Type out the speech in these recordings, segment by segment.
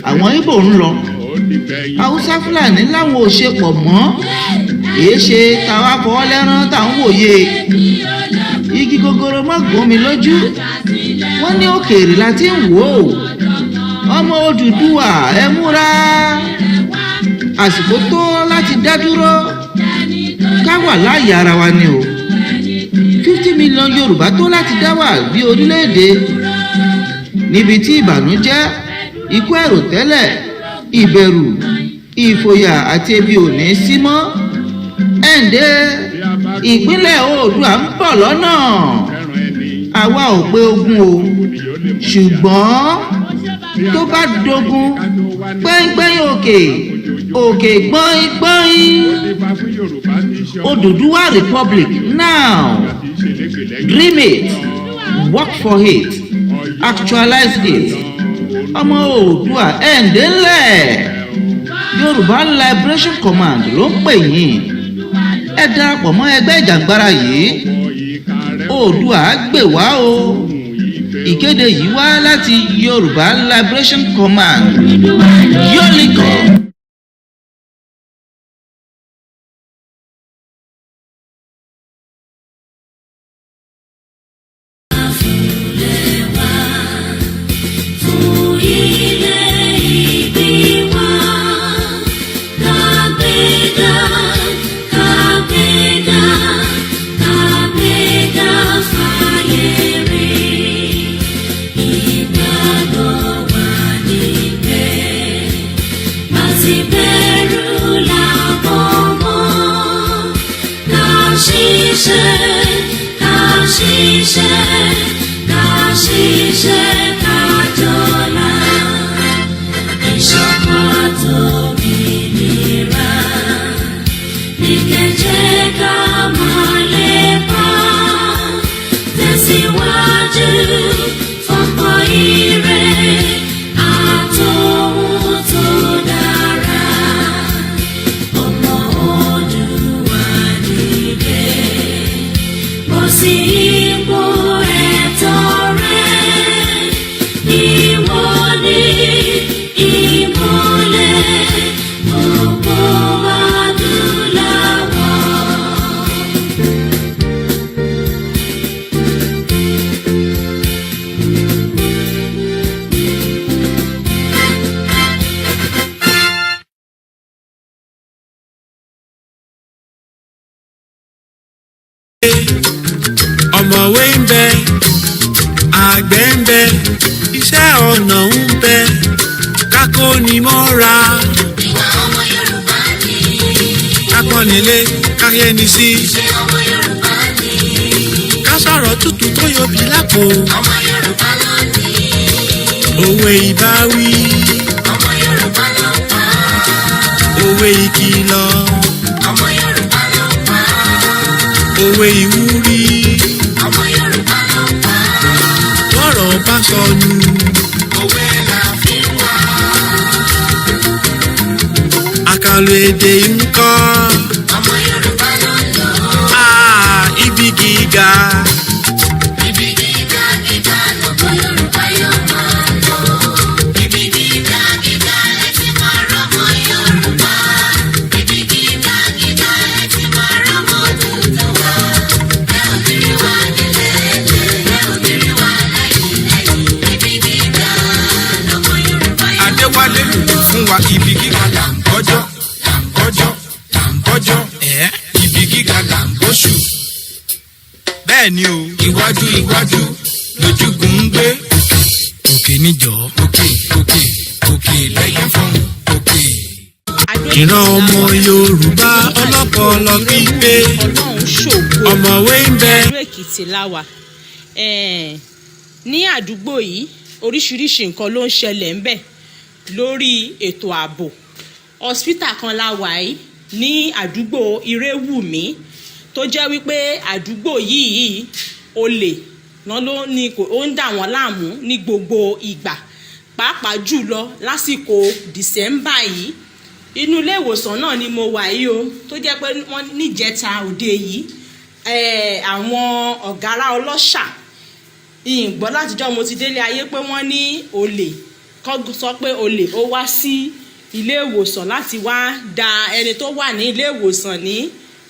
àwọn Ìgbò ń lọ Haúsá Fúlàní láwọn ò ṣe pọ̀ mọ́ èé ṣe táwa fọwọ́ lẹ́rán táwọn wòye igi gogoro mọ́ gbọ́n mi lójú wọ́n ní òkèèrè láti ń wò ó ọmọ Odùduwà ẹ múra àsìkò tó láti dá dúró ká wà láàyè ara wa ni o 50 million Yorùbá tó láti dá wà bí orílẹ̀-èdè níbi tí ìbànújẹ́ ikú àìròtẹ́lẹ̀ ìbẹ̀rù ìfòyà àti ebi ò ní sí mọ́ ẹ̀ǹdẹ́ ìpínlẹ̀ Oòduà ń bọ̀ lọ́nà àwa ò pé ogun o ṣùgbọ́n tó bá dogun gbẹ́ngbẹ́yìn òkè gbọ́n Odùduwà Republic now dream it work for it actualize it ọmọ Oòduà ẹ̀ǹdẹ́ ńlẹ̀ Yorùbá Liberation Command ló ń pè yín ẹ darapọ̀ mọ́ ẹgbẹ́ ìjàngbara yìí Oòduà gbè wá o ìkéde yìí wá láti Yorùbá Liberation Command yọlíkọ. ọ̀mọ̀wé ń bẹ àgbẹ̀ ń bẹ iṣẹ́ ọnà ń bẹ kákó ni mọ́ra. ìwà ọmọ Yorùbá ni. kápọ́nilé káyẹ́ni sí. ìṣe ọmọ Yorùbá ni. ká sọ̀rọ̀ tútù tó yọbi lápò. ọmọ Yorùbá ló ní. òwe ìbáwí. ọmọ Yorùbá ló pa. òwe ìkìlọ̀. ọmọ Yorùbá ló pa. òwe ìwúrí. ọmọ Yorùbá ló pa. tọ́rọ̀ bá sọnù. òwe là fi wá. àkàlò èdè ń kọ́. ọmọ Yorùbá ló lò. ibi gíga. ibi gíga gíga lọ́kọ̀ Yorùbá yóò máa lọ. ibi gíga gíga lẹ́tí máa rọ́mọ Yorùbá. ibi gíga gíga lẹ́tí máa rọ́mọ Odùduwà. ẹ ò ní rí wa nílé ẹ ò ní rí wa lẹ́yìn lẹ́yìn. ibi gíga lọ́kọ̀ Yorùbá yóò máa lọ. Adéwálé lùlù fún wa ibi gíga là ń kọjọ́ là ń kọjọ́ là ń kọjọ́ ibi gíga là ń bóṣù. bẹ́ẹ̀ ni o iwájú iwájú lójúgun ń gbé òkè níjọ́ òkè òkè òkè lẹ́yìn fún òkè. ìran ọmọ Yorùbá ọlọ́pọlọ pípé ọ̀mọ̀wé ń bẹ. ìlú Èkìtì láwà ní àdúgbò yìí oríṣiríṣi nǹkan ló ń ṣẹlẹ̀ ń bẹ̀ lórí ètò ààbò hospital kan láwà yìí ní àdúgbò Ìrẹ́wùmí tó jẹ́ wípé àdúgbò yìí olè náà ló ní ó ń dà wọ́n láàmú ní gbogbo ìgbà pàápàá jùlọ lásìkò December yìí inú ilé ìwòsàn náà ni mo wà yìí o tó jẹ́ pé wọ́n níjẹta òde yìí àwọn ọ̀gárá ọlọ́ṣà ìgbọ́ látijọ́ mo ti délé ayé pé wọ́n ní olè kọ́ sọ pé olè ó wá sí ilé ìwòsàn láti wá da ẹni tó wà ní ilé ìwòsàn ní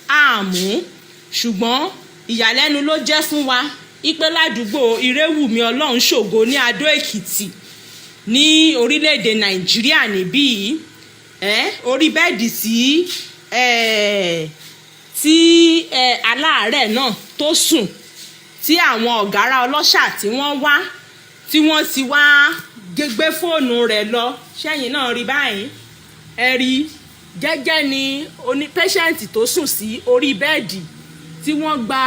àmú. Ṣùgbọ́n ìyàlẹ́nu ló jẹ́ fún wa ipe ládùúgbò Ìrẹ́wùmí Ọlọ́run ṣògo ní Adó Èkìtì ní orílẹ̀-èdè Nàìjíríà níbí orí bẹ́ẹ̀dì tí aláàárẹ̀ náà tó sùn tí àwọn ọ̀gárá ọlọ́ṣà tí wọ́n wá tí wọ́n ti wá gbé fóònù rẹ̀ lọ. Ṣẹ́yìn náà rí báyìí ẹ rí gẹ́gẹ́ ni pẹ́ṣẹ́ǹtì tó sùn sí orí bẹ́ẹ̀dì tí wọ́n gba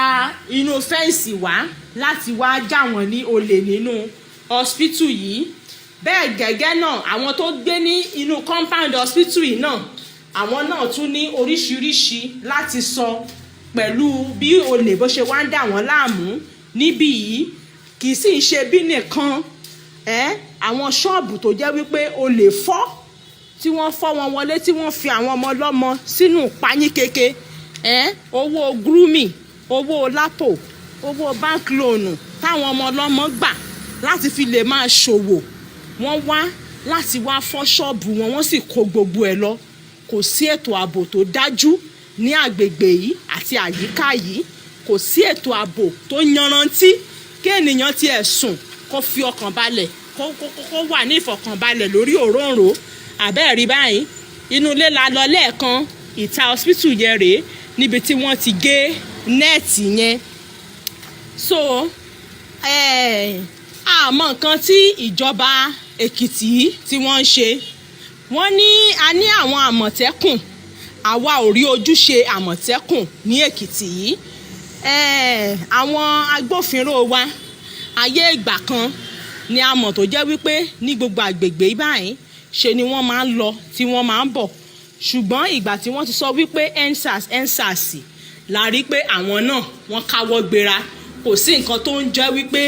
inú fẹ́ǹsì wá láti wá já wọn ní olè nínú hospital yìí. Bẹ́ẹ̀ gẹ́gẹ́ náà àwọn tó gbé ní inú compound hospital yìí náà àwọn náà tún ní oríṣiríṣi láti sọ pẹ̀lú bí olè bó ṣe wá ń dà wọ́n láàmú níbí yìí. Kì í sì ń ṣe bí nìkan àwọn ṣọ́ọ̀bù tó jẹ́ wípé olè fọ́ tí wọ́n fọ́ wọn wọlé tí wọ́n fi àwọn ọmọ ọlọ́mọ sínú páyín keke owó grooming owó lápò owó bank loan táwọn ọmọ ọlọ́mọ gbà láti fi lè máa ṣòwò wọ́n wá láti wá fọ́ ṣọ́ọ̀bù wọn wọ́n sì kó gbogbo ẹ̀ lọ. Kò sí ètò ààbò tó dájú ní àgbègbè yìí àti àyíká yìí. Kò sí ètò ààbò tó yanrantí kí ènìyàn tiẹ̀ sùn kó fi ọkàn balẹ̀ kó wà ní ìfọkànbalẹ̀ lórí òróǹro. Àbẹ́ẹ̀rí báyìí inú ilé la lọ lẹ́ẹ̀kan ìta hospital yẹn rèé níbi tí wọ́n ti gé nẹ́ẹ̀tì yẹn. So àmọ́ nǹkan tí ìjọba Èkìtì tí wọ́n ń ṣe wọ́n ní a ní àwọn àmọ̀tẹ́kùn àwa ò rí ojúṣe àmọ̀tẹ́kùn ní Èkìtì yìí. Àwọn agbófinró wa ayé ìgbà kan ni a mọ̀ tó jẹ́ wípé ní gbogbo àgbègbè báyìí ṣe ni wọ́n máa ń lọ tí wọ́n máa ń bọ̀. Ṣùgbọ́n ìgbà tí wọ́n ti sọ wípé EndSARS la rí pé àwọn náà wọ́n káwọ́ gbéra. Kò sí nǹkan tó ń jẹ́ wípé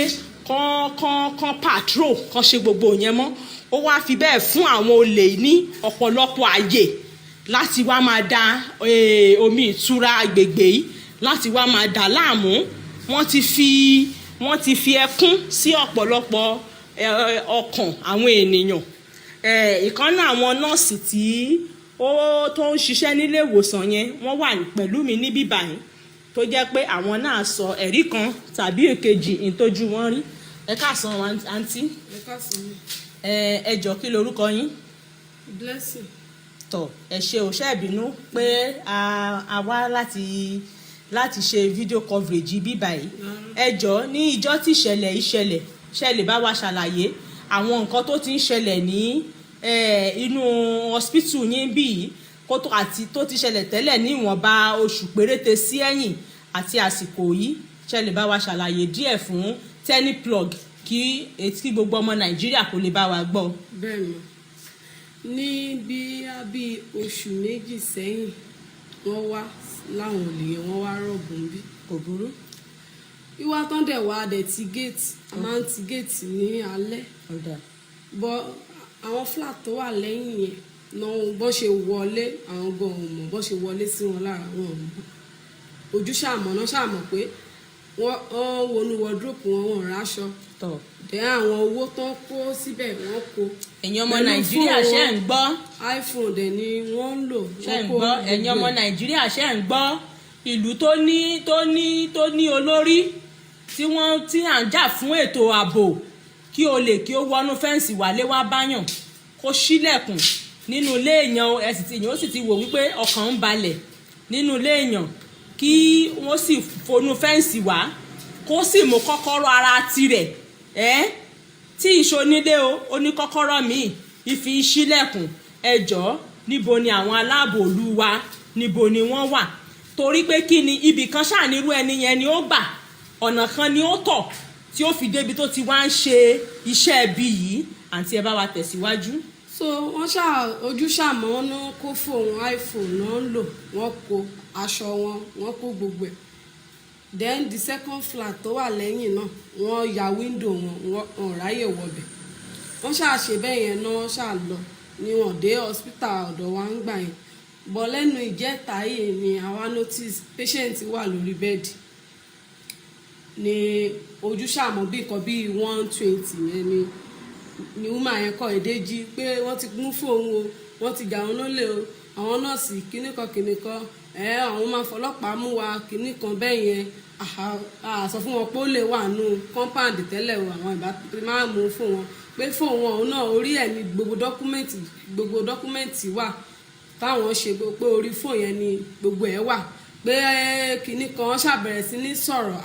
kán patrol kán ṣe gbogbo yẹn mọ́. Ó wá fi bẹ́ẹ̀ fún àwọn olè ní ọ̀pọ̀lọpọ̀ àyè láti wá máa da omi ìtura àgbègbè yìí láti wá máa dà láàmú. Wọ́n ti fi ẹkún sí ọ̀pọ̀lọpọ̀ ọkàn àwọn ènìyàn. Ìkànnì àwọn nọ́ọ̀sì tó ń ṣiṣẹ́ nílé ìwòsàn yẹn wọ́n wà pẹ̀lú mi níbí báyìí tó jẹ́ pé àwọn náà sọ ẹ̀rí kan tàbí èkejì ìtọ́jú wọn rí. Ẹ káàsán àǹtí. Ẹ káàsán. Ẹ jọ̀ọ́ kí lorúkọ yín? Blessing. Tọ́ ẹ ṣe òṣè ìbínú pé a wá láti ṣe video coverage bí báyìí. Ẹ jọ̀ọ́ ní ìjọ́ tí ìṣẹ̀lẹ̀ ṣẹlẹ̀ bá wa ṣàlàyé àwọn nǹkan tó ti ń ṣẹlẹ̀ ní inú hospital yín bí àti tó ti ṣẹlẹ̀ tẹ́lẹ̀ ní ìwọ̀nba oṣù péréte sí ẹ̀yìn àti àsìkò yìí. Ṣẹlẹ̀ bá wa ṣàlàyé díẹ̀ fún tẹ́ni plug kí gbogbo ọmọ Nàìjíríà kò lè bá wa gbọ́. Bẹ́ẹ̀ni ní bí oṣù méjì sẹ́yìn wọ́n wá láwọn olè yẹn wọ́n wá rọ̀gùn bí. Kò burú. Ìwà tán dẹ̀ wá dẹ̀ ti géètì a máa ń ti géètì ní alẹ́. Bọ́ àwọn flat tó wà lẹ́yìn yẹn náà bọ́ ṣe wọlé àwọn gan ò mọ̀ bọ́ ṣe wọlé sí wọn lára wọn ò mọ̀. Ojú ṣàmọ̀ náà ṣàmọ̀ pé wọ́n wọnú wardrobe wọn ráṣọ. Dẹ̀ àwọn owó tán kó síbẹ̀ wọ́n kó. Ẹ̀yin ọmọ Nàìjíríà ṣe ń gbọ́. iPhone dẹ̀ ni wọ́n ń lò. Ṣe ń gbọ́ ẹ̀yin ọmọ Nàìjíríà ṣe ń gbọ́ ìlú tó ní olórí tí à ń jà fún ètò ààbò kí olè kí ó wọnú fẹ́ǹsì wálé wá báyàn kó ṣílẹ̀kùn nínú ilé èèyàn èèyàn ó sì ti wò wípé ọkàn ń balẹ̀ nínú ilé èèyàn kí wọ́n sì fonú fẹ́ǹsì wá kó sì mú kọ́kọ́rọ́ ara tirẹ̀ tí ìṣonílé ó ní kọ́kọ́rọ́ míì ìfi ṣílẹ̀kùn. Ẹ jọ̀ọ́ níbo ni àwọn aláàbò ìlú wa níbo ni wọ́n wà? Torí pé kí ni ibì kan ṣàánírú ẹni yẹn ni ó gbà ọ̀nà kan ni ó tọ̀ tí ó fi débi tó ti wá ń ṣe iṣẹ́ ẹbí yìí. Àǹtí ẹ bá wa tẹ̀síwájú. So wọ́n ojú ṣàmọ́ náà kó fóònù iPhone náà ń lò wọ́n kó aṣọ wọ́n kó gbogbo ẹ̀. Then the second flat tó wà lẹ́yìn náà wọ́n ya window wọn ráyè wọbẹ̀. Wọ́n ṣe bẹ́ẹ̀ yẹn náà lọ ni wọ́n dé hospital ọ̀dọ̀ wa ń gbà yẹn. Bọ̀ lẹ́nu ìjẹta yìí ni àwa notice patient wà lórí bẹ́ẹ̀dì ní ojú ṣàmọ́ bí nǹkan bí 120 yẹn ni ni woman yẹn kọ èdè jí pé wọ́n ti mú fóun o wọ́n ti jà wọn lólè o àwọn nọ́ọ̀sì kìnnìkan àwọn máa fọlọ́pàá mú wa kìnnìkan bẹ́ẹ̀ yẹn sọ fún wọn pé ó lè wà nù compound tẹ́lẹ̀ o àwọn ìbá máa mú fún wọn pé fóun òun náà orí ẹ̀ ní gbogbo dọ́kúmẹ́ǹtì wà táwọn ṣe pé orí fóun yẹn ni gbogbo ẹ̀ wà pé kìnnìkan ṣàbẹ̀rẹ̀ sí ní sọ̀rọ̀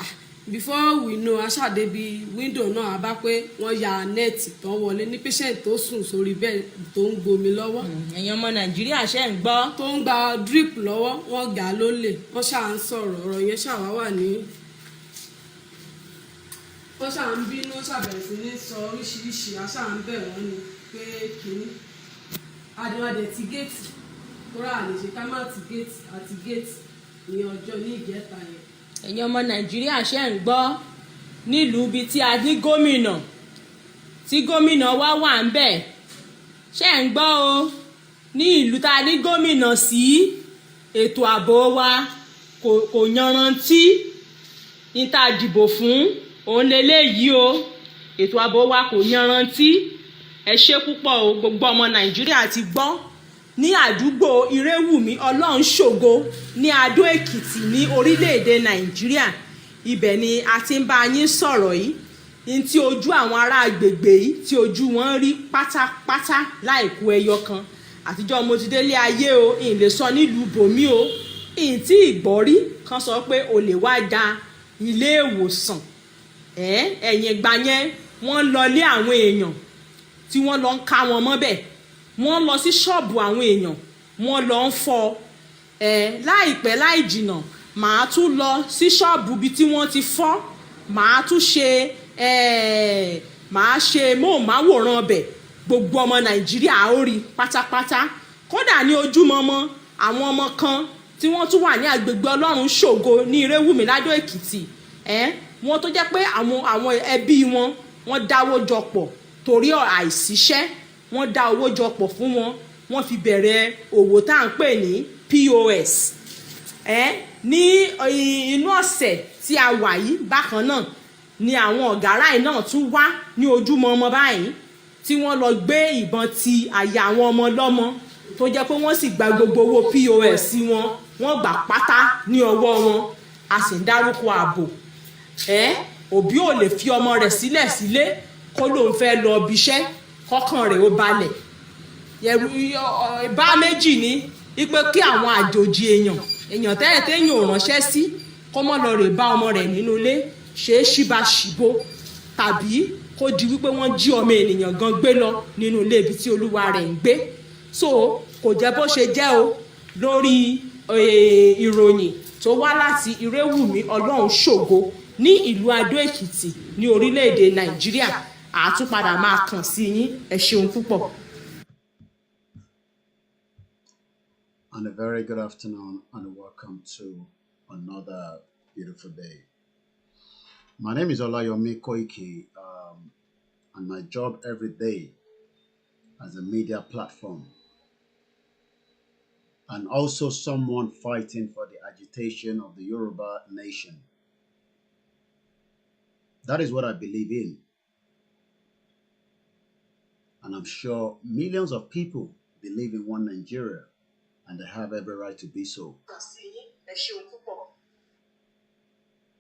before we know aṣàdébi window náà a bá pé wọ́n ya nẹ́ẹ̀tì tó ń wọlé ní patient tó sùn sórí bẹ́ẹ̀ tó ń gbomi lọ́wọ́. ẹ̀yin ọmọ nàìjíríà ṣe ń gbọ́. tó ń gba drip lọ́wọ́ wọ́n gà á lólè wọ́n ṣáà ń sọ̀rọ̀ ọ̀rọ̀ yẹn ṣàwá wà ní. wọ́n ṣáà ń bínú ṣàbẹ̀rẹ̀ sí ní sọ oríṣiríṣi aṣáà ń bẹ̀ wọ́n ni pé kínní adìmọ̀dẹ̀ ti géètì tó rà lè ṣe ká má ti géètì àti géètì ní ọjọ́ ní ìjẹta yẹn. ẹ̀yin ọmọ nàìjíríà ṣe ń gbọ́ nílùú ibi tí a ní gómìnà tí gómìnà wa wà ń bẹ̀ ṣe ń gbọ́ o ní ìlú tá a ní gómìnà sí ètò ààbò wa kò yanrantí ní tá a dìbò fún òun lélẹ́yìí o ètò ààbò wa kò yanrantí ẹ ṣe púpọ̀ o gbogbo ọmọ nàìjíríà ti gbọ́ ní àdúgbò ìrẹ́wùmí ọlọ́run ṣògo ní adó èkìtì ní orílẹ̀-èdè nàìjíríà ibẹ̀ ni a ti ń bá yín sọ̀rọ̀ yìí ní tí ojú àwọn ará agbègbè yìí tí ojú wọn rí pátápátá láìkú ẹyọ kan àtijọ́ mo ti délé ayé o ìn lè sọ nílùú bòmí o ìn tí ìgbọ́rí kan sọ pé o lè wá ja ilé ìwòsàn ẹ̀yìn ìgbà yẹn wọ́n lọ lé àwọn èèyàn tí wọ́n lọ ń ká wọn mọ́bẹ̀ wọ́n lọ sí ṣọ́ọ̀bù àwọn èèyàn wọ́n lọ ń fọ́ láìpẹ́ láì jìnnà màá tún lọ sí ṣọ́ọ̀bù ibi tí wọ́n ti fọ́ màá tún ṣe móhùnmáwòrán ọbẹ̀ gbogbo ọmọ nàìjíríà ó rí pátápátá kódà ní ojúmọmọ àwọn ọmọ kan tí wọ́n tún wà ní agbègbè ọlọ́run ṣògo ní ìrẹ́wùmí ládó èkìtì wọ́n tó jẹ́ pé àwọn ẹbí wọ́n dáwó jọ pọ̀ torí àìsíṣẹ́ wọ́n dá owó jọ pọ̀ fún wọn wọ́n fi bẹ̀rẹ̀ òwò tá à ń pè ní POS ní inú ọ̀sẹ̀ tí a wà yìí bákan náà ni àwọn ọ̀gárá yìí náà tún wá ní ojúmọ́ ọmọ báyìí tí wọ́n lọ gbé ìbọn ti àyà àwọn ọmọ lọ́mọ tó jẹ́ pé wọ́n sì gba gbogbo owó POS wọ́n gbà pátá ní ọwọ́ wọn a sì ń dárúkọ ààbò òbí ò lè fi ọmọ rẹ̀ sílé kó lóun fẹ́ lọ ibiṣẹ́ kọ́kàn rẹ̀ ó balẹ̀ bá méjì ní wípé kí àwọn àjòjì èèyàn téèyàn ò ránṣẹ́ sí kó mọ́ lọ rè bá ọmọ rẹ̀ nínú ilé ṣe é ṣíbáṣíbó tàbí kó di wípé wọ́n jí ọmọ ènìyàn gan gbé lọ nínú ilé ibi tí olúwa rẹ̀ ń gbé so kò jẹ́ bó ṣe jẹ́ o lórí ìròyìn tó wá láti ìrẹ́wùmí ọlọ́run ṣògo ní ìlú adó èkìtì ní orílẹ̀-èdè nàìjíríà àtúpadà máa kàn sí yín ẹ ṣeun púpọ̀. And a very good afternoon and welcome to another beautiful day. My name is Olayomi Koiki, and my job every day as a media platform and also someone fighting for the agitation of the Yoruba nation. That is what I believe in. And I'm sure millions of people believe in one Nigeria, and they have every right to be so.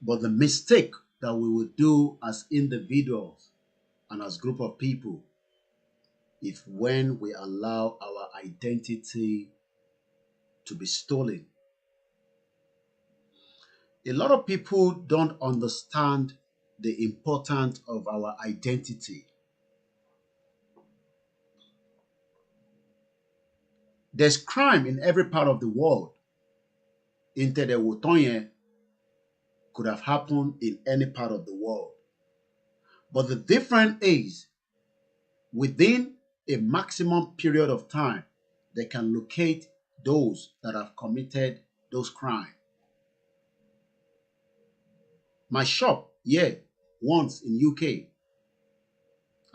But the mistake that we would do as individuals and as group of people, if when we allow our identity to be stolen. A lot of people don't understand the importance of our identity. There's crime in every part of the world. Wotonye could have happened in any part of the world. But the difference is, within a maximum period of time, they can locate those that have committed those crimes. My shop here, once in UK,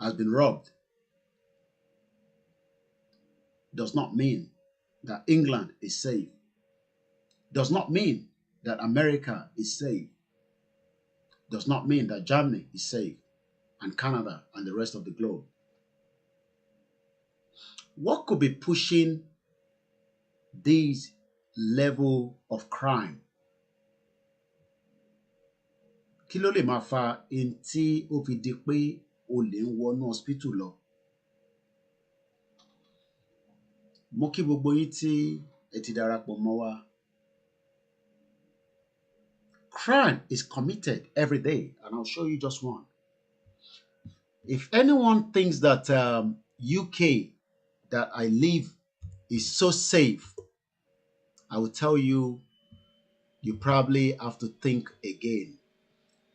has been robbed. Does not mean that England is safe. Does not mean that America is safe. Does not mean that Germany is safe, and Canada and the rest of the globe. What could be pushing this level of crime? Kí ló lè máa fa in tí ó fi di pé olè ń wọnú hospital lọ? Mo kí gbogbo yín tí ẹ ti darapọ̀ mọ́ wa. Crime is committed every day, and I'll show you just one. If anyone thinks that UK that I live is so safe, I will tell you, you probably have to think again.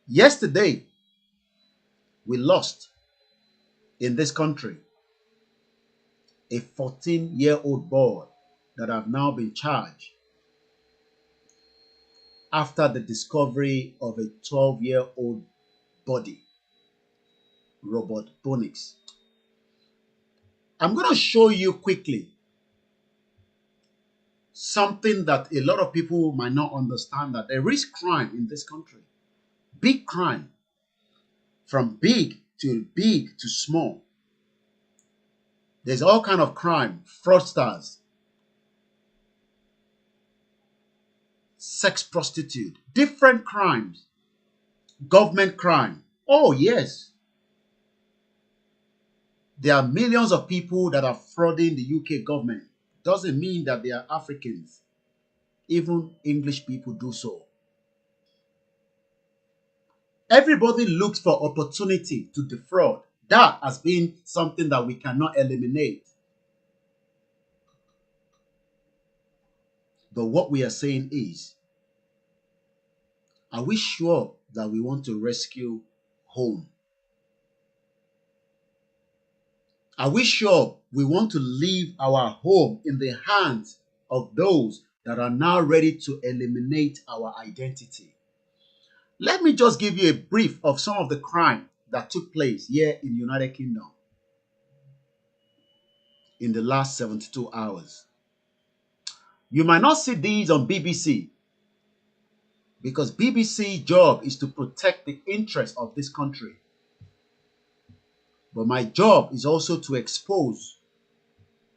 Yesterday, we lost in this country a 14-year-old boy that have now been charged after the discovery of a 12-year-old body, Robert Bonix. I'm going to show you quickly something that a lot of people might not understand, that there is crime in this country. Big crime. From big to small. There's all kind of crime. Fraudsters. Sex prostitute. Different crimes. Government crime. Oh, yes. There are millions of people that are frauding the UK government. Doesn't mean that they are Africans. Even English people do so. Everybody looks for opportunity to defraud. That has been something that we cannot eliminate. But what we are saying is, are we sure that we want to rescue home? Are we sure we want to leave our home in the hands of those that are now ready to eliminate our identity? Let me just give you a brief of some of the crime that took place here in the United Kingdom in the last 72 hours. You might not see these on BBC because BBC's job is to protect the interests of this country. But my job is also to expose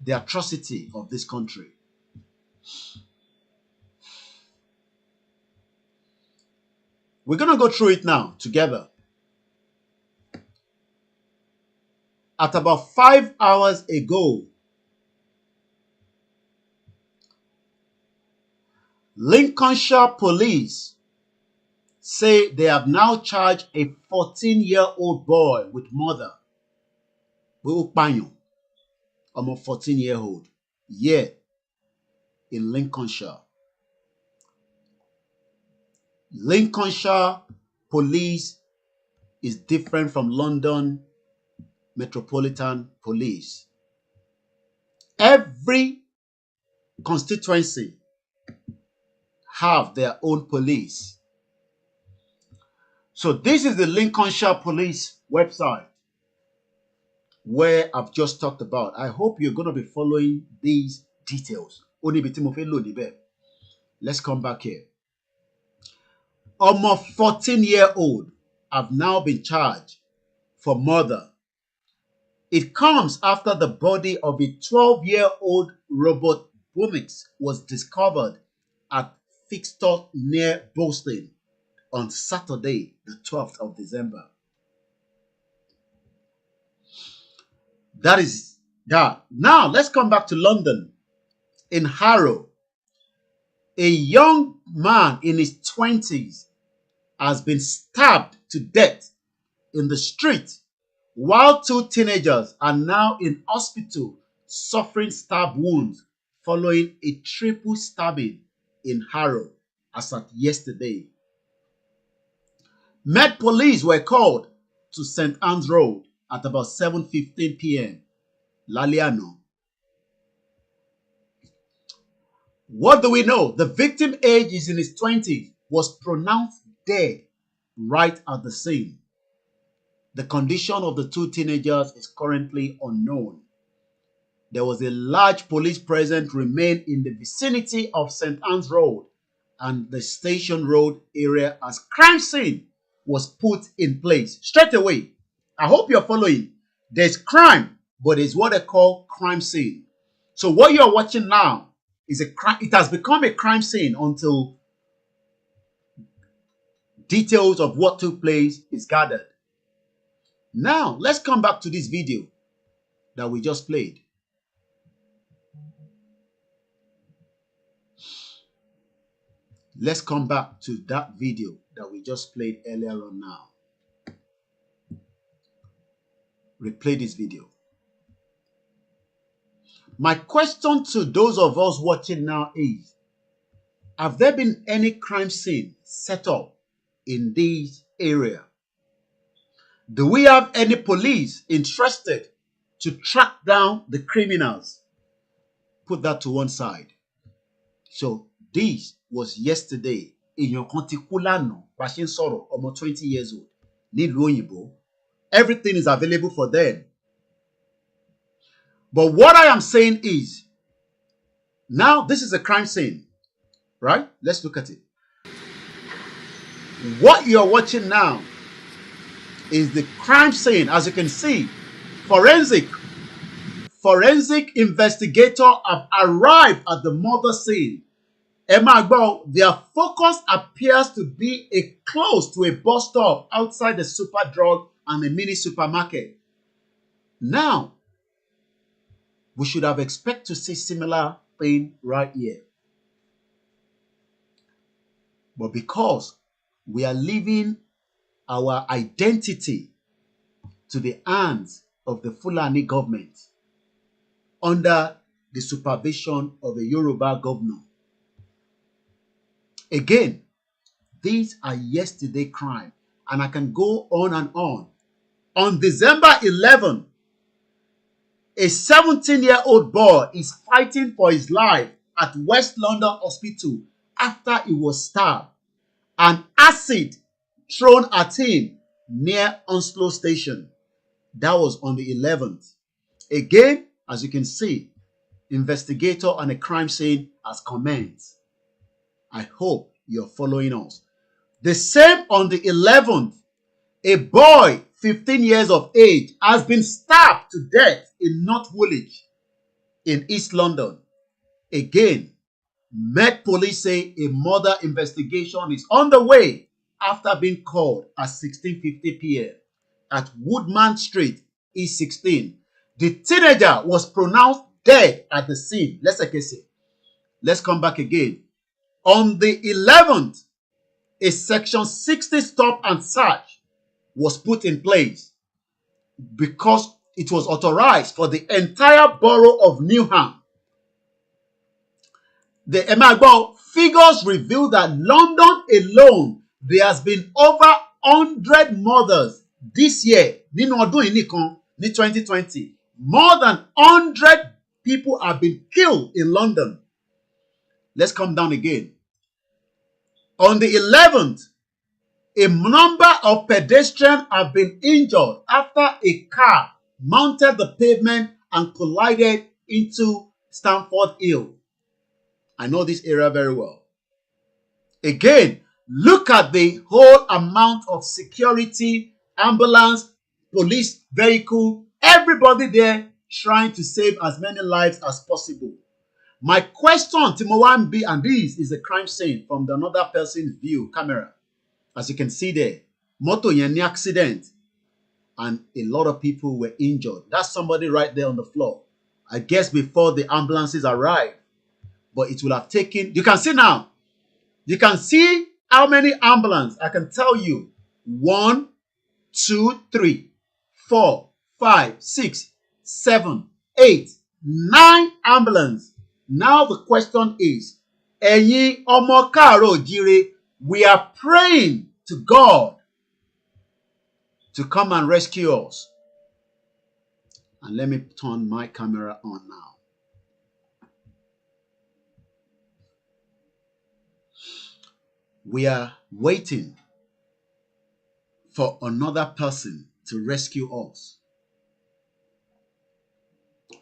the atrocity of this country. We're going to go through it now together. At about 5 hours ago, Lincolnshire police say they have now charged a 14-year-old boy with murder. Almost 14-year-old. Yeah, in Lincolnshire. Lincolnshire police is different from London Metropolitan Police. Every constituency have their own police. So this is the Lincolnshire Police website where I've just talked about. I hope you're going to be following these details. Let's come back here. Almost 14-year-old have now been charged for murder. It comes after the body of a 12-year-old Robert Bonix was discovered at Fixtor near Boston on Saturday, the 12th of December. That is that. Now, let's come back to London. In Harrow, a young man in his 20s has been stabbed to death in the street, while two teenagers are now in hospital suffering stab wounds following a triple stabbing in Harrow as at yesterday. Met police were called to St. Anne's Road at about 7:15 p.m. Laliano. What do we know? The victim age is in his 20s, was pronounced dead right at the scene. The condition of the two teenagers is currently unknown. There was a large police presence remained in the vicinity of St. Anne's Road and the Station Road area as crime scene was put in place straight away. I hope you're following. There's crime but it's what they call crime scene. So what you're watching now is a crime. It has become a crime scene until details of what took place is gathered. Now, let's come back to this video that we just played. Let's come back to that video that we just played earlier on now. Replay this video. My question to those of us watching now is, have there been any crime scene set up in this area? Do we have any police interested to track down the criminals? Put that to one side. So this was yesterday. Èèyàn kan ti kú lánàá bá ṣe ń sọ̀rọ̀, ọmọ 20 years old nílùú òyìnbó. Everything is available for them. But what I am saying is, now this is a crime scene, right? Let's look at it. What you're watching now is the crime scene. As you can see, forensic investigators have arrived at the murder scene. Their focus appears to be close to a bus stop outside the Superdrug and a mini supermarket. Now, we should have expected to see similar thing right here. But because we are leaving our identity to the hands of the Fulani government under the supervision of the Yoruba governor. Again, these are yesterday crime, and I can go on and on. On December 11, a 17-year-old boy is fighting for his life at West London Hospital after he was stabbed and acid thrown at him near Onslow Station. That was on the 11th. Again, as you can see, investigator on a crime scene has commenced. I hope you're following us. The same on the 11th, a boy 15 years of age has been stabbed to death in North Woolwich in East London. Again, Met police say a murder investigation is on the way after being called at 16:50 p.m. at Woodman Street, E16. The teenager was pronounced dead at the scene. Let's come back again. On the 11th, a Section 60 stop and search was put in place because it was authorized for the entire borough of Newham. The figures reveal that London alone, there has been over 100 murders this year. Nínú ọdún yìí nìkan ní 2020, more than 100 people have been killed in London. Let's come down again. On the 11th, a number of pedestrians have been injured after a car mounted the pavement and collided into Stamford Hill. I know this area very well. Again, look at the whole amount of security, ambulance, police vehicle, everybody there trying to save as many lives as possible. My question to Mwambi, and this is a crime scene from another person's view camera. As you can see there, moto yen accident, and a lot of people were injured. That's somebody right there on the floor. I guess before the ambulances arrived. But it will have taken, you can see now, you can see how many ambulances. I can tell you 1, 2, 3, 4, 5, 6, 7, 8, 9 ambulances. Now the question is, Ẹ̀yin ọmọ káàárọ̀ oòjíire, we are praying to God to come and rescue us. And let me turn my camera on now. We are waiting for another person to rescue us.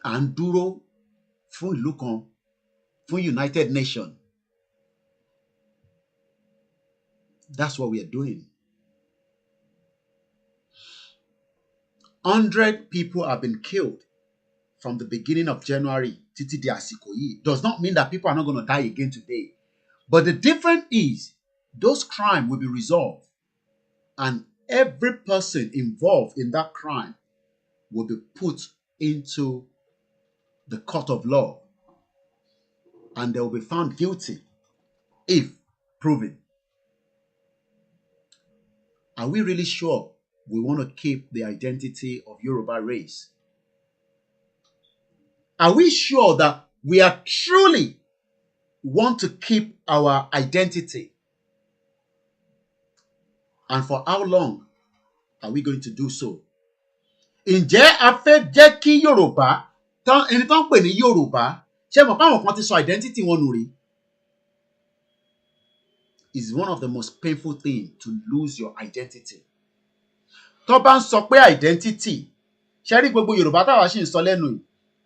À ń dúró fún ìlú kan, fún United Nations. That's what we are doing. 100 people have been killed from the beginning of January títí di àsìkò yìí does not mean that people are not going to die again today. But the difference is those crimes will be resolved and every person involved in that crime will be put into the court of law and they will be found guilty if proven. Are we really sure we want to keep the identity of Yoruba race? Are we sure that we are truly want to keep our identity? And for how long are we going to do so? Ǹjẹ́ a fẹ́ jẹ́ kí Yorùbá ẹni tó ń pè ní Yorùbá ṣé mọ̀ báwọn kan ti sọ identity wọn nù rí? It's one of the most painful things to lose your identity. Tó bá ń sọ pé identity ṣe rí gbogbo Yorùbá táwa ṣì ń sọ lẹ́nu yìí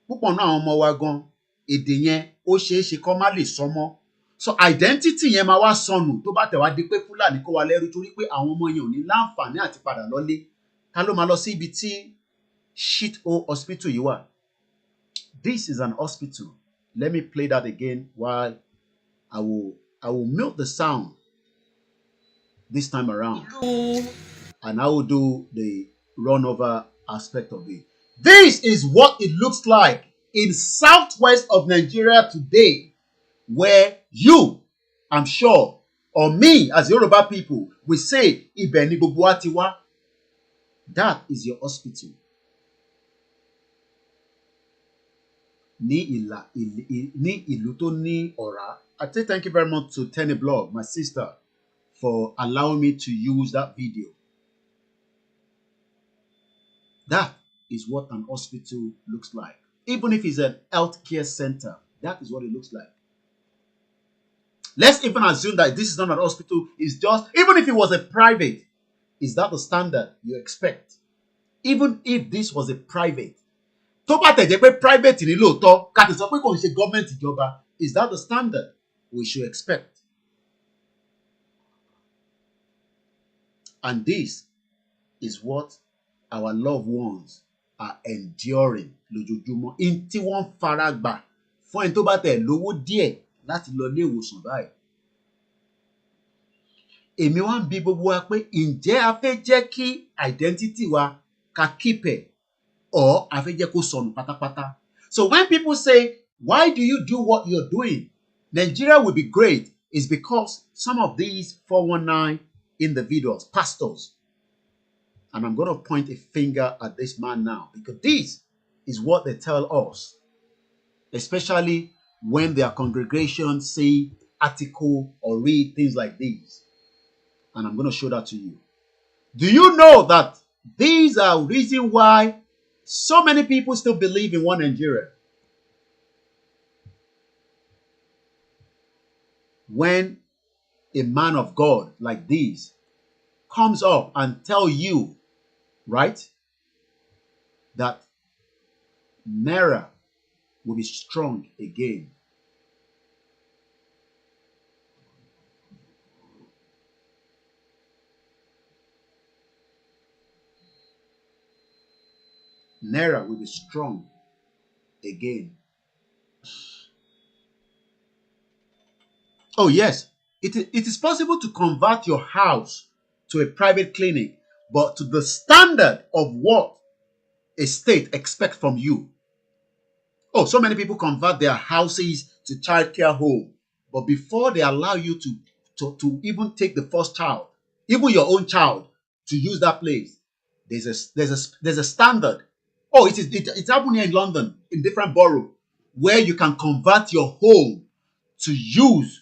púpọ̀ náà àwọn ọmọ wa gan èdè yẹn ó ṣeé ṣe kó má lè sọ mọ́. So identity yẹn máa wá sọnù tó bá tẹ̀ wá di pé Fúlàní kó wa lẹ́rú torí pé àwọn ọmọ yẹn ò ní láǹfààní àti padà lọ́lé. Ta ló máa lọ sí ibi tí shit hole hospital yìí wà? This is an hospital. Let me play that again while I will mute the sound this time around. And I will do the run over aspect of it. This is what it looks like in southwest of Nigeria today, where you, I'm sure, or me as Yoruba people, will say, Ibẹ̀ ni gbogbo wa ti wá. That is your hospital. Ní ìlú tó ní ọ̀rá. I say thank you very much to Tenny Blog, my sister, for allowing me to use that video. That is what an hospital looks like. Even if it's an healthcare center, that is what it looks like. Let's even assume that this is not an hospital, it's just, even if it was a private, is that the standard you expect? Even if this was a private, tó bá tẹ̀ jẹ́ pé private ní lóòótọ́, ká ti sọ pé kò ń ṣe government ìjọba, is that the standard we should expect? And this is what our loved ones are enduring lójoojúmọ́. In tí wọ́n fara gbà fún ẹni tó bá tẹ̀ lówó díẹ̀ láti lọ ilé ìwòsàn báyìí. Èmi wá ń bi gbogbo wa pé ǹjẹ́ a fẹ́ jẹ́ kí identity wa ká keep ẹ̀ or a fẹ́ jẹ́ kó sọnù pátápátá? So when people say, why do you do what you're doing? Nigeria will be great. It's because some of these 419 individuals, pastors, and I'm going to point a finger at this man now because this is what they tell us, especially when their congregations say article or read things like these. And I'm going to show that to you. Do you know that these are reasons why so many people still believe in one Nigeria? When a man of God like this comes up and tell you, right, that Naira will be strong again. Naira will be strong again. Oh yes, it is possible to convert your house to a private clinic, but to the standard of what a state expects from you. Oh, so many people convert their houses to childcare home, but before they allow you to even take the first child, even your own child, to use that place, there's a standard. Oh, it's happening here in London, in different boroughs, where you can convert your home to use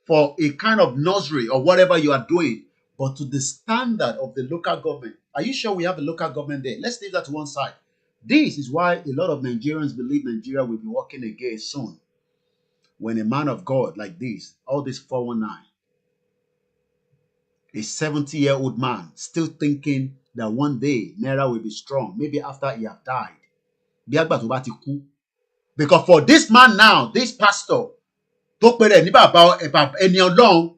for a kind of nursery or whatever you are doing, but to the standard of the local government. Are you sure we have a local government there? Let's leave that to one side. This is why a lot of Nigerians believe Nigeria will be walking again soon. When a man of God like this, all this 419, a 70-year-old man still thinking that one day Naira will be strong, maybe after he have died. Because for this man now, this pastor, tó pèrè ní bàbá ẹni Ọlọ́run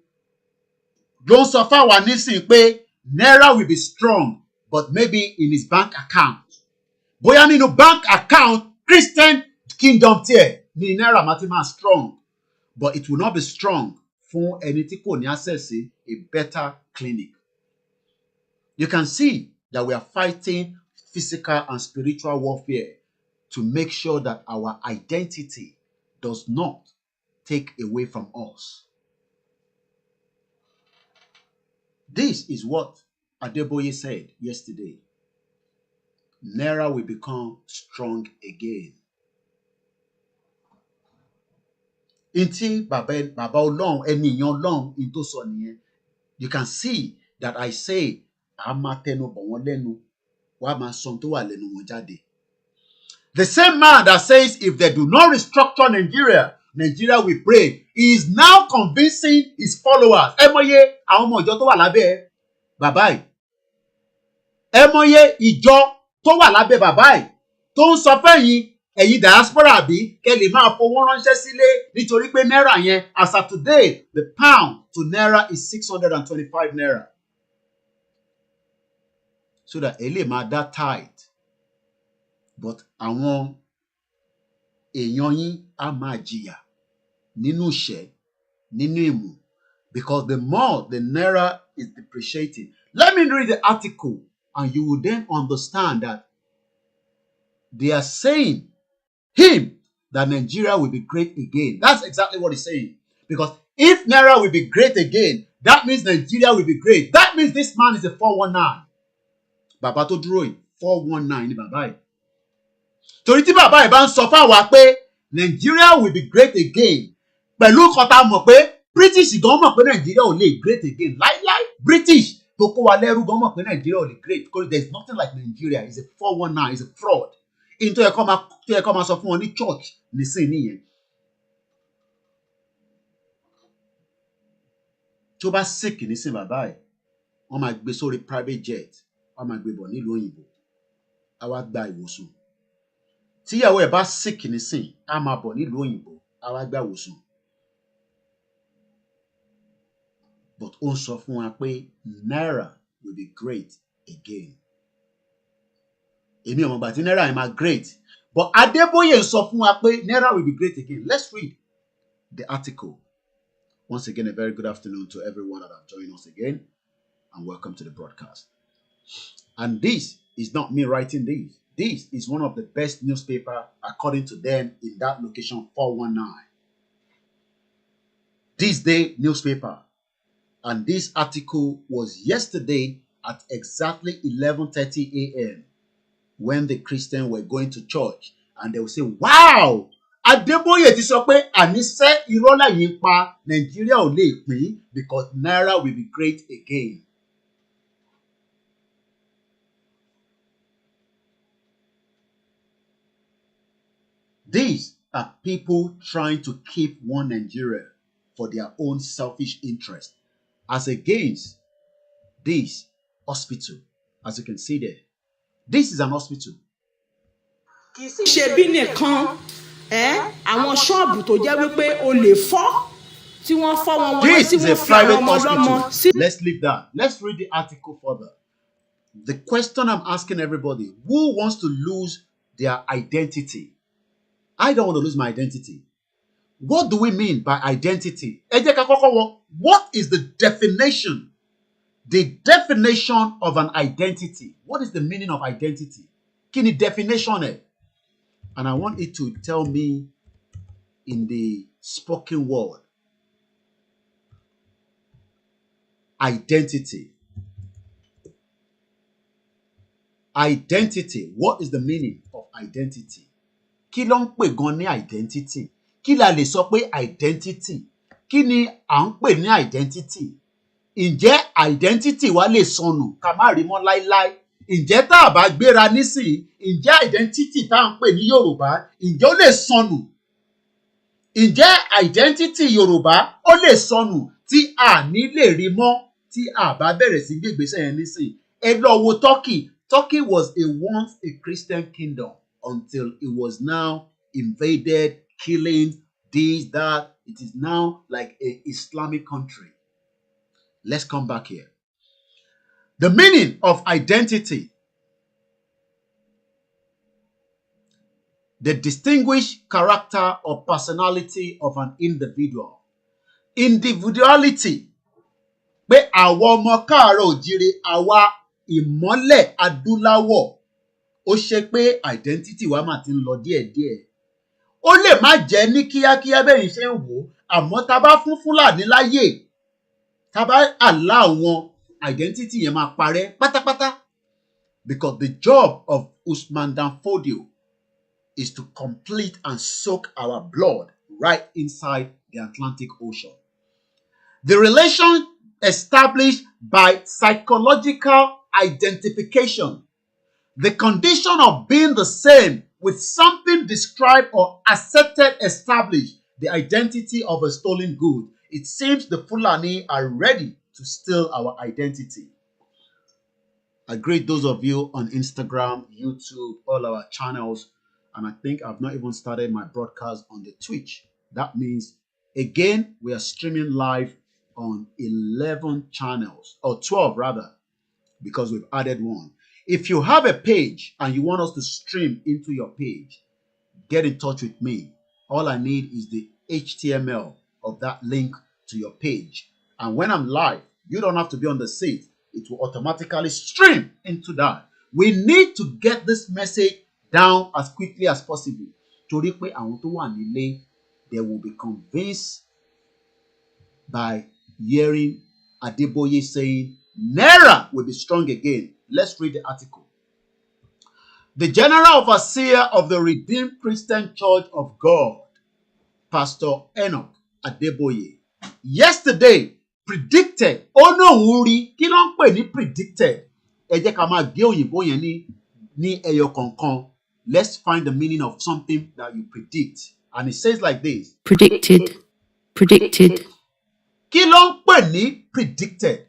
ló ń sọ fáwa nísìnyí pé Naira will be strong, but maybe in his bank account. Bóyá nínú bank account Christian kingdom tiẹ̀ ní náírà máa ti máa strong, but it will not be strong fún ẹni tí kò ní access sí a better clinic. You can see that we are fighting physical and spiritual warfare to make sure that our identity does not take away from us. This is what Adeboye said yesterday. Naira will become strong again. Inti Baba Ọlọ́run ẹni ìyan Ọlọ́run in tó sọ nìyẹn. You can see that I say a máa tẹnu bọ̀ wọ́n lẹ́nu, wàá máa sọ tó wà lẹ́nu wọn jáde. The same man that says if they do not restructure Nigeria, Nigeria will break, he is now convincing his followers. Ẹ mọye àwọn ọmọ ìjọ tó wà lábẹ́ bàbá yìí. Ẹ mọye ìjọ tó wà lábẹ́ bàbá yìí tó ń sọ fẹ́yìn ẹ̀yin diaspora bí kẹ́ lè máa fowó ránṣẹ́ sílé nítorí pé náírà yẹn as of today the pound to naira is 625 naira. So that ẹ lè máa dá tithe. But àwọn èèyàn yín á máa jìyà nínú ìṣẹ́, nínú ìmù, because the more the naira is depreciating. Let me read the article and you will then understand that they are saying that Nigeria will be great again. That's exactly what he's saying. Because if naira will be great again, that means Nigeria will be great. That means this man is a 419. Bàbá tó dúró yìí 419 ni bàbá yìí. Torí tí bàbá yìí bá ń sọ fáwa pé Nigeria will be great again, pẹ̀lú nǹkan tá a mọ̀ pé British gan mọ̀ pé Nigeria ò lè great again láíláí. British tó kó wa lẹ́rú gan mọ̀ pé Nigeria ò lè great because there is nothing like Nigeria. It's a 419, it's a fraud. In tó yẹ kó máa sọ fún wọn ní church nísìn nìyẹn. Tó bá sick nísìn bàbá yìí, wọ́n máa gbé sórí private jet, wọ́n máa gbé bọ̀ nílùú òyìnbó, á wá gba ìwòsàn. Tíyàwó ẹ̀ bá sick nísìn, á máa bọ̀ nílùú òyìnbó, á wá gba ìwòsàn. But ó ń sọ fún wa pé naira will be great again. Èmi ò mọ̀ gbà tí naira yẹn máa great, but Adeboye ń sọ fún wa pé naira will be great again. Let's read the article. Once again, a very good afternoon to everyone that have joined us again, and welcome to the broadcast. And this is not me writing this. This is one of the best newspaper, according to them, in that location, 419. This day newspaper. And this article was yesterday at exactly 11:30 a.m. when the Christians were going to church. And they will say, wow! Adeboye ti sọ pé àníṣe irọ́ lẹ́yìn pa Nigeria ò lè pín because naira will be great again. These are people trying to keep one Nigeria for their own selfish interest, as against this hospital, as you can see there. This is an hospital. kì í sì ṣe bí nìkan àwọn ṣọ́ọ̀bù tó jẹ́ wípé o lè fọ́ tí wọ́n fọ́ wọn wọlé This tí is a wọ́n fi private àwọn ọmọ ọlọ́mọ hospital. Let's leave that. Let's read the article further. The question I'm asking everybody, who wants to lose their identity? I don't want to lose my identity. What do we mean by identity? Ẹ jẹ́ ká kọ́kọ́ wò, what is the definition? The definition of an identity. What is the meaning of identity? Kí ni definition ẹ̀? And I want it to tell me in the spoken word. Identity. Identity. What is the meaning of identity? Kí ló ń pè gan ní identity? Kí la lè sọ pé identity? Kí ni à ń pè ní identity? Ǹjẹ́ identity wa lè sọnù ká má rí mọ́ láíláí? Ǹjẹ́ tá a bá gbéra nísìnyí, ǹjẹ́ identity tá à ń pè ní Yorùbá, ǹjẹ́ ó lè sọnù? Ǹjẹ́ identity Yorùbá ó lè sọnù tí a ní lè rí mọ́ tí a bá bẹ̀rẹ̀ sí gbé ìgbésẹ̀ yẹn nísìnyí? Ẹ lọ wo Turkey. Turkey was once a Christian kingdom until it was now invaded, killing, this, that. It is now like an Islamic country. Let's come back here. The meaning of identity. the distinguished character or personality of an individual. Individuality. Pé àwa ọmọ káàárọ̀ òjíire, àwa ìmọ́lẹ̀ adúláwọ̀, ó ṣe pé identity wa máa ti ń lọ díẹ̀díẹ̀. Ó lè má jẹ́ ní kíákíá bẹ́ẹ̀ ṣe ń wò ó, àmọ́ tá a bá fún Fúlàní láyè, tá a bá allow wọn, identity yẹn máa parẹ́ pátápátá. Because the job of Usman Dan Fodio is to complete and soak our blood right inside the Atlantic Ocean. The relation established by psychological identification, the condition of being the same with something described or accepted, established the identity of a stolen good. It seems the Fulani are ready to steal our identity. I greet those of you on Instagram, YouTube, all our channels, and I think I've not even started my broadcast on the Twitch. That means, again, we are streaming live on 11 channels, or 12 rather, because we've added one. If you have a page and you want us to stream into your page, get in touch with me. All I need is the HTML of that link to your page. And when I'm live, you don't have to be on the seat. It will automatically stream into that. We need to get this message down as quickly as possible. Torí pé àwọn tó wà nílé, they will be convinced by hearing Adeboye saying, Naira will be strong again. Let's read the article. The General Overseer of the Redeemed Christian Church of God, Pastor Enoch Adeboye, yesterday predicted, oh no, Uri, kí ló ń pè ní predicted? Ẹ jẹ́ ká máa gé òyìnbó yẹn ní ẹyọ kọ̀ọ̀kan. Let's find the meaning of something that you predict. And it says like this. Predicted. Kí ló ń pè ní predicted?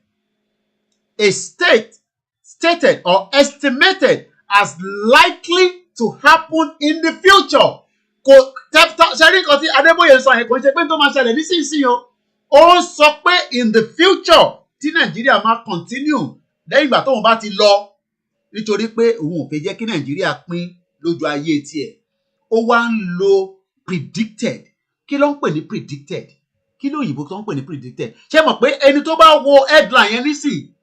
A state stated or estimated as likely to happen in the future. Kò ṣẹ́rí nǹkan tí Adébóyè sọ yẹn kò ṣe pé tó máa ṣẹlẹ̀ nísinsìnyí o. Ó sọ pé in the future tí Nàìjíríà máa continue lẹ́yìn ìgbà tóun bá ti lọ, nítorí pé òun ò fẹ́ jẹ́ kí Nàìjíríà pín lójú ayé tiẹ̀. Ó wá ń lo predicted. Kí ló ń pè ní predicted? Kí ló òyìnbó tó ń pè ní predicted? Ṣé mọ̀ pé ẹni tó bá wo headline yẹn nísìnyí,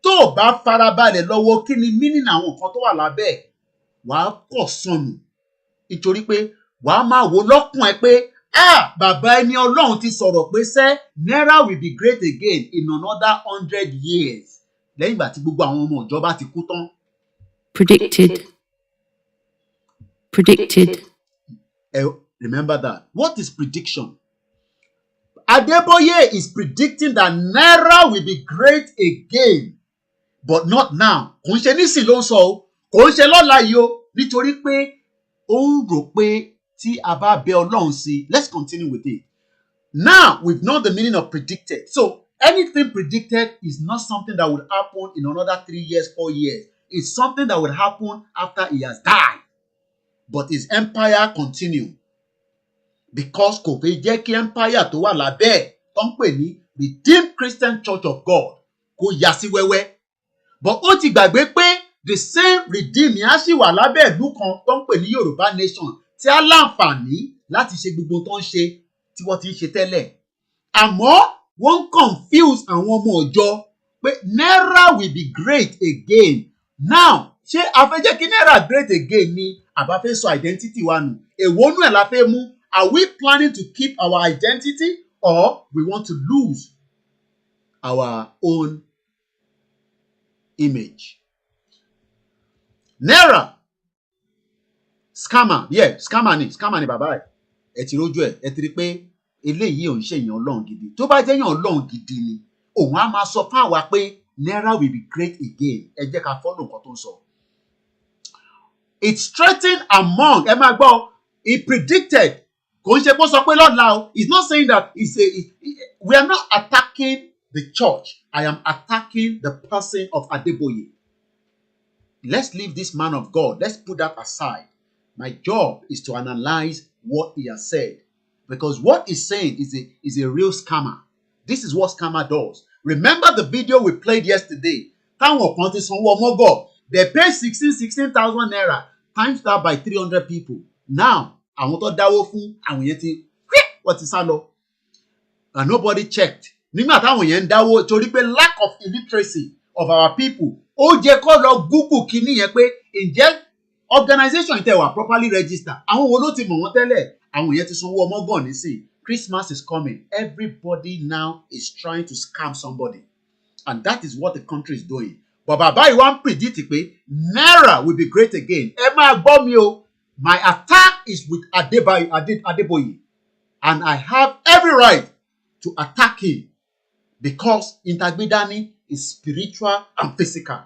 tó bá farabalẹ̀ lọ́wọ́ kí ni meaning àwọn nǹkan tó wà lábẹ́ ẹ̀, wàá kọ̀ sọnù. Nítorí pé wàá máa wo lọ́kùn ẹ pé bàbá ẹni Ọlọ́run ti sọ̀rọ̀ pé sẹ́ Naira will be great again in another 100 years. Lẹ́yìn ìgbà tí gbogbo àwọn ọmọ ìjọba ti kú tán. Predicted. Remember that. What is prediction? Adeboye is predicting that Naira will be great again, but not now. Kò ń ṣe nísìn ló ń sọ o, kò ń ṣe lọ́la yìí o, nítorí pé ó ń rò pé tí a bá bẹ Ọlọ́run sí. Let's continue with it. Now we've known the meaning of predicted. So anything predicted is not something that would happen in another 3 years, 4 years. It's something that would happen after he has died. But his empire continue. Because kò fẹ́ jẹ́ kí empire tó wà lábẹ́ ẹ̀ tó ń pè ní Redeemed Christian Church of God kó yà sí wẹ́wẹ́. But ó ti gbàgbé pé the same redeem yẹn á sì wà lábẹ́ ìlú kan tó ń pè ní Yoruba nation tí á láǹfààní láti ṣe gbogbo tó ń ṣe tí wọ́n ti ń ṣe tẹ́lẹ̀. Àmọ́ wọ́n ń confuse àwọn ọmọ ọ̀jọ́ pé Naira will be great again. Now ṣé a fẹ́ jẹ́ kí Naira great again ni àbá fẹ́ sọ identity wa nù? Èwo nú ẹ̀ la fẹ́ mú? Are we planning to keep our identity or we want to lose our own image? Naira scammer, yeah, scammer ni bàbá ẹ̀. Ẹ ti rójú ẹ̀, ẹ ti rí pé eléyìí ò ń ṣe èèyàn Ọlọ́run gidi. Tó bá jẹ́ èèyàn Ọlọ́run gidi ni, òun á máa sọ fún àwa pé Naira will be great again. Ẹ jẹ́ ká follow nǹkan tó ń sọ. It's threatened among, ẹ máa gbọ́, he predicted. Kò ń ṣe kó sọ pé lọ́la o. He's not saying that we are not attacking the church. I am attacking the person of Adeboye. Let's leave this man of God. Let's put that aside. My job is to analyze what he has said. Because what he's saying is a real scammer. This is what scammer does. Remember the video we played yesterday? Táwọn kan ti sanwó ọmọgọ̀. They pay 16,000 naira. Times that by 300 people. Now, àwọn tó dáwó fún àwọn yẹn ti wọ́n ti sá lọ. And nobody checked. Nígbà táwọn yẹn ń dáwó torí pé lack of illiteracy of our people ó jẹ́ kó lọ Google kíní yẹn pé ǹjẹ́ organization tẹ́ wà properly registered. Àwọn wo ló ti mọ̀ wọ́n tẹ́lẹ̀? Àwọn yẹn ti sanwó ọmọ gan nísìn. Christmas is coming. Everybody now is trying to scam somebody. And that is what the country is doing. But bàbá yìí wá ń predict pé Naira will be great again. Ẹ máa gbọ́ mi o. My attack is with Adeboye. And I have every right to attack him because Intagbedani is spiritual and physical.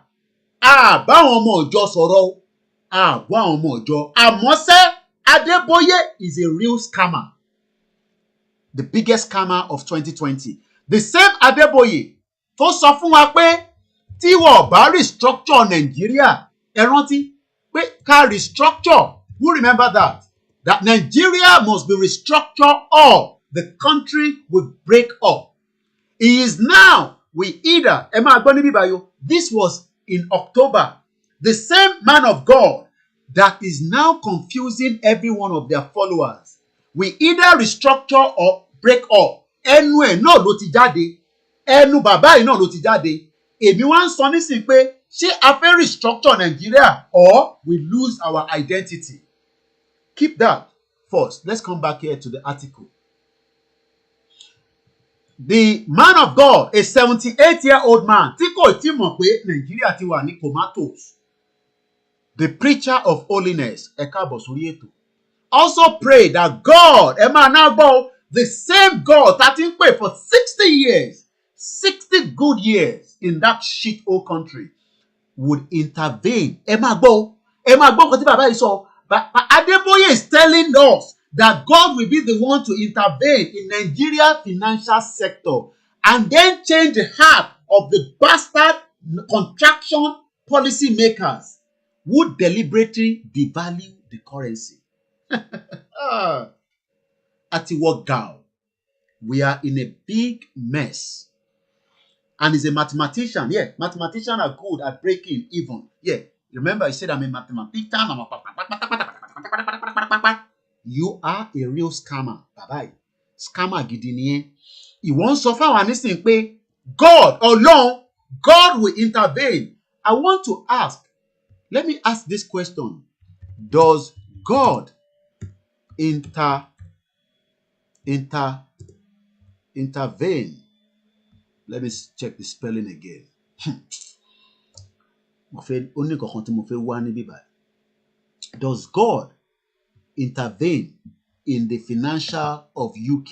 Báwọn ọmọ ọjọ́ sọ̀rọ̀ o. Báwọn ọmọ ọjọ́. Àmọ́ ṣé Adeboye is a real scammer. The biggest scammer of 2020. The same Adeboye tó sọ fún wa pé tí wọ́n bá restructure Nigeria, ẹ rántí pé ká restructure. Who remember that? That Nigeria must be restructured or the country will break up. He is now, this was in October. The same man of God that is now confusing every one of their followers. We either restructure or break up. Ẹnu ẹ̀ náà ló ti jáde. Ẹnu bàbá yìí náà ló ti jáde. Èmi wá ń sọ nísìnyí pé ṣé a fẹ́ restructure Nigeria or we lose our identity? Keep that first. Let's come back here to the article. The man of God, a 78-year-old man, tí kò tí mọ̀ pé Nigeria ti wà ní comatose. The preacher of holiness, ẹ káàbọ̀ sórí ètò, also pray that God, ẹ máa náà gbọ́, the same God that ń pè for 60 years, 60 good years in that shit old country would intervene. Ẹ máa gbọ́ nǹkan tí bàbá yìí sọ. But Adeboye is telling us that God will be the one to intervene in Nigeria's financial sector and then change the heart of the bastard contraction policy makers who deliberately devalue the currency. Atiwogao, we are in a big mess. And he's a mathematician. Yeah, mathematicians are good at breaking even. Yeah, remember I said I'm a mathematician. You are a real scammer. Bye-bye. Scammer gidi nìyẹn. Ìwọ ń sọ fáwọn ànísìn pé God alone, God will intervene. I want to ask, let me ask this question. Does God intervene? Let me check the spelling again. Does God intervene in the financial of UK?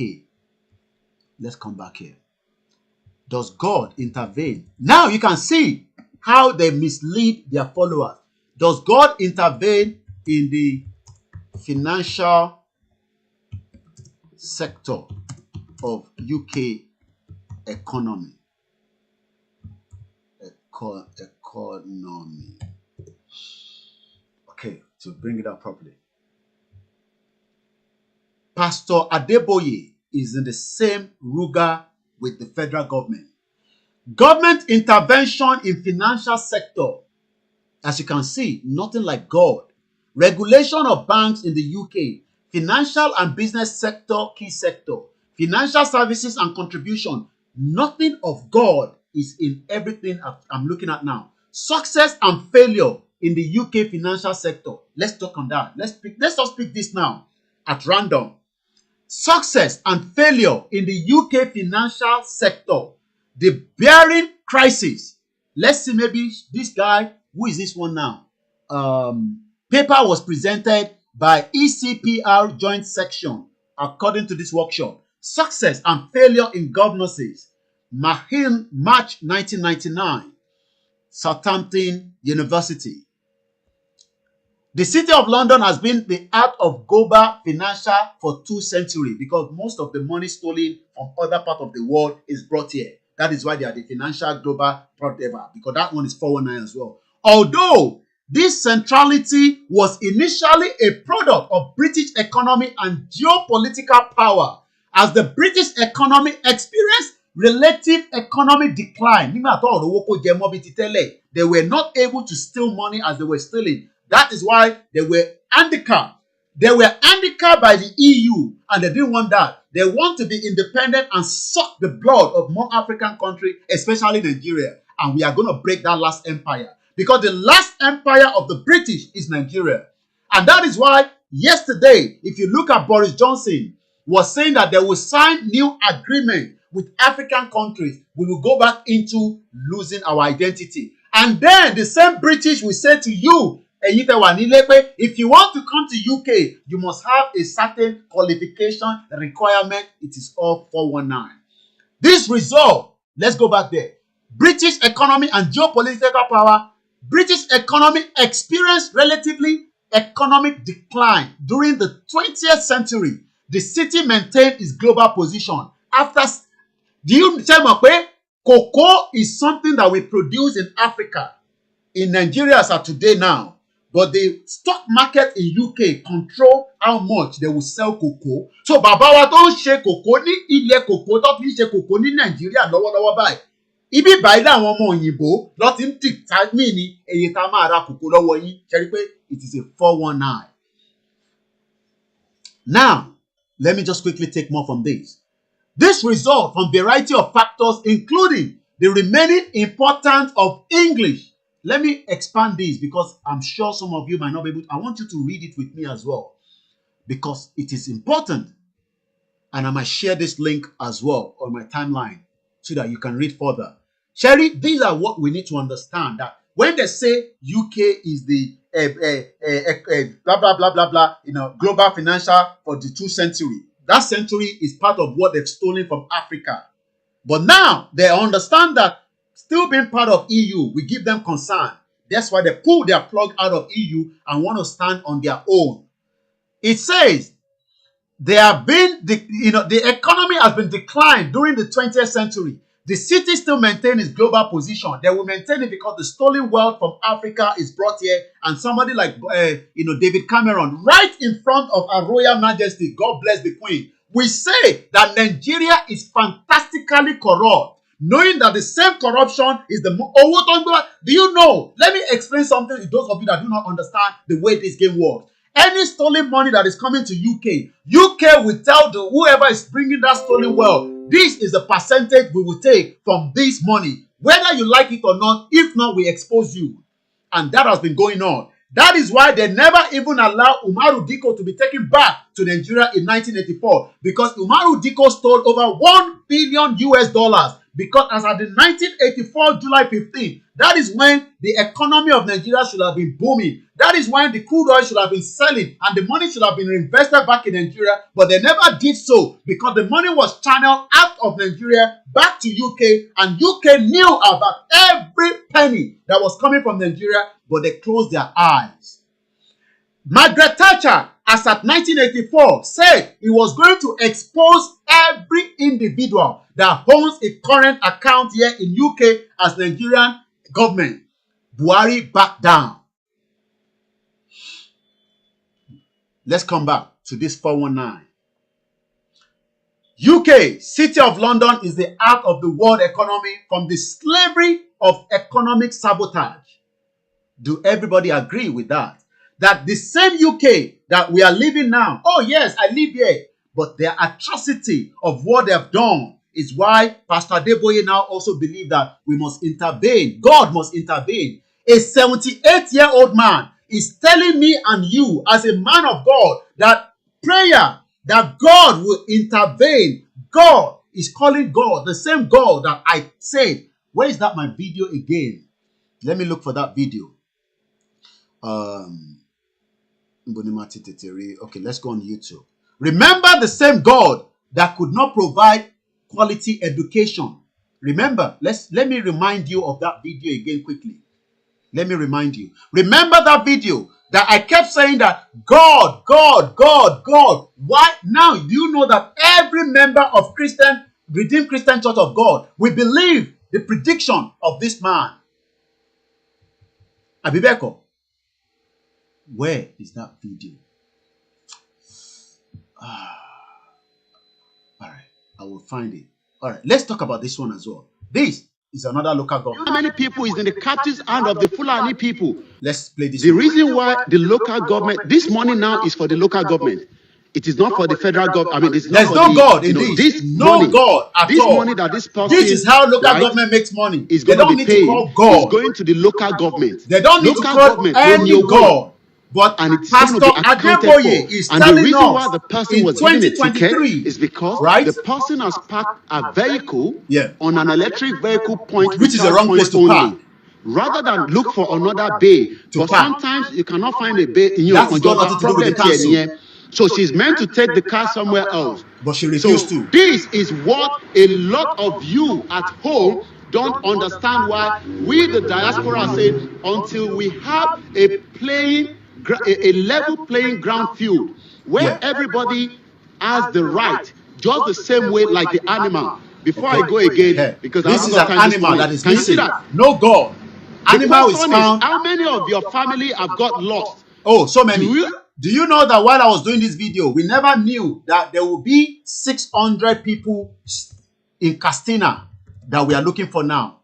Let's come back here. Does God intervene? Now you can see how they mislead their followers. Does God intervene in the financial sector of UK economy? Economy. Okay, to bring it up properly. Pastor Adeboye is in the same ruga with the federal government. Government intervention in financial sector. As you can see, nothing like God. Regulation of banks in the UK. Financial and business sector, key sector. Financial services and contribution. Nothing of God is in everything I'm looking at now. Success and failure in the UK financial sector. Let's talk on that. Let's just pick this now at random. Success and failure in the UK financial sector. The bearing crisis. Let's see, maybe this guy, who is this one now? Paper was presented by ECPR Joint Section according to this workshop. Success and failure in governances. Mahim, March 1999. Southampton University. The city of London has been the heart of global financial for 2 centuries because most of the money stolen from other parts of the world is brought here. That is why they are the financial global ever, because that one is 419 as well. Although this centrality was initially a product of British economy and geopolitical power, as the British economy experienced relative economic decline. They were not able to steal money as they were stealing. That is why they were handicapped They were handicapped by the EU and they didn't want that. They want to be independent and suck the blood of more African countries, especially Nigeria. And we are going to break that last empire. Because the last empire of the British is Nigeria. And that is why yesterday, if you look at Boris Johnson, was saying that they will sign new agreement with African countries. We will go back into losing our identity. And then the same British will say to you, if you want to come to UK, you must have a certain qualification requirement. It is all 419. This result, let's go back there. British economy and geopolitical power. British economy experienced relatively economic decline during the 20th century. The city maintained its global position. Do you tell me, cocoa is something that we produce in Africa, in Nigeria as of today now. But the stock market in UK control how much they will sell cocoa. So bàbá wa tó ń ṣe cocoa ní ilẹ̀ cocoa tó fi ń ṣe cocoa ní Nàìjíríà lọ́wọ́lọ́wọ́ báyìí. Ibi báyìí làwọn ọmọ òyìnbó ló ti ń determine ní iye tá máa ra cocoa lọ́wọ́ yín. Ṣé rí pé it is a 419. Now, let me just quickly take more from this. This results from a variety of factors, including the remaining importance of English. Let me expand this because I'm sure some of you might not be able to. I want you to read it with me as well because it is important. And I might share this link as well on my timeline so that you can read further. Sherry, these are what we need to understand, that when they say UK is the blah, blah, blah, blah, blah, global financial for the 2nd century, that century is part of what they've stolen from Africa. But now they understand that still being part of EU, we give them concern. That's why they pull their plug out of EU and want to stand on their own. It says they have been, the economy has been declined during the 20th century. The city still maintains its global position. They will maintain it because the stolen wealth from Africa is brought here, and somebody like David Cameron, right in front of our Royal Majesty, God bless the Queen, we say that Nigeria is fantastically corrupt, knowing that the same corruption is the do you know? Let me explain something to those of you that do not understand the way this game works. Any stolen money that is coming to UK will tell whoever is bringing that stolen wealth, this is the percentage we will take from this money, whether you like it or not. If not, we expose you. And that has been going on. That is why they never even allowed Umaru Diko to be taken back to Nigeria in 1984, because Umaru Diko stole over $1 billion US. Because as at the 1984 July 15, that is when the economy of Nigeria should have been booming. That is when the crude oil should have been selling and the money should have been reinvested back in Nigeria. But they never did so because the money was channeled out of Nigeria back to UK, and UK knew about every penny that was coming from Nigeria, but they closed their eyes. Margaret Thatcher, as at 1984, said he was going to expose every individual that owns a current account here in UK as Nigerian government. Buhari backed down. Let's come back to this 419. UK, City of London, is the heart of the world economy from the slavery of economic sabotage. Do everybody agree with that? That the same UK that we are living now, oh yes, I live here, but their atrocity of what they have done is why Pastor Adeboye now also believes that we must intervene. God must intervene. A 78-year-old man is telling me and you as a man of God that prayer, that God will intervene. God is calling God, the same God that I said. Where is that my video again? Let me look for that video. Okay, let's go on YouTube. Remember the same God that could not provide quality education. Remember, let me remind you of that video again quickly. Let me remind you. Remember that video that I kept saying that God, God, God, God. Why? Now, do you know that every member of Redeemed Christian Church of God, we believe the prediction of this man. Abibeko, where is that video? All right, I will find it. All right, let's talk about this one as well. This is another local government. How many people is in the captive hand of the Fulani people? Let's play this. The reason why the local government, this money now is for the local government. It is not for the federal government. I mean, it's not There's for no the, God in this this. money, No God at this all. money that this person, This is how local right, government makes money. is They going to don't be need to paid. call It's God. going to the local government. They don't need to Local call government will any your way. God. But And it's Pastor going to be accounted Adeboye for. is And the telling reason why us the person in was given a ticket 2023 is because right? the person has parked a vehicle Yeah. on an electric vehicle point, Which is the recharge wrong place point to park. only. Rather than look for another bay, but park. sometimes you cannot find a bay in your That has got nothing to do with the council. here. So she's meant to take the car somewhere else. But she refused So to. this is what a lot of you at home don't understand, why we the diaspora are saying until we have a level playing ground field where Yeah. everybody has the right, just the same way like the animal. Before Okay. I go again, Yeah. because This I is haven't got an time this animal morning. that is Can you see missing. that? No God. The Animal is question found. how many of your family have got lost? Oh, so many. Do Do you know that while I was doing this video, we never knew that there will be 600 people in Castina that we are looking for now.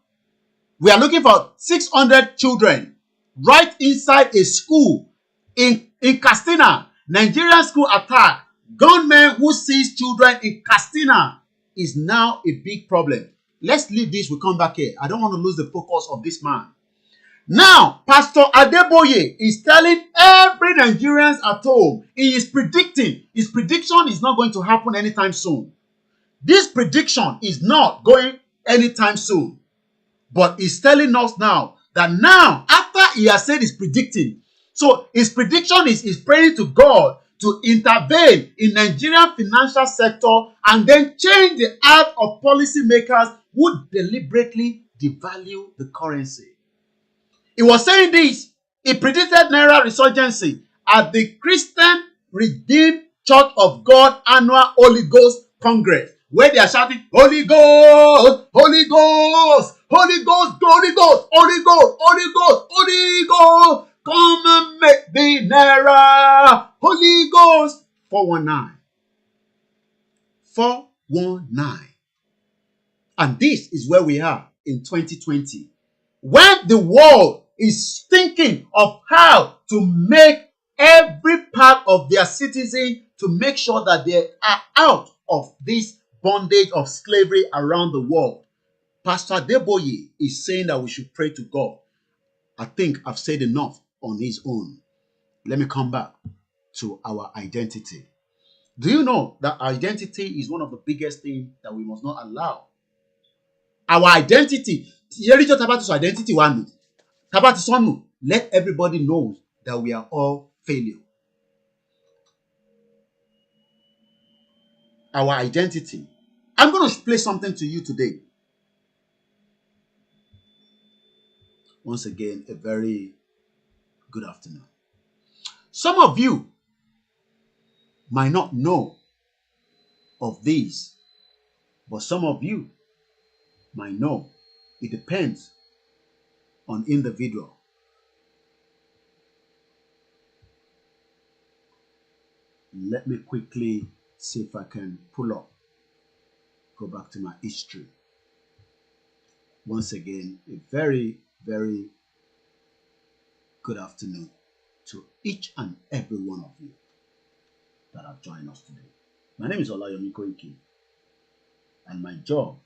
We are looking for 600 children right inside a school in Castina. Nigerian school attack. Gunmen who sees children in Castina is now a big problem. Let's leave this. We'll come back here. I don't want to lose the focus of this man. Now, Pastor Adeboye is telling every Nigerians at home, he is predicting, his prediction is not going to happen anytime soon. This prediction is not going anytime soon. But he's telling us now that now, after he has said he's predicting, so his prediction is praying to God to intervene in Nigerian financial sector and then change the heart of policymakers who deliberately devalue the currency. He was saying this. He predicted Naira resurgency at the Christian Redeemed Church of God annual Holy Ghost Congress, where they are shouting, Holy Ghost, Holy Ghost, Holy Ghost, Holy Ghost, Holy Ghost, Holy Ghost, Holy Ghost, come and make the Naira, Holy Ghost. 419. 419. And this is where we are in 2020. When the world is thinking of how to make every part of their citizen to make sure that they are out of this bondage of slavery around the world, Pastor Adeboye is saying that we should pray to God. I think I've said enough on his own. Let me come back to our identity. Do you know that identity is one of the biggest things that we must not allow? Our identity. Identity one. Let everybody know that we are all failure. Our identity. I'm going to play something to you today. Once again, a very good afternoon. Some of you might not know of these, but some of you might know. It depends on individual. Let me quickly see if I can pull up. Go back to my history. Once again, a very, very good afternoon to each and every one of you that have joined us today. My name is Olayomi Koiki, and my job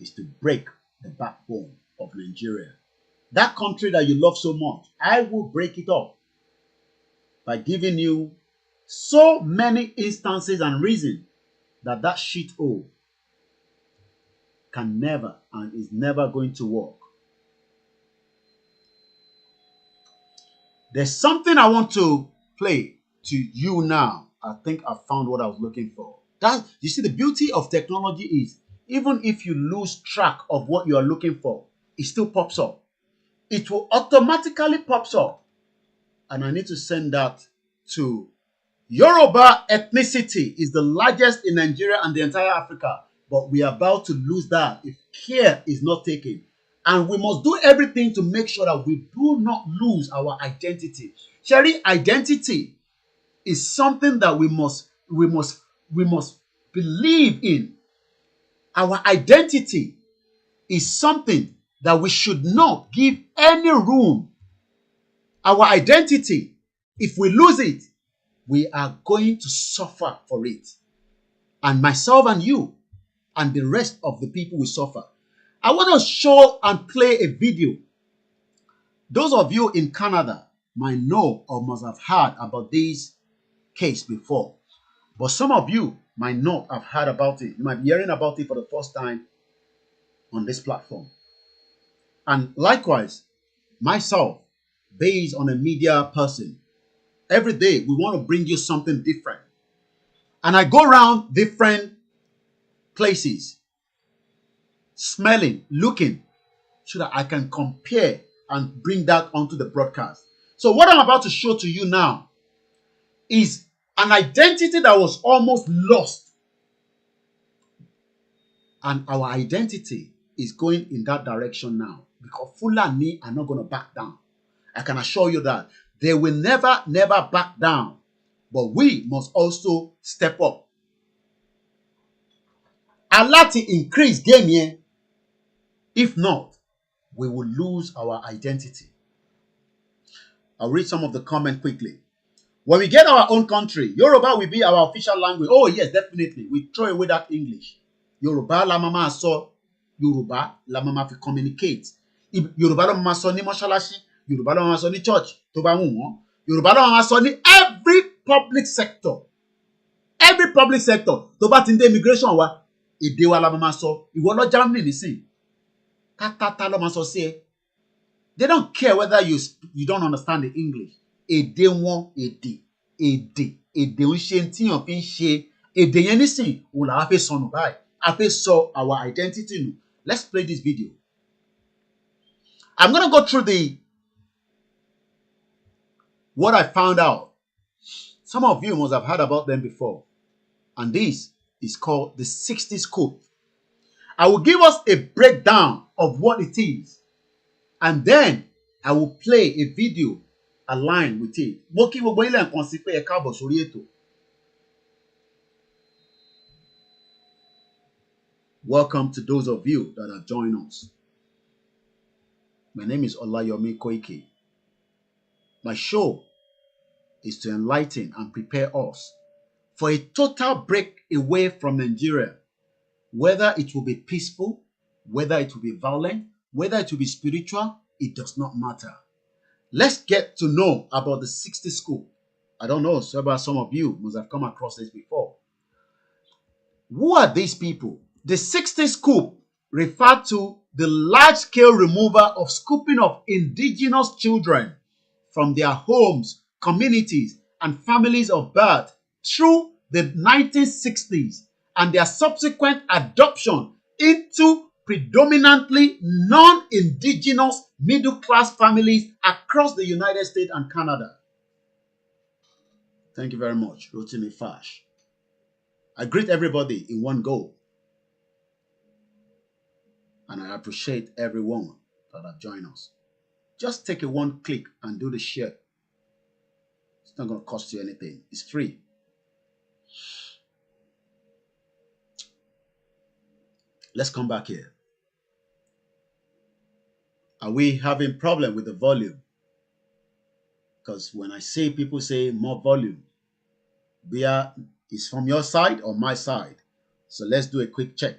is to break the backbone of Nigeria. That country that you love so much, I will break it up by giving you so many instances and reasons that that shithole can never and is never going to work. There's something I want to play to you now. I think I found what I was looking for. You see, the beauty of technology is, even if you lose track of what you are looking for, it still pops up. It will automatically pops up. And I need to send that to Yoruba ethnicity is the largest in Nigeria and the entire Africa. But we are about to lose that if care is not taken. And we must do everything to make sure that we do not lose our identity. Sherry, identity is something that we must believe in. Our identity is something that we should not give any room. Our identity, if we lose it, we are going to suffer for it. And myself and you and the rest of the people will suffer. I want to show and play a video. Those of you in Canada might know or must have heard about this case before. But some of you might not have heard about it. You might be hearing about it for the first time on this platform. And likewise, myself, based on a media person, every day we want to bring you something different. And I go around different places, smelling, looking, so that I can compare and bring that onto the broadcast. So what I'm about to show to you now is an identity that was almost lost. And our identity is going in that direction now, because Fulani are not going to back down. I can assure you that. They will never back down. But we must also step up. Allah to increase game here. If not, we will lose our identity. I'll read some of the comment quickly. When we get our own country, Yoruba will be our official language. Oh yes, definitely. We throw away that English. Yoruba la mama sọ, Yoruba la mama fi communicate. Yoruba la mama sọ ní mọ́ṣáláṣí, Yoruba la mama sọ ní church tó bá wù wọ́n. Yoruba la mama sọ ní every public sector. Every public sector. Tó bá ti ń dé immigration wa, èdè wa la mama sọ. Ìwọ lọ Germany nísìn. Kátátá ló máa sọ sí ẹ. They don't care whether you don't understand the English. Èdè wọn, èdè ń ṣe tíyàn fi ń ṣe. Èdè yẹn nísìn, òun làwa fẹ́ sọnù báyìí. A fẹ́ sọ our identity nù. Let's play this video. I'm going to go through what I found out. Some of you must have heard about them before. And this is called the 60 Scoop. I will give us a breakdown of what it is. And then I will play a video aligned with it. Mo kí gbogbo ilé nǹkan sí pé ẹ káàbọ̀ sórí ètò. Welcome to those of you that have joined us. My name is Olayomi Koiki. My show is to enlighten and prepare us for a total break away from Nigeria. Whether it will be peaceful, whether it will be violent, whether it will be spiritual, it does not matter. Let's get to know about the 60 Scoop. I don't know, so about some of you must have come across this before. Who are these people? The 60 Scoop refer to the large-scale removal of scooping of indigenous children from their homes, communities, and families of birth through the 1960s and their subsequent adoption into predominantly non-indigenous middle-class families across the United States and Canada. Thank you very much, Rotimi Fash. I greet everybody in one go. And I appreciate everyone that have joined us. Just take a one click and do the share. It's not going to cost you anything. It's free. Let's come back here. Are we having problem with the volume? Because when I say people say more volume, it's from your side or my side. So let's do a quick check.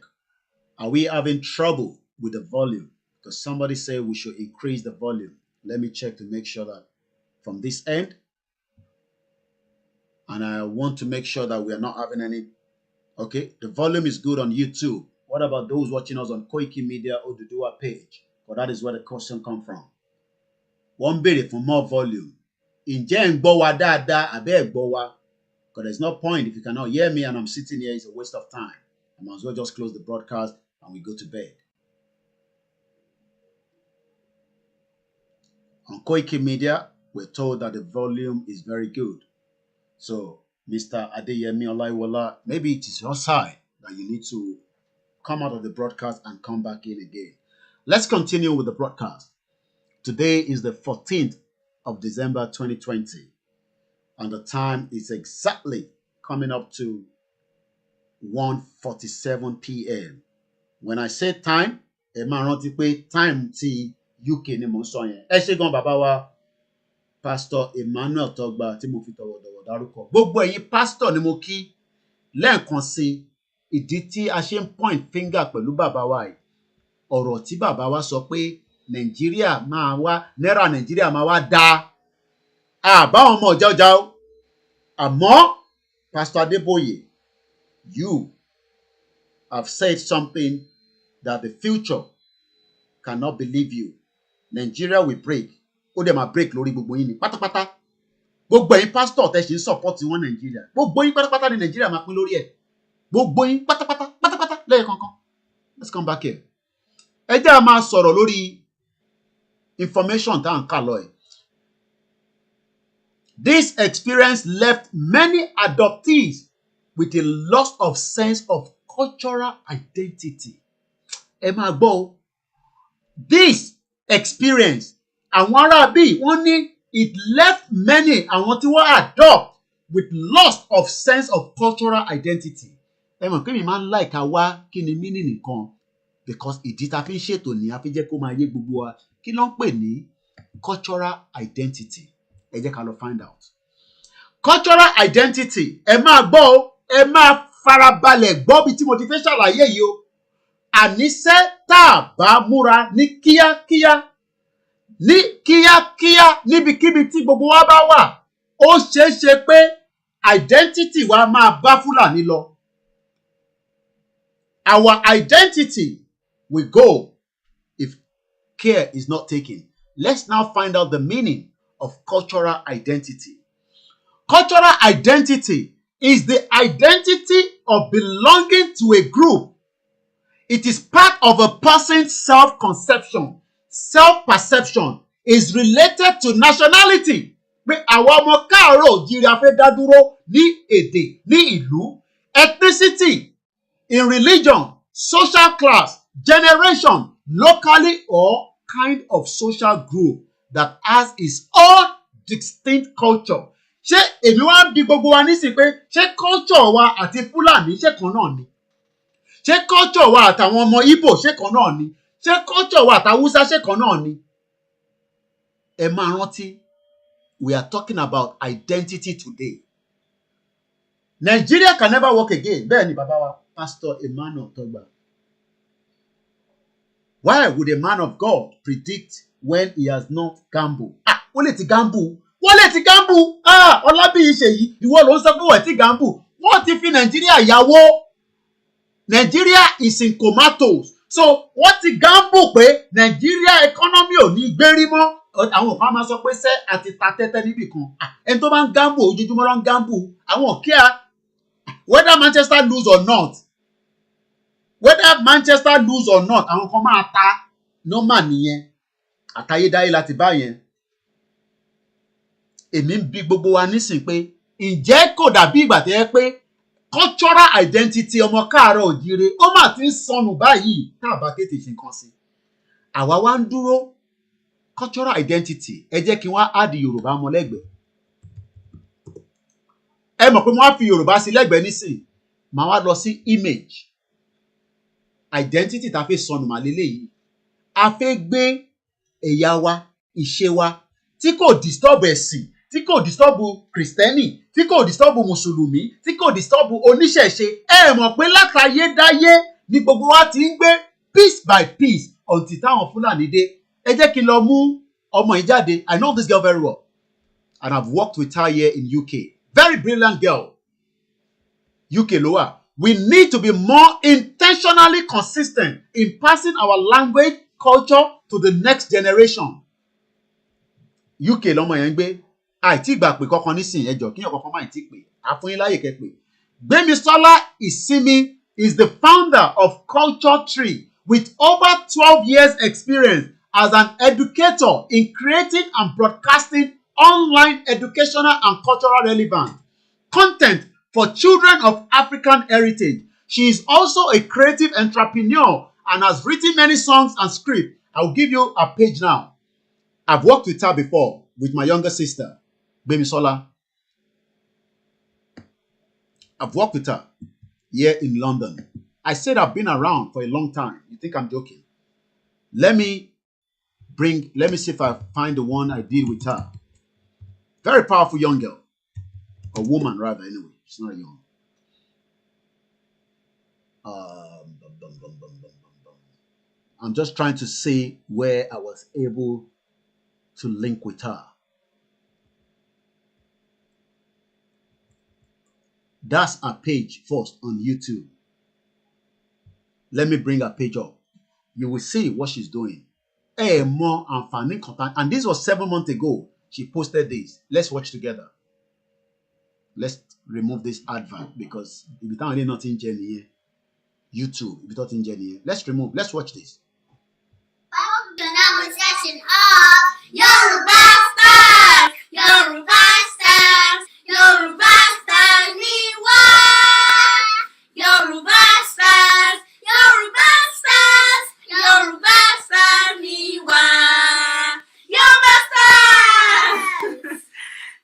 Are we having trouble with the volume? Because somebody said we should increase the volume. Let me check to make sure that from this end. And I want to make sure that we are not having any. Okay, the volume is good on YouTube. What about those watching us on Koiki Media or the Dua page? Because that is where the question comes from. One bit for more volume. Because there's no point if you cannot hear me and I'm sitting here, it's a waste of time. I might as well just close the broadcast and we go to bed. On Koiki Media, we're told that the volume is very good. So, Mr. Adeyemi Olaiwola, maybe it is your side that you need to come out of the broadcast and come back in again. Let's continue with the broadcast. Today is the 14th of December 2020. And the time is exactly coming up to 1:47 p.m. When I say time, ẹ máa rántí pé time ti UK ni mo ń sọ yẹn. Ẹ ṣé gan bàbá wa Pastor Emmanuel Togba tí mo fi tọ̀wọ̀tọ̀wọ̀ dárúkọ. Gbogbo ẹ̀yin pastor ni mo kí lẹ́ẹ̀kan sí ìdí tí a ṣe ń point finger pẹ̀lú bàbá wa yìí. Ọ̀rọ̀ tí bàbá wa sọ pé Nàìjíríà máa wá, náírà Nàìjíríà máa wá dáa. Àbáwọn ọmọ ọjà ọjà o. Àmọ́ Pastor Adeboye, you have said something that the future cannot believe you. Nigeria will break. Ó dẹ̀ máa break lórí gbogbo yín ni pátápátá. Gbogbo ẹ̀yin pastor tẹ́ ṣe ń support wọn Nàìjíríà. Gbogbo yín pátápátá ni Nàìjíríà máa pín lórí ẹ̀. Gbogbo yín pátápátá lẹ́yìn kankan. Let's come back here. Ẹ jẹ́ a máa sọ̀rọ̀ lórí information tá à ń kà lọ ẹ̀. This experience left many adoptees with a loss of sense of cultural identity. Ẹ máa gbọ́ o. This experience, àwọn ará bí wọ́n ní it left many àwọn tí wọ́n adopt with loss of sense of cultural identity. Ẹ mọ̀ pé mi máa ń like àwa kí ni meaning nìkan because ìdí ta fi ń ṣètò ní a fi jẹ́ kó máa yé gbogbo wa kí ló ń pè ní cultural identity. Ẹ jẹ́ ká lọ find out. Cultural identity, ẹ máa gbọ́ o, ẹ máa farabalẹ̀ gbọ́ bí tí mo ti fẹ́ ṣàlàyé yìí o. Àníṣe tá a bá múra ní kíákíá níbikíbi tí gbogbo wa bá wà, ó ṣeé ṣe pé identity wa máa bá Fúlàní lọ. Our identity will go if care is not taken. Let's now find out the meaning of cultural identity. Cultural identity is the identity of belonging to a group. It is part of a person's self-conception. Self-perception is related to nationality. Pé àwọn ọmọ káàárọ̀ òjíire a fẹ́ dá dúró ní èdè, ní ìlú, ethnicity, in religion, social class, generation, locally or kind of social group that has its own distinct culture. Ṣé èmi wá bí gbogbo wa nísìnyí pé ṣé culture wa àti Fúlàní ṣé kan náà ni? Ṣé culture wa àtàwọn ọmọ Igbo ṣé kan náà ni? Ṣé culture wa àtàwúsá ṣé kan náà ni? Ẹ máa rántí, we are talking about identity today. Nigeria can never work again. Bẹ́ẹ̀ ni bàbá wa Pastor Emmanuel Togba. Why would a man of God predict when he has not gambled? Wọ́n lè ti gamble. Ọlábíyí Ṣèyí, ìwọ ló ń sọ pé wọ́n ti gamble. Wọ́n ti fi Nàìjíríà yáwó. Nigeria is in comatose. So wọ́n ti gamble pé Nigeria economy ò ní gbérí mọ́. Àwọn kan máa sọ pé ṣé àti ta tẹ́tẹ́ níbì kan. Ẹni tó bá ń gamble ojoojúmọ́ ló ń gamble. Àwọn kíá whether Manchester lose or not. Whether Manchester lose or not, àwọn kan máa ta normal nìyẹn. Àtayédáyé láti bá yẹn. Èmi ń bi gbogbo wa nísìn pé ǹjẹ́ kò dàbí ìgbà tẹ́ pé cultural identity ọmọ káàárọ̀ òjíire ó mà ti ń sọnù báyìí tá a bá tètè ṣe nǹkan sí. Àwa wá ń dúró cultural identity. Ẹ jẹ́ kí wọ́n á di Yorùbá mọ́ lẹ́gbẹ̀ẹ́. Ẹ mọ̀ pé wọ́n á fi Yorùbá sí lẹ́gbẹ̀ẹ́ nísìn. Màá wá lọ sí image. Identity tá a fẹ́ sọnù mà lélẹ́yìí. A fẹ́ gbé ẹ̀yà wa, ìṣe wa tí kò disturb ẹ̀sìn, tí kò disturb Kristẹni, tí kò disturb Mùsùlùmí, tí kò disturb oníṣẹ̀ṣe. Ẹ mọ̀ pé látayédáyé ni gbogbo wa ti ń gbé piece by piece until táwọn Fúlàní dé. Ẹ jẹ́ kí n lọ mú ọmọ yìí jáde. I know this girl very well and I've worked with her here in UK. Very brilliant girl. UK ló wà. We need to be more intentionally consistent in passing our language, culture to the next generation. UK lọmọ yẹn ń gbé. Àìtí ìgbà pé kankan nísìnyí ẹjọ́ kíyàn kankan máa ti pè. Àfúnyín láyè kẹ́ pè. Gbémisọ́lá Ìsinmi is the founder of Culture Tree with over 12 years experience as an educator in creating and broadcasting online educational and cultural relevant content for children of African heritage. She is also a creative entrepreneur and has written many songs and scripts. I will give you a page now. I've worked with her before with my younger sister, Gbémisọ́lá. I've worked with her here in London. I said I've been around for a long time. You think I'm joking? Let me see if I find the one I did with her. Very powerful young girl. A woman, rather, anyway. She's not young. I'm just trying to see where I was able to link with her. That's her page first on YouTube. Let me bring her page up. You will see what she's doing. And this was 7 months ago. She posted this. Let's watch together. Let's remove this advert because if it's not in Jenny, YouTube, if it's not in Jenny, let's watch this. Welcome to another session of Yoruba Stars. Yoruba Stars. Yoruba Stars Niwa. Yoruba Stars. Yoruba Stars. Yoruba Stars Niwa. Yoruba Stars.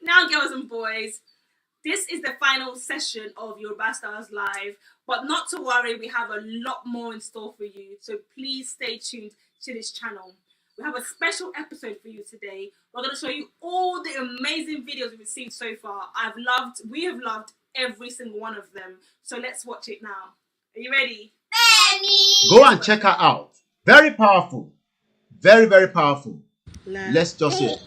Now, girls and boys, this is the final session of Yoruba Stars Live, but not to worry, we have a lot more in store for you, so please stay tuned to this channel. We have a special episode for you today. We're going to show you all the amazing videos we've seen so far. We have loved every single one of them, so let's watch it now. Are you ready? Go and check her out. Very powerful. Very, very powerful. Let's just hear.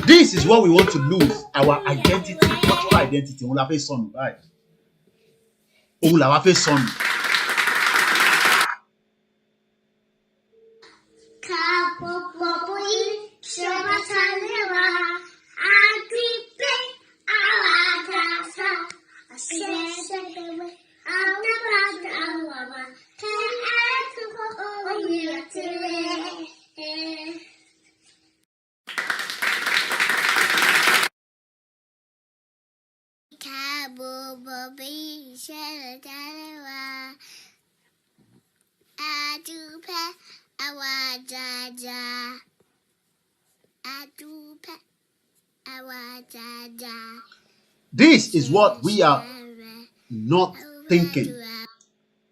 This is what we want to lose, our identity, cultural identity. On l'a fait son, right? On l'a fait son. This is what we are not thinking.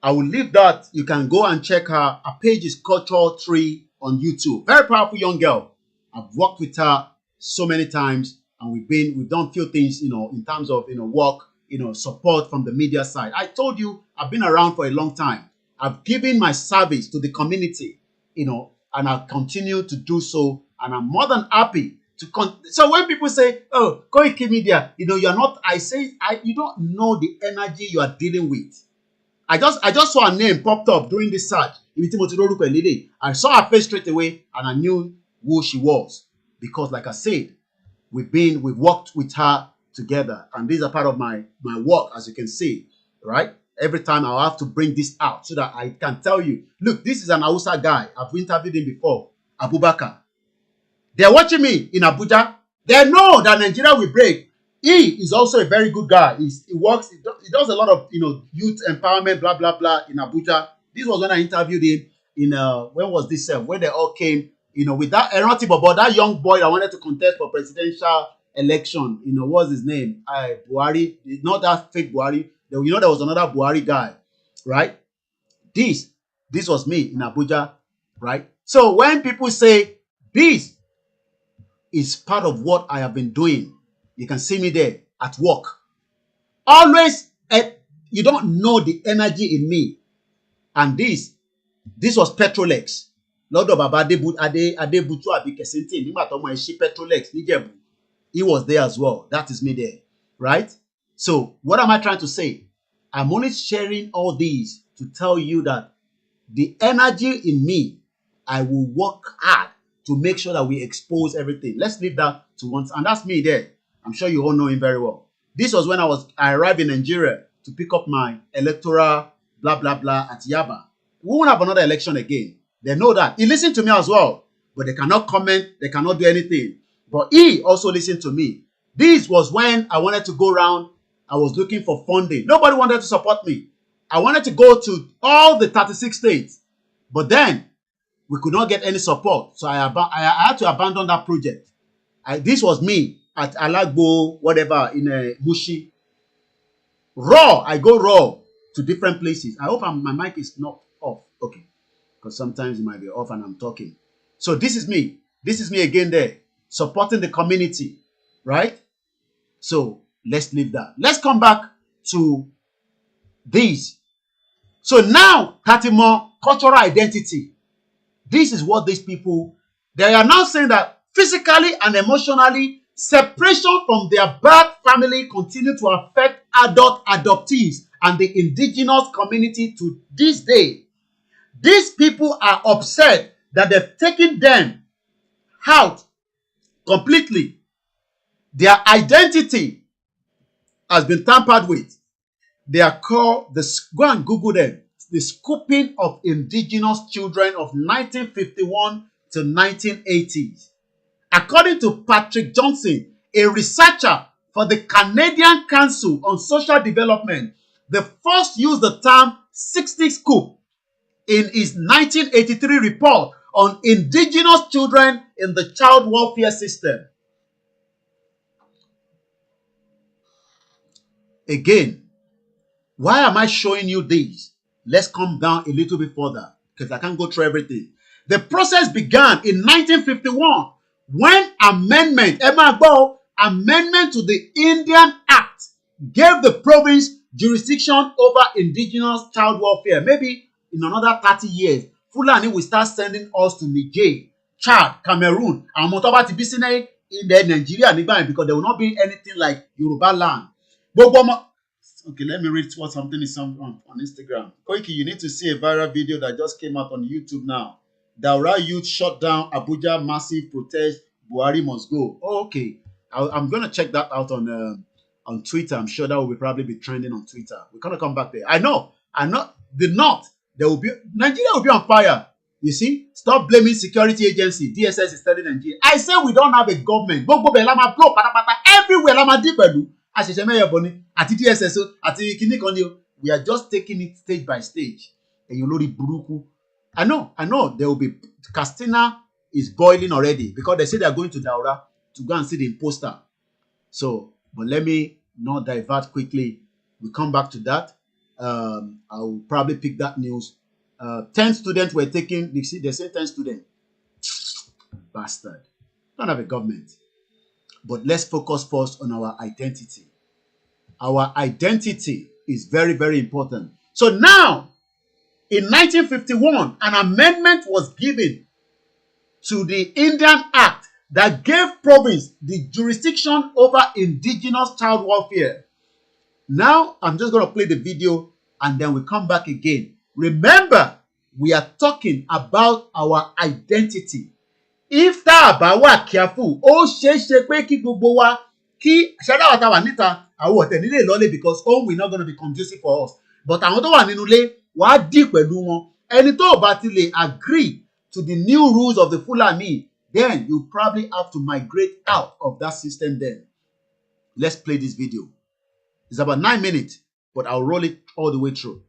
I will leave that. You can go and check her. Her page is Cultural Tree on YouTube. Very powerful young girl. I've worked with her so many times, and we've done few things, in terms of work, support from the media side. I told you I've been around for a long time. I've given my service to the community, and I'll continue to do so. And I'm more than happy to so when people say, "Oh, Koikimedia," you're not. I say, you don't know the energy you are dealing with. I just saw her name popped up during this search. I saw her face straight away, and I knew who she was because, like I said, we've worked with her together, and these are part of my work, as you can see, right? Every time I'll have to bring this out so that I can tell you, look, this is an Hausa guy. I've interviewed him before, Abubakar. They're watching me in Abuja. They know that Nigeria will break. He is also a very good guy. He does a lot of youth empowerment, blah blah blah in Abuja. This was when I interviewed him in when was this? When they all came, with that that young boy that wanted to contest for presidential election. What's his name? Buhari. Not that fake Buhari. There was another Buhari guy, right? This was me in Abuja, right? So when people say this is part of what I have been doing, you can see me there at work. Always, you don't know the energy in me. And this was Petrolex. Lord of Adebutu Abikesenti, Petrolex, Nijebu. He was there as well. That is me there, right? So what am I trying to say? I'm only sharing all these to tell you that the energy in me, I will work hard to make sure that we expose everything. Let's leave that to once. And that's me there. I'm sure you all know him very well. This was when I arrived in Nigeria to pick up my electoral blah, blah, blah at Yaba. we won't have another election again. They know that. He listened to me as well, but they cannot comment, they cannot do anything. But he also listened to me. This was when I wanted to go around. I was looking for funding. Nobody wanted to support me. I wanted to go to all the 36 states, but then we could not get any support. So I had to abandon that project. This was me at Alagbo, whatever, in Mushi. Raw, I go raw to different places. I hope my mic is not off. Okay. Because sometimes it might be off and I'm talking. So this is me. This is me again there. Supporting the community. Right? So let's leave that. Let's come back to this. So now, Katimo, cultural identity. This is what these people, they are now saying that physically and emotionally, separation from their birth family continue to affect adult adoptees and the indigenous community to this day. These people are upset that they've taken them out completely. Their identity has been tampered with. They are called, go and Google them, the scooping of indigenous children of 1951 to 1980s. According to Patrick Johnson, a researcher for the Canadian Council on Social Development, they first used the term 60 scoop in his 1983 report on indigenous children in the child welfare system. Again, why am I showing you this? Let's come down a little bit further because I can't go through everything. The process began in 1951 when amendment to the Indian Act gave the province jurisdiction over indigenous child welfare. Maybe in another 30 years, Fulani will start sending us to Niger, Chad, Cameroon, and Motoba Tibisine in Nigeria because there will not be anything like Yoruba land. Okay, let me read what something is on Instagram. Koiki, you need to see a viral video that just came out on YouTube now. Daura youth shut down Abuja massive protest. Buhari must go. Oh, okay, I'm gonna check that out on Twitter. I'm sure that will probably be trending on Twitter. We're gonna come back there. I know. The North. Nigeria will be on fire. You see, stop blaming security agency. DSS is telling Nigeria. I say we don't have a government. Everywhere lama dipelu. We are just taking it stage by stage. And you know the buruku. I know there will be Castina is boiling already because they say they are going to Daura to go and see the imposter. So, but let me not divert quickly. We come back to that. I will probably pick that news. 10 students were taken. They say 10 students. Bastard. Don't have a government. But let's focus first on our identity. Our identity is very, very important. So now, in 1951, an amendment was given to the Indian Act that gave province the jurisdiction over indigenous child welfare. Now, I'm just going to play the video and then we come back again. Remember, we are talking about our identity. If that bá wà careful, ó ṣeéṣe pé kí gbogbo wa kí ṣẹlá wa ta wà níta àwọn ọ̀tẹ̀ nílé lọ́lé because home will not going to be conducive for us. But àwọn tó wà nínú ilé wàá dì pẹ̀lú wọn. Ẹni tó bá ti lè agree to the new rules of the Fulani, then you probably have to migrate out of that system then. Let's play this video. It's about 9 minutes, but I'll roll it all the way through.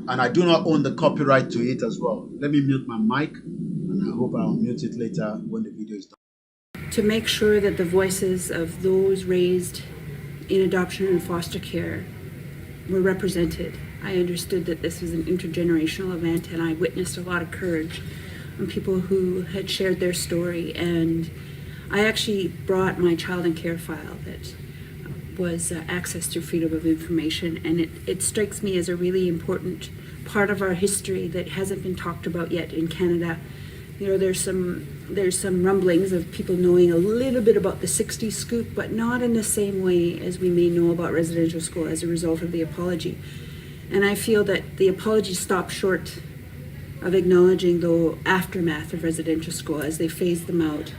And I do not own the copyright to it as well. Let me mute my mic, and I hope I'll mute it later when the video is done. To make sure that the voices of those raised in adoption and foster care were represented. I understood that this was an intergenerational event, and I witnessed a lot of courage from people who had shared their story. And I actually brought my child and care file that was access to freedom of information, and it strikes me as a really important part of our history that hasn't been talked about yet in Canada. You know, there's some rumblings of people knowing a little bit about the 60s scoop, but not in the same way as we may know about residential school as a result of the apology. And I feel that the apology stopped short of acknowledging the aftermath of residential school. As they phased them out,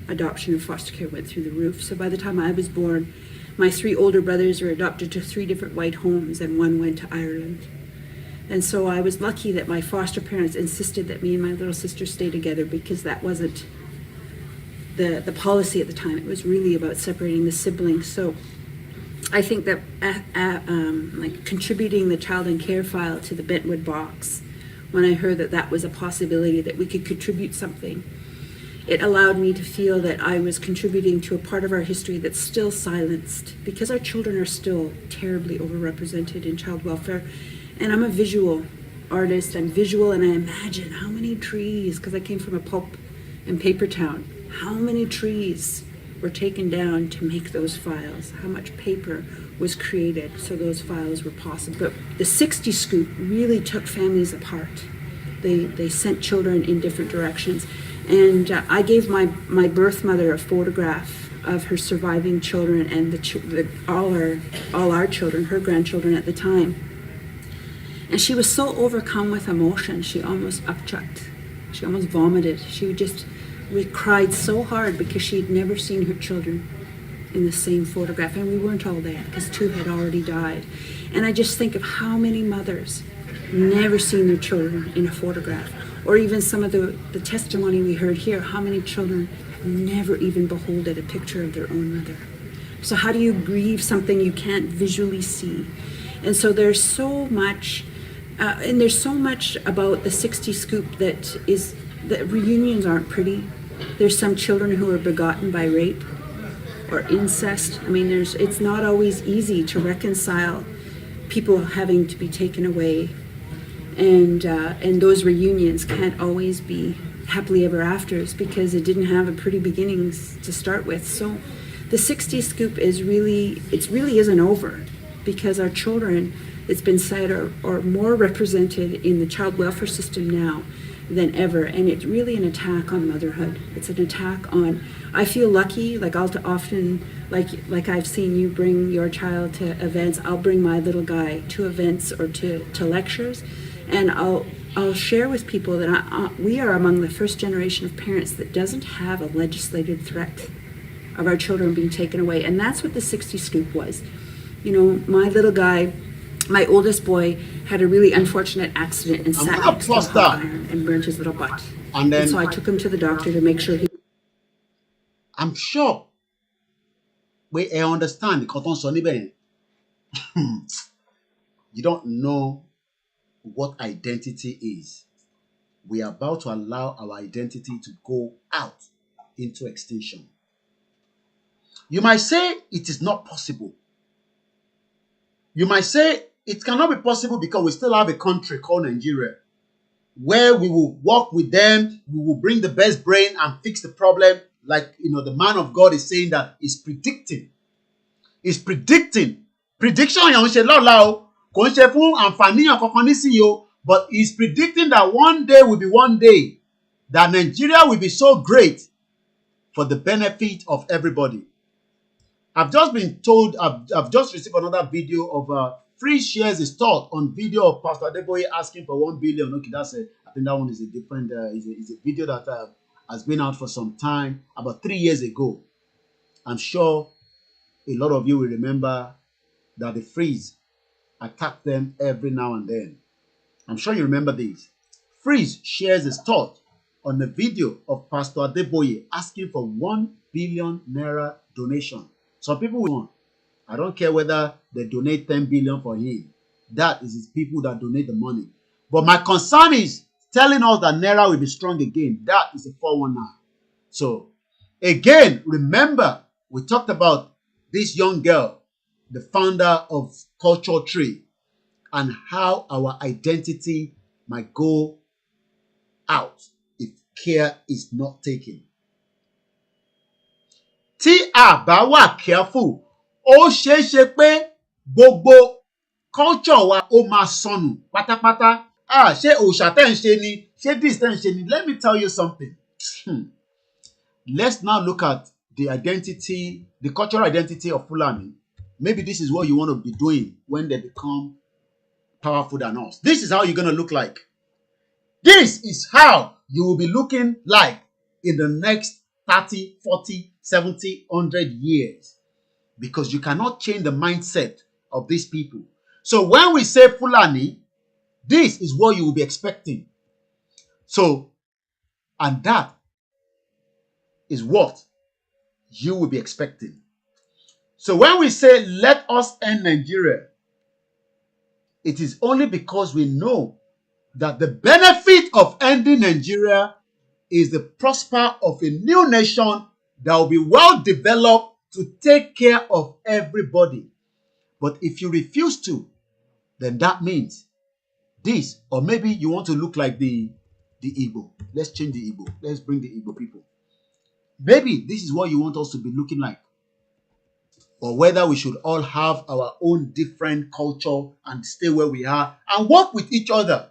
adoption and foster care went through the roof. So by the time I was born, My 3 older brothers were adopted to 3 different white homes, and 1 went to Ireland. And so I was lucky that my foster parents insisted that me and my little sister stay together, because that wasn't the policy at the time. It was really about separating the siblings. So I think that like contributing the child and care file to the Bentwood box, when I heard that that was a possibility, that we could contribute something, it allowed me to feel that I was contributing to a part of our history that's still silenced, because our children are still terribly overrepresented in child welfare. And I'm a visual artist. I'm visual, and I imagine how many trees, because I came from a pulp and paper town, how many trees were taken down to make those files, how much paper was created so those files were possible. But the 60 scoop really took families apart. They sent children in different directions. And I gave my birth mother a photograph of her surviving children and all our children, her grandchildren at the time. And she was so overcome with emotion, she almost upchucked. She almost vomited. We cried so hard because she had never seen her children in the same photograph. And we weren't all there because 2 had already died. And I just think of how many mothers never seen their children in a photograph. Or even some of the testimony we heard here, how many children never even beholded a picture of their own mother. So how do you grieve something you can't visually see? And so there's so much, and there's so much about the 60 scoop that reunions aren't pretty. There's some children who are begotten by rape or incest. I mean, it's not always easy to reconcile people having to be taken away, and those reunions can't always be happily ever afters because it didn't have a pretty beginnings to start with. So the 60 scoop really isn't over, because our children, it's been said, are more represented in the child welfare system now than ever, and it's really an attack on motherhood. It's an attack on, I feel lucky, like I'll often, like I've seen you bring your child to events, I'll bring my little guy to events or to lectures, and I'll share with people that we are among the first generation of parents that doesn't have a legislated threat of our children being taken away. And that's what the 60 scoop was. You know, my little guy, my oldest boy, had a really unfortunate accident and sat next to a hot iron and burnt his little butt. And so I took him to the doctor to make sure he... I'm sure we understand the cotton sonny ben. You don't know what identity is. We are about to allow our identity to go out into extinction. You might say it is not possible. You might say it cannot be possible because we still have a country called Nigeria, where we will work with them, we will bring the best brain and fix the problem. Like, you know, the man of God is saying that he's predicting. He's predicting. Prediction, but he's predicting that one day will be one day that Nigeria will be so great for the benefit of everybody. I've just been told, I've just received another video of free shares is taught on video of Pastor Adeboye asking for 1 billion. Okay, I think that one is a different, is a video that has been out for some time, about 3 years ago. I'm sure a lot of you will remember that the Freeze attack them every now and then. I'm sure you remember this. Freeze shares his thought on the video of Pastor Adeboye asking for 1 billion naira donation. Some people want. I don't care whether they donate 10 billion for him. That is his people that donate the money. But my concern is telling us that naira will be strong again. That is a 419. So again, remember, we talked about this young girl, the founder of Culture Tree, and how our identity might go out if care is not taken. Tí a bá wà careful, ó ṣeéṣe pé gbogbo culture wa ó máa sọnù pátápátá. Ṣé òòṣà tẹ́ ń ṣe ni? Ṣé this tẹ́ ń ṣe ni? Let me tell you something. Let's now look at the identity, the cultural identity of Fulani. Maybe this is what you want to be doing when they become powerful than us. This is how you're going to look like. This is how you will be looking like in the next 30, 40, 70, 100 years. because you cannot change the mindset of these people. So when we say Fulani, this is what you will be expecting. So, and that is what you will be expecting. So when we say, let us end Nigeria, it is only because we know that the benefit of ending Nigeria is the prosper of a new nation that will be well developed to take care of everybody. But if you refuse to, then that means this, or maybe you want to look like the Igbo. Let's change the Igbo. Let's bring the Igbo people. Maybe this is what you want us to be looking like. Or whether we should all have our own different culture and stay where we are and work with each other,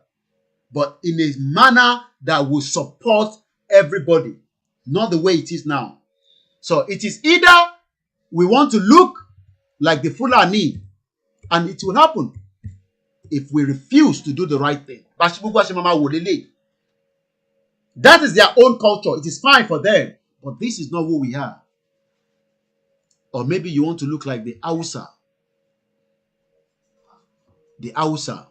but in a manner that will support everybody, not the way it is now. So it is either we want to look like the Fulani, and it will happen if we refuse to do the right thing. That is their own culture. It is fine for them, but this is not who we are. Or maybe you want to look like the Hausa. The Hausa.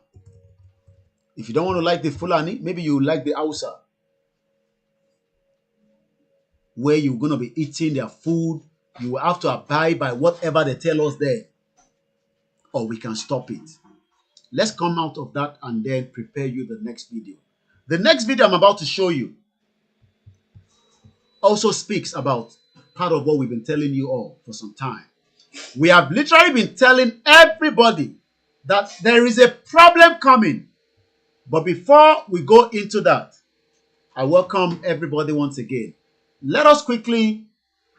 If you don't want to like the Fulani, maybe you like the Hausa, where you're going to be eating their food. You will have to abide by whatever they tell us there, or we can stop it. Let's come out of that and then prepare you the next video. The next video I'm about to show you also speaks about part of what we've been telling you all for some time. We have literally been telling everybody that there is a problem coming. But before we go into that, I welcome everybody once again. Let us quickly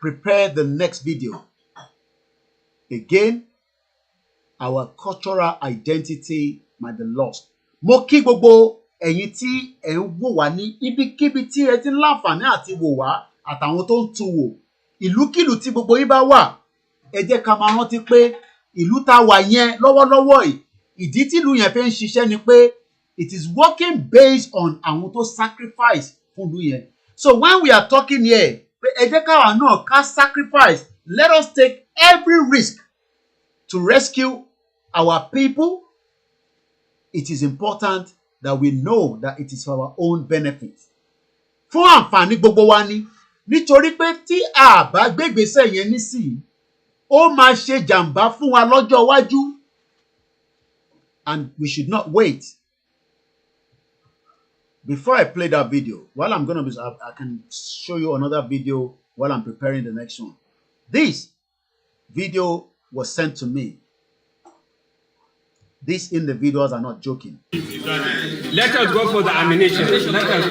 prepare the next video. Again, our cultural identity might be lost. Mo kí gbogbo ẹ̀yin tí ẹ ń wò wá ní ibikíbi tí ẹ ti ń láǹfààní àti wò wá àtàwọn tó ń tún wò. Ìlúkìlú tí gbogbo yín bá wà, ẹ jẹ́ ká máa rántí pé ìlú tá wà yẹn lọ́wọ́lọ́wọ́ yìí, ìdí tí ìlú yẹn fi ń ṣiṣẹ́ ni pé it is working based on àwọn tó sacrifice fún ìlú yẹn. So when we are talking here, pé ẹ jẹ́ káwa náà ká sacrifice, let us take every risk to rescue our people. It is important that we know that it is for our own benefit. Fún àǹfààní gbogbo wa ni, nítorí pé tí a bá gbé ìgbésẹ̀ yẹn nísìnyí, ó máa ṣe jàǹbá fún wa lọ́jọ́ iwájú. And we should not wait. Before I play that video, while I'm going to be, I can show you another video while I'm preparing the next one. This video was sent to me. These individuals are not joking. Let us go for the ammunition. Let us.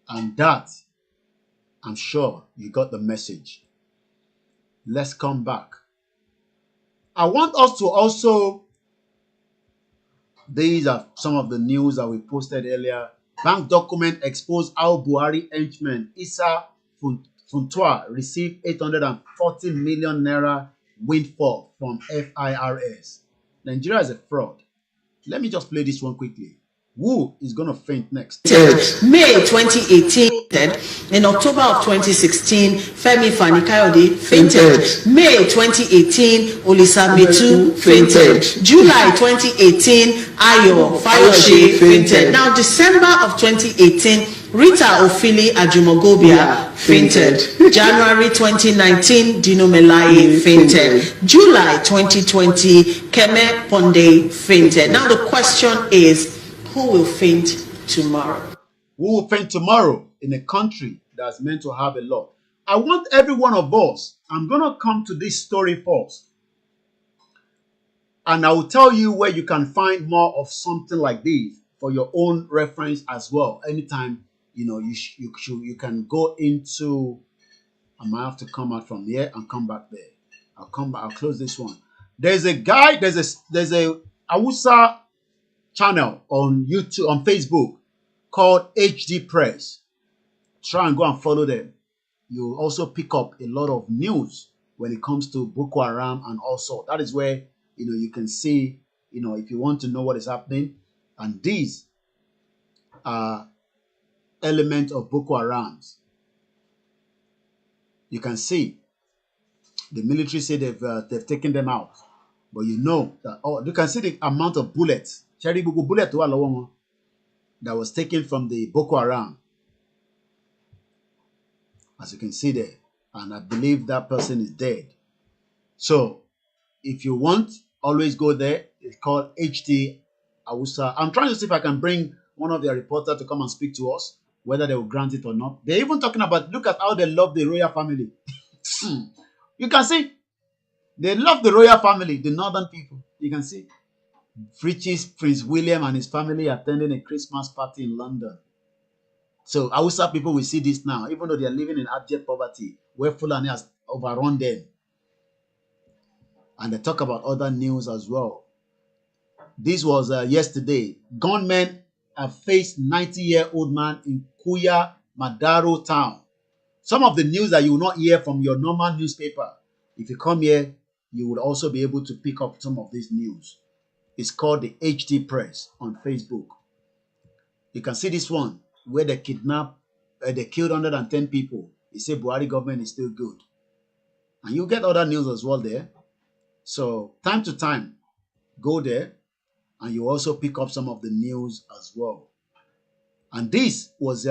And that, I'm sure you got the message. Let's come back. I want us to also, these are some of the news that we posted earlier. Bank document exposed how Buhari henchman Issa Funtua received 840 million naira windfall from FIRS. Nigeria is a fraud. Let me just play this one quickly. Who is going to faint next? May 2018, in October of 2016, Femi Fani-Kayode fainted. May 2018, Olisa Metu fainted. July 2018, Ayo Fayose fainted. Now, December of 2018, Rita Ofili Ajumogobia fainted. January 2019, Dino Melaye fainted. July 2020, Keme Ponde fainted. Now, the question is, who will faint tomorrow? We will faint tomorrow in a country that's meant to have a lot. I want every one of us, I'm going to come to this story first. And I will tell you where you can find more of something like this for your own reference as well. Anytime, you can go into, I might have to come out from here and come back there. I'll close this one. There's a guy, there's a Hausa channel on YouTube, on Facebook called HD Press. Try and go and follow them. You also pick up a lot of news when it comes to Boko Haram and also. That is where, you can see, if you want to know what is happening. And these are elements of Boko Haram's. You can see the military say they've taken them out. But you know that, you can see the amount of bullets. Bullet that was taken from the Boko Haram. As you can see there. And I believe that person is dead. So, if you want, always go there. It's called HD Hausa. I'm trying to see if I can bring one of their reporters to come and speak to us, whether they will grant it or not. They're even talking about, look at how they love the royal family. You can see, they love the royal family, the northern people. You can see. British Prince William and his family attending a Christmas party in London. So Hausa people will see this now, even though they are living in abject poverty, where Fulani has overrun them. And they talk about other news as well. This was yesterday. Gunmen have faced 90-year-old man in Kuya, Madaro town. Some of the news that you will not hear from your normal newspaper. If you come here, you will also be able to pick up some of this news. It's called the HD Press on Facebook. You can see this one where they killed 110 people. They say Buhari government is still good. And you get other news as well there. So time to time, go there and you also pick up some of the news as well. And this was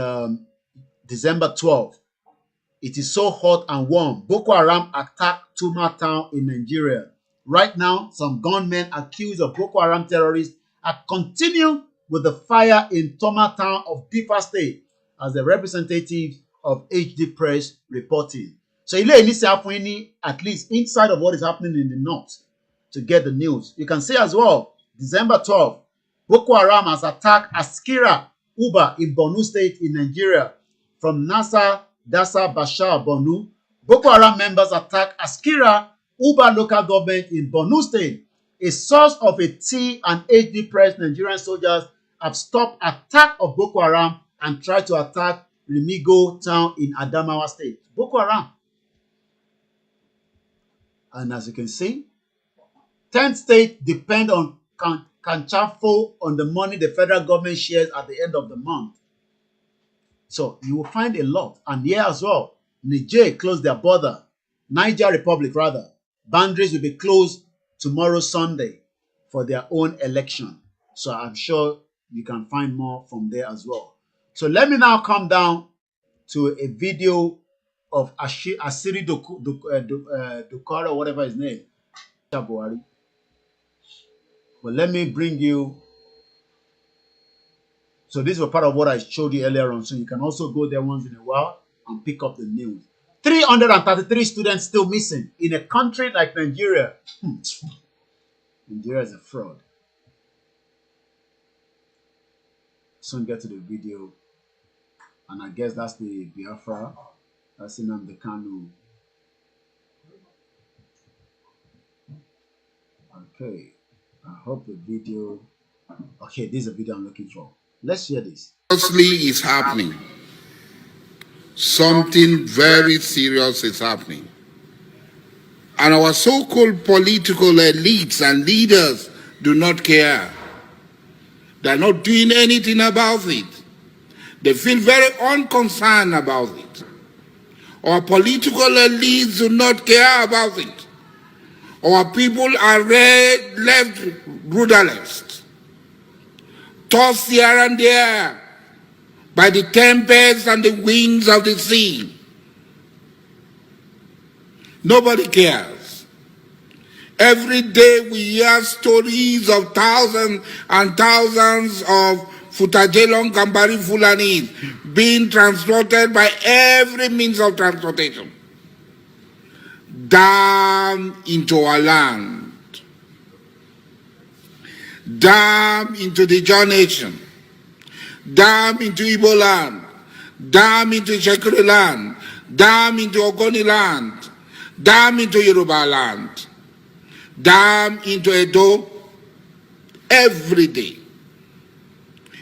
December 12th. It is so hot and warm. Boko Haram attacked Tuma town in Nigeria. Right now, some gunmen accused of Boko Haram terrorists are continuing with the fire in Toma town of Diffa State, as the representatives of HD Press reported. So you need at least inside of what is happening in the north to get the news. You can see as well, December 12th, Boko Haram has attacked Askira Uba in Borno State in Nigeria. From Nasa Dasa Bashar Borno, Boko Haram members attacked Askira Uba local government in Borno State. A source of a T and HD Press Nigerian soldiers have stopped attack of Boko Haram and tried to attack Rimigo town in Adamawa State. Boko Haram. And as you can see, 10 states depend on Kanchafo on the money the federal government shares at the end of the month. So you will find a lot. And here as well, Niger closed their border. Niger Republic rather. Boundaries will be closed tomorrow Sunday for their own election. So I'm sure you can find more from there as well. So let me now come down to a video of Asiri Dukara, whatever his name. But let me bring you. So this was part of what I showed you earlier on. So you can also go there once in a while and pick up the news. 333 students still missing in a country like Nigeria. Nigeria is a fraud. Soon get to the video. And I guess that's the Biafra. That's the Kanu. Okay. I hope the video. Okay, this is a video I'm looking for. Let's hear this. Seriously is happening. Something very serious is happening. And our so-called political elites and leaders do not care. They're not doing anything about it. They feel very unconcerned about it. Our political elites do not care about it. Our people are left rudderless, tossed here and there by the tempests and the winds of the sea. Nobody cares. Every day we hear stories of thousands and thousands of Futajelong Kambari Fulani being transported by every means of transportation down into our land, down into the John Nation, down into Igbo land, down into Shekiri land, down into Ogoni land, down into Yoruba land, down into Edo, every day,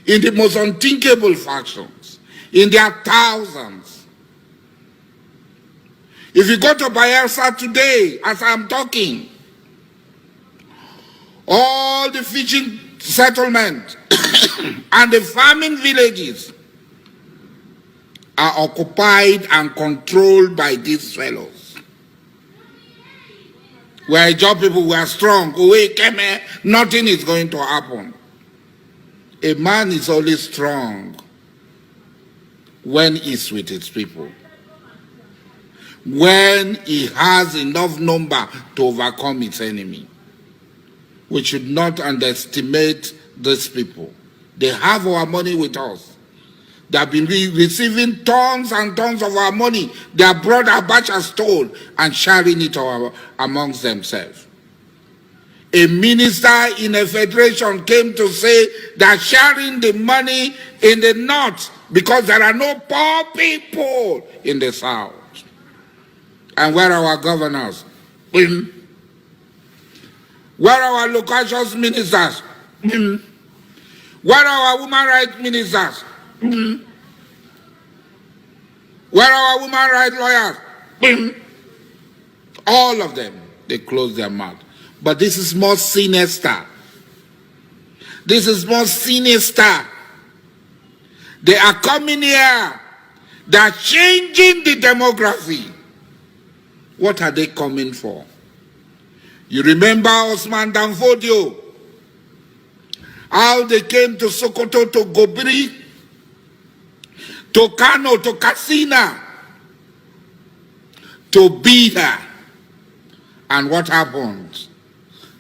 in the most unthinkable fashions, in their thousands. If you go to Bayelsa today, as I'm talking, all the fishing settlements and the farming villages are occupied and controlled by these fellows. We are job people, we are strong. Nothing is going to happen. A man is always strong when he's with his people, when he has enough number to overcome his enemy. We should not underestimate these people. They have our money with us. They have been receiving tons and tons of our money. Their brother Abacha stole and sharing it amongst themselves. A minister in a federation came to say that sharing the money in the north because there are no poor people in the south. And where are our governors? Where are our local ministers? Where are our women rights ministers? Where are our women rights lawyers? All of them, they close their mouth. But this is more sinister. This is more sinister. They are coming here. They are changing the demography. What are they coming for? You remember Osman Danfodio? How they came to Sokoto, to Gobiri, to Kano, to Katsina, to Bida. And what happened?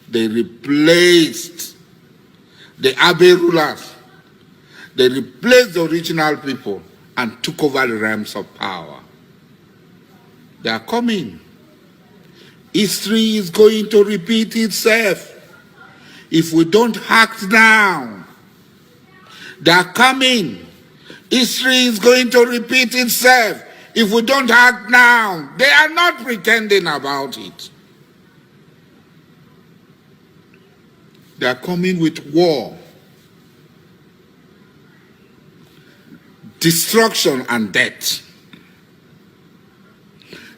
They replaced the Abe rulers. They replaced the original people and took over the realms of power. They are coming. History is going to repeat itself if we don't act now. They are coming. History is going to repeat itself if we don't act now. They are not pretending about it. They are coming with war, destruction, and death.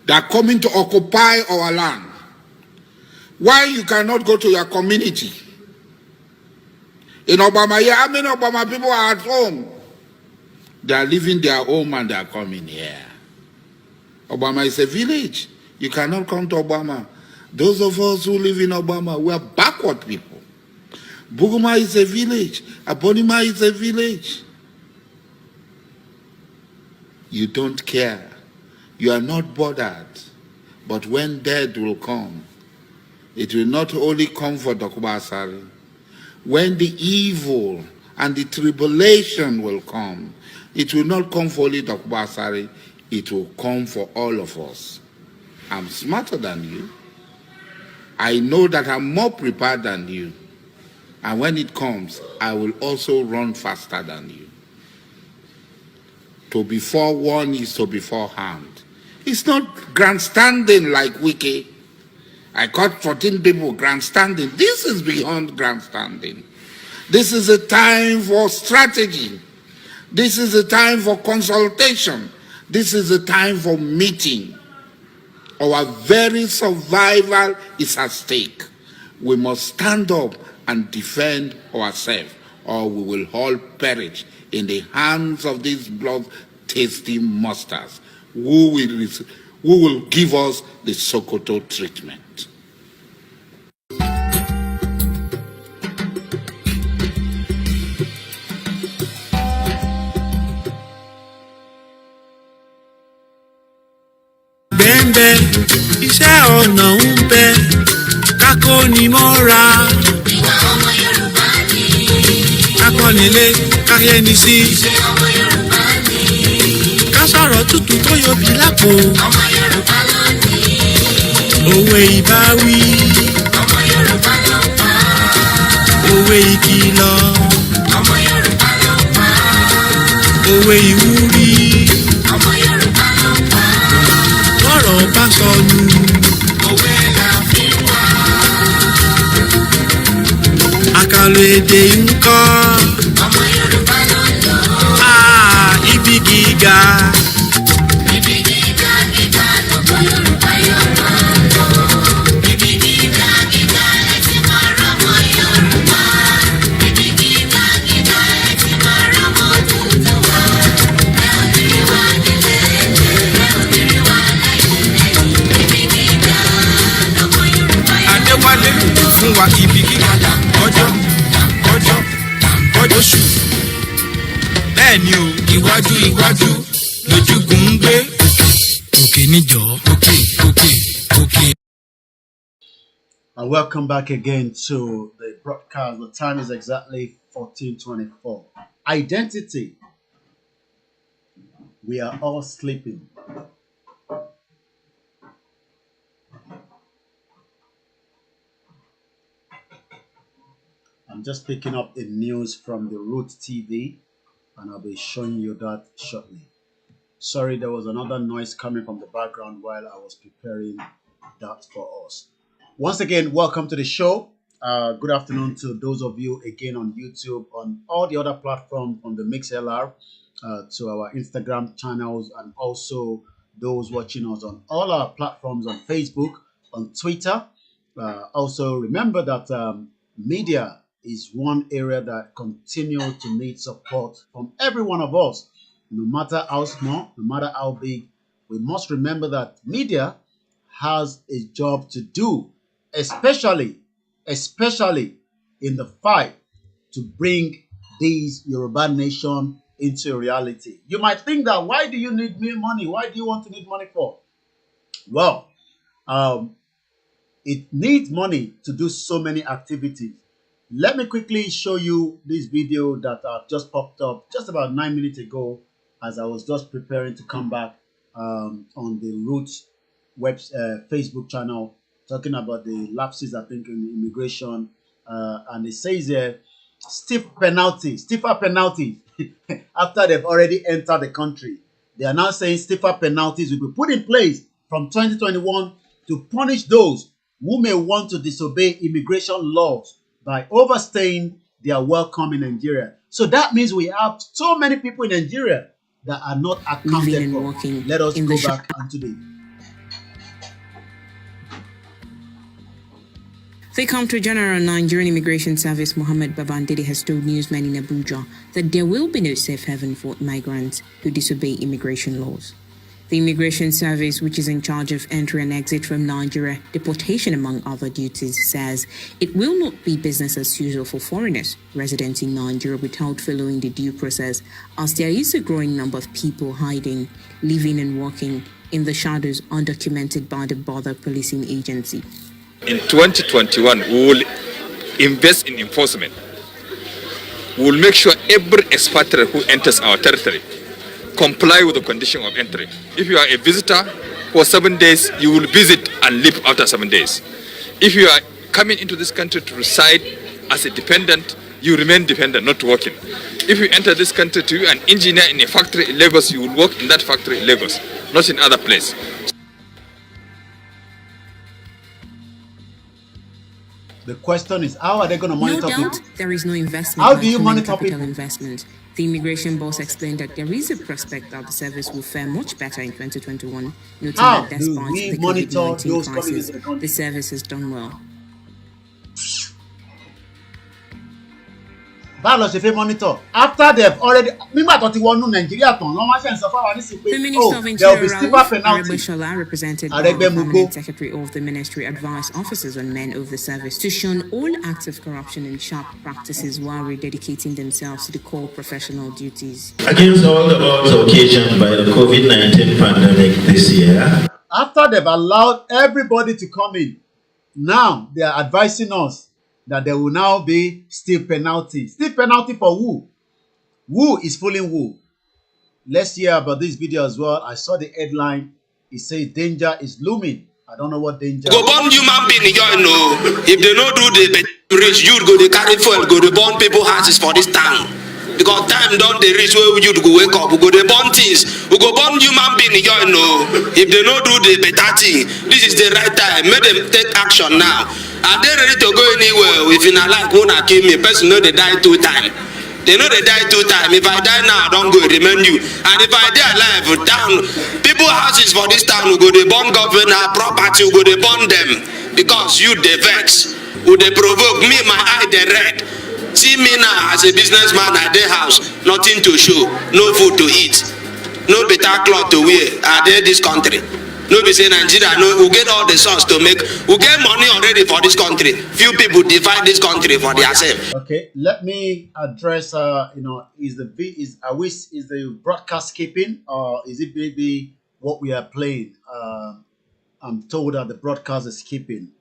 They are coming to occupy our land. Why you cannot go to your community? In Obama, how many Obama people are at home? They are leaving their home and they are coming here. Obama is a village. You cannot come to Obama. Those of us who live in Obama, we are backward people. Buguma is a village. Abonima is a village. You don't care. You are not bothered. But when death will come, it will not only come for Dr. Basari. When the evil and the tribulation will come, it will not come for only Dr. Basari. It will come for all of us. I'm smarter than you. I know that I'm more prepared than you. And when it comes, I will also run faster than you. To be forewarned is to be forearmed. It's not grandstanding like Wiki. I caught 14 people grandstanding. This is beyond grandstanding. This is a time for strategy. This is a time for consultation. This is a time for meeting. Our very survival is at stake. We must stand up and defend ourselves, or we will all perish in the hands of these blood-tasty monsters who will give us the Sokoto treatment. Bẹ́ẹ̀ iṣẹ́ ọ̀nà ń bẹ kákó ni mọ́ra. Ìwà ọmọ Yorùbá ni. Kákọ́ nílé. káyé ní sí. Ṣé ọmọ Yorùbá ni? Ká sọ̀rọ̀ tútù tó yọbi lápò. Ọmọ Yorùbá ló ní. Òwe ìbáwí. Ọmọ Yorùbá ló pa. Òwe ìkìlọ̀. Ọmọ Yorùbá ló pa. Òwe ìwúrí. Ọmọ Yorùbá ló pa. Lọ́rọ̀ bá sọnù. Òwe là fi wá. Àkàlò èdè ń kọ́. Ọmọ Yorùbá ló lò. Ibi gíga. Ibi gíga gíga lọ́mọ Yorùbá yóò máa lọ. Ibi gíga gíga ẹ ti máa rọ́mọ Yorùbá. Ibi gíga gíga ẹ ti máa rọ́mọ Odùduwà. Ẹ ò ní rí wa nílé, ẹ ò ní rí wa lẹ́yìn lẹ́yìn. Ibi gíga lọ́mọ Yorùbá yóò máa lọ. Adéwálé lòdì fún wa ibi gíga ọjọ́ oṣù. Bẹ́ẹ̀ ni o, iwájú iwájú lójúgun ń gbé. Òkè níjọ́, òkè òkè òkè. And welcome back again to the broadcast. The time is exactly 14:24. Identity. We are all sleeping. I'm just picking up the news from the Root TV, and I'll be showing you that shortly. Sorry, there was another noise coming from the background while I was preparing that for us. Once again, welcome to the show. Good afternoon to those of you again on YouTube, on all the other platforms, from the MixLR to our Instagram channels, and also those watching us on all our platforms on Facebook, on Twitter. Also, remember that media is one area that continues to need support from every one of us, no matter how small, no matter how big. We must remember that media has a job to do, especially in the fight to bring this Yoruba nation into reality. You might think that, why do you need money? Why do you want to need money for? Well, it needs money to do so many activities. Let me quickly show you this video that just popped up just about 9 minutes ago as I was just preparing to come back on the Roots Facebook channel, talking about the lapses, I think, in immigration. And it says here, stiffer penalty after they've already entered the country. They are now saying stiffer penalties will be put in place from 2021 to punish those who may want to disobey immigration laws by overstaying their welcome in Nigeria. So that means we have so many people in Nigeria that are not accounted for. Let us go back onto the... The Comptroller General Nigerian Immigration Service, Mohammed Babandede, has told newsmen in Abuja that there will be no safe haven for migrants who disobey immigration laws. The Immigration Service, which is in charge of entry and exit from Nigeria, deportation among other duties, says it will not be business as usual for foreigners residents in Nigeria without following the due process, as there is a growing number of people hiding, living and working in the shadows undocumented by the border policing agency. In 2021, we will invest in enforcement. We will make sure every expatriate who enters our territory comply with the condition of entry. If you are a visitor for 7 days, you will visit and leave after 7 days. If you are coming into this country to reside as a dependent, you remain dependent, not working. If you enter this country to be an engineer in a factory in Lagos, you will work in that factory in Lagos, not in other place. The question is, how are they going to monitor No doubt, people? there is no investment. How do you monitor capital people? investment. The immigration boss explained that there is a prospect that the service will fare much better in 2021, noting How that do despite we the monitor COVID-19 those coming crisis, into the country? the service has done well. Báwo ṣe fẹ́ monitor after they've already nígbà tó ti wọnú Nàìjíríà tán lọ́wọ́ ṣe ń sọ fáwọn nísìnyí pé The Minister of there will be Interior, stiffer penalty. Aregbesola, represented by the Permanent Secretary of the Ministry, advised officers and men of the service to shun all acts of corruption and sharp practices while rededicating themselves to the core professional duties. Against all the odds occasioned by the COVID-19 pandemic this year, After they've allowed everybody to come in, now they are advising us that there will now be stiff penalty. Stiff penalty for who? Who is fooling who? Let's hear about this video as well. I saw the headline. It says danger is looming. I don't know what danger. Go burn human being, you know. If they don't do the reach, you go to carry fuel, go to burn people houses for this town. Because time don't they reach where you go wake up, we go to burn things. We go burn human being, you know. If they don't do the better thing, this is the right time. Make them take action now. Are they ready to go anywhere? If you not like wanna kill me, person know they die 2 times. They know they die 2 times. If I die now, I don't go remain you. And if I die alive, down people houses for this town will go they burn government property, will go they burn them because you they vex, will they provoke me, my eye they red. See me now as a businessman at their house, nothing to show, no food to eat, no better cloth to wear. Are they this country? No be say Nigeria, no, we get all the source to make, we get money already for this country. Few people divide this country for themselves. Okay, let me address. Is the broadcast skipping, or is it maybe what we are playing? I'm told that the broadcast is skipping.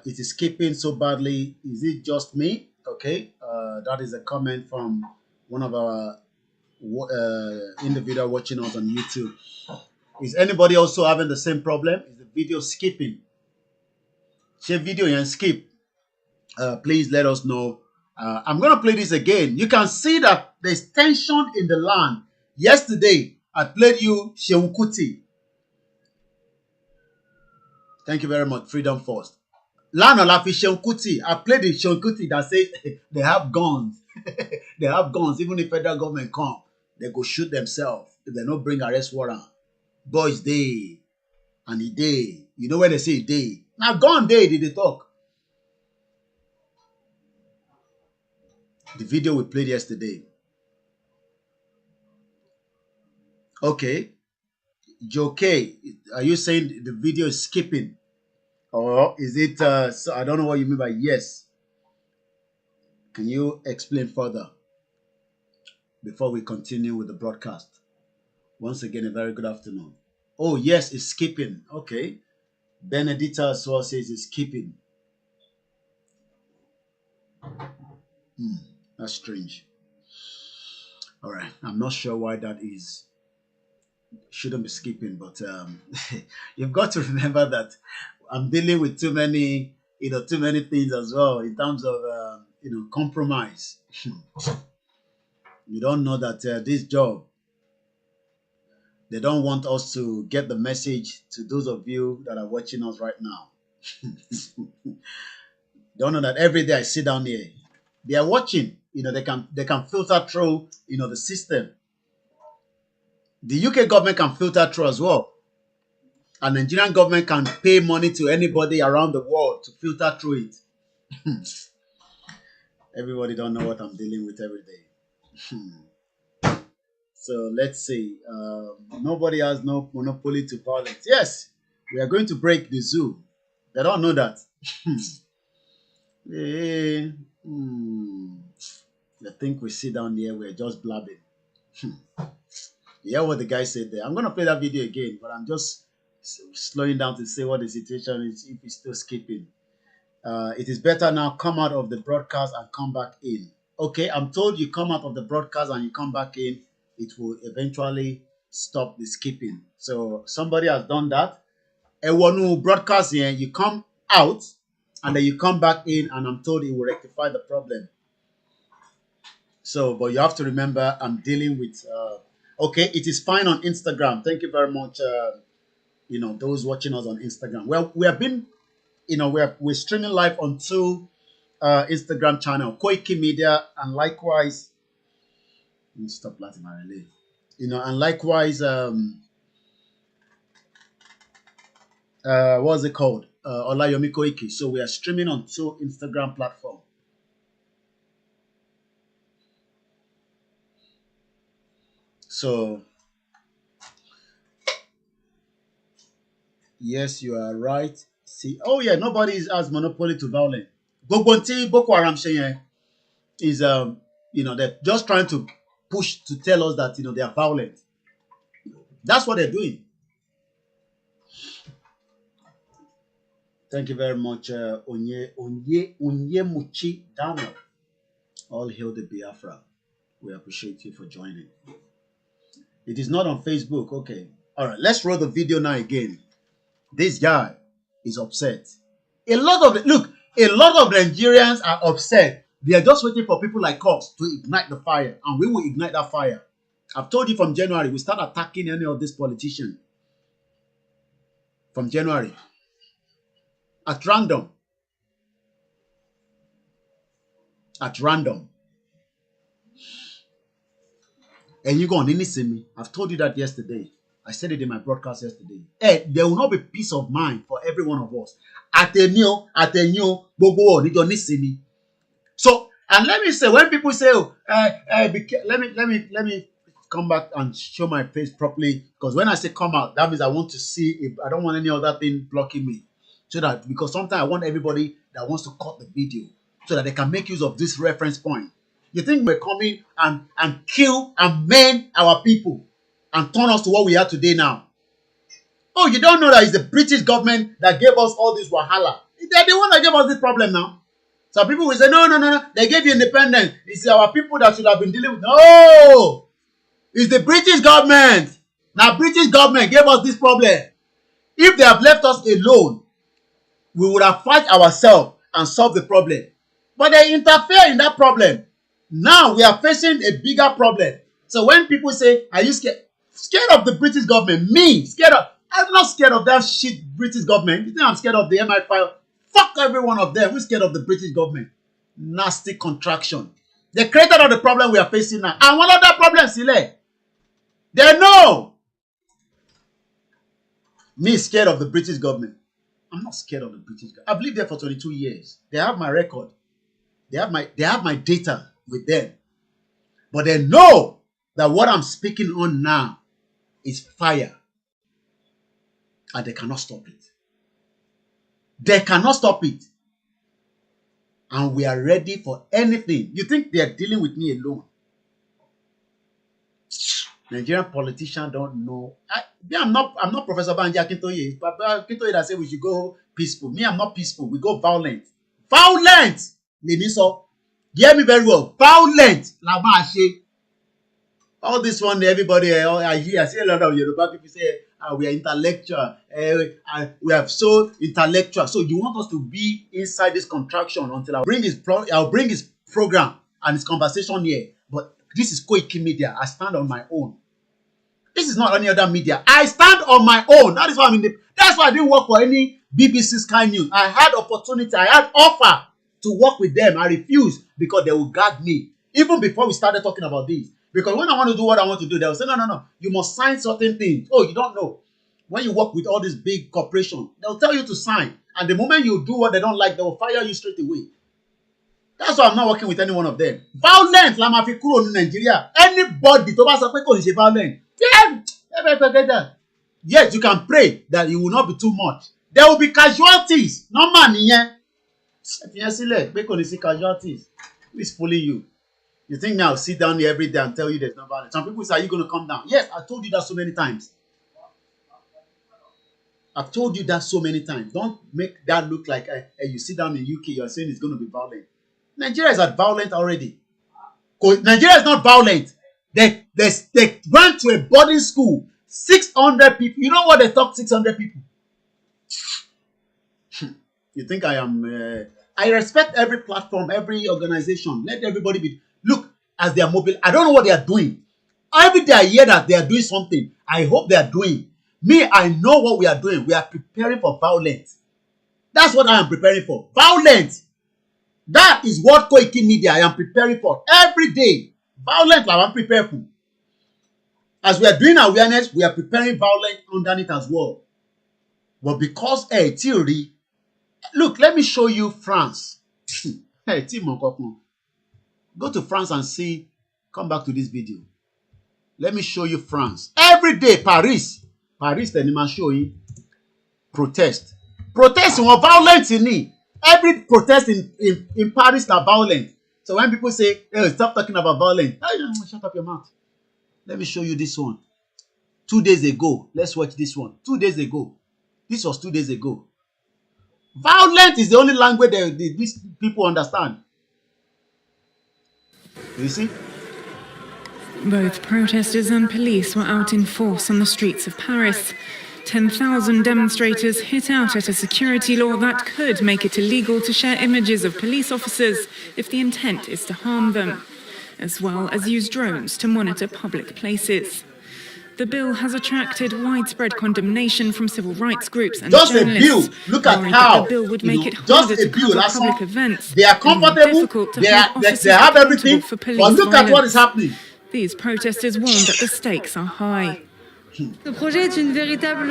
It is skipping so badly. Is it just me? Okay, that is a comment from one of our individual watching us on YouTube. Is anybody also having the same problem? Is the video skipping? Share video and skip. Please let us know. I'm going to play this again. You can see that there's tension in the land. Yesterday, I played you Seun Kuti. Thank you very much, Freedom Force. Land Olafi Seun Kuti. I played the Seun Kuti that says they have guns. They have guns. Even if federal government come, they go shoot themselves if they don't bring arrest warrant. Boys day and the day. You know when they say day. Now gun day did they talk. The video we played yesterday. Okay. Joke, are you saying the video is skipping? Or is it, so I don't know what you mean by yes. Can you explain further before we continue with the broadcast? Once again, a very good afternoon. Oh, yes, it's skipping. Okay. Benedita as well says it's skipping. That's strange. All right. I'm not sure why that is. Shouldn't be skipping, but you've got to remember that I'm dealing with too many things as well in terms of compromise. You don't know that this job, they don't want us to get the message to those of you that are watching us right now. Don't know that every day I sit down here, they are watching. They can filter through the system. The UK government can filter through as well. And Nigerian government can pay money to anybody around the world to filter through it. Everybody don't know what I'm dealing with every day. So let's see. Nobody has no monopoly to violence. Yes, we are going to break the zoo. They don't know that. They think we sit down here, we're just blabbing. You hear what the guy said there? I'm going to play that video again, but I'm just slowing down to say what the situation is if it's still skipping. It is better now come out of the broadcast and come back in. Okay, I'm told you come out of the broadcast and you come back in, it will eventually stop the skipping. So somebody has done that. And when you broadcast here, you come out and then you come back in, and I'm told it will rectify the problem. So, but you have to remember, I'm dealing with. Okay, it is fine on Instagram. Thank you very much. Those watching us on Instagram. Well, we have been, we're streaming live on 2 Instagram channel, Koikimedia, and likewise. Let me stop laughing my relay. And likewise, what's it called? Olayomi Koiki. So we are streaming on 2 Instagram platforms. So, yes, you are right. See, oh yeah, nobody has monopoly to violence. Gogbonti Boko Haram is they're just trying to push to tell us that they are violent. That's what they're doing. Thank you very much, Onyemuchi Daniel. All hail the Biafra. We appreciate you for joining. It is not on Facebook. Okay. All right. Let's roll the video now again. This guy is upset. A lot of Nigerians are upset. They are just waiting for people like us to ignite the fire, and we will ignite that fire. I've told you from January, we start attacking any of these politicians. From January. At random. At random. And you go on me. I've told you that yesterday. I said it in my broadcast yesterday. Hey, there will not be peace of mind for every one of us. So, and let me say, when people say, oh, let me come back and show my face properly, because when I say come out, that means I want to see if I don't want any other thing blocking me. So that, because sometimes I want everybody that wants to cut the video so that they can make use of this reference point. You think we're coming and kill and maim our people and turn us to what we are today now? Oh, you don't know that it's the British government that gave us all this wahala. They're the one that gave us this problem now. Some people will say, no. They gave you independence. It's our people that should have been dealing with. No! It's the British government. Now, British government gave us this problem. If they have left us alone, we would have fight ourselves and solve the problem. But they interfere in that problem. Now, we are facing a bigger problem. So when people say, are you scared? Scared of the British government? Me? Scared of? I'm not scared of that shit British government. You think I'm scared of the MI5? Fuck every one of them. Who's scared of the British government? Nasty contraction. They created all the problem we are facing now. And one of the problems, they know. Me scared of the British government. I'm not scared of the British government. I've lived there for 22 years. They have my record. They have my data with them. But they know that what I'm speaking on now is fire. And they cannot stop it. They cannot stop it. And we are ready for anything. You think they are dealing with me alone? Nigerian politicians don't know. I'm not Professor Banji Akintoye. Akintoye that said we should go peaceful. Me, I'm not peaceful. We go violent. Violent! Leniso. Hear me very well. Violent! All this one, everybody, I see a lot of Yoruba people say, we are intellectual. We are so intellectual. So you want us to be inside this contraction until I'll bring his program and his conversation here. But this is Koikimedia. I stand on my own. This is not any other media. I stand on my own. That is why that's why I didn't work for any BBC Sky News. I had opportunity. I had offer to work with them. I refused because they will gag me. Even before we started talking about this. Because when I want to do what I want to do, they will say, no. You must sign certain things. Oh, you don't know. When you work with all these big corporations, they'll tell you to sign. And the moment you do what they don't like, they will fire you straight away. That's why I'm not working with any one of them. Violent, la ma fi kúrò ní Nigeria. Anybody tó bá sọ pé kò ní ṣe violent. Yes, you can pray that it will not be too much. There will be casualties. Normal nìyẹn. Casualties. Who is fooling you? You think now I'll sit down here every day and tell you there's no violence? Some people say, are you going to come down? Yes, I told you that so many times. I've told you that so many times. Don't make that look like you sit down in UK, you're saying it's going to be violent. Nigeria is violent already. Nigeria is not violent. They went to a boarding school. 600 people. You know what they talk 600 people? You think I am... I respect every platform, every organization. Let everybody be... Look, as they are mobile, I don't know what they are doing. Every day I hear that they are doing something. I hope they are doing. Me, I know what we are doing. We are preparing for violence. That's what I am preparing for. Violence. That is what Koikimedia I am preparing for. Every day. Violence I am prepared for. As we are doing awareness, we are preparing violence underneath as well. But because, theory... Look, let me show you France. Go to France and see. Come back to this video. Let me show you France. Every day, Paris, the showing protest. Protest was violent in it. Every protest in Paris are violent. So when people say, hey, stop talking about violence, shut up your mouth. Let me show you this one. 2 days ago. Let's watch this one. 2 days ago. This was 2 days ago. Violent is the only language that these people understand. You see? Both protesters and police were out in force on the streets of Paris. 10,000 demonstrators hit out at a security law that could make it illegal to share images of police officers if the intent is to harm them, as well as use drones to monitor public places. The bill has attracted widespread condemnation from civil rights groups and just journalists. A bill. Look at worried how that the bill would make it just harder a to bill. cover public events. They are comfortable. Difficult to They hold officers have accountable everything. for police But look at what is violence. happening. These protesters warned that the stakes are high. Ce projet est une véritable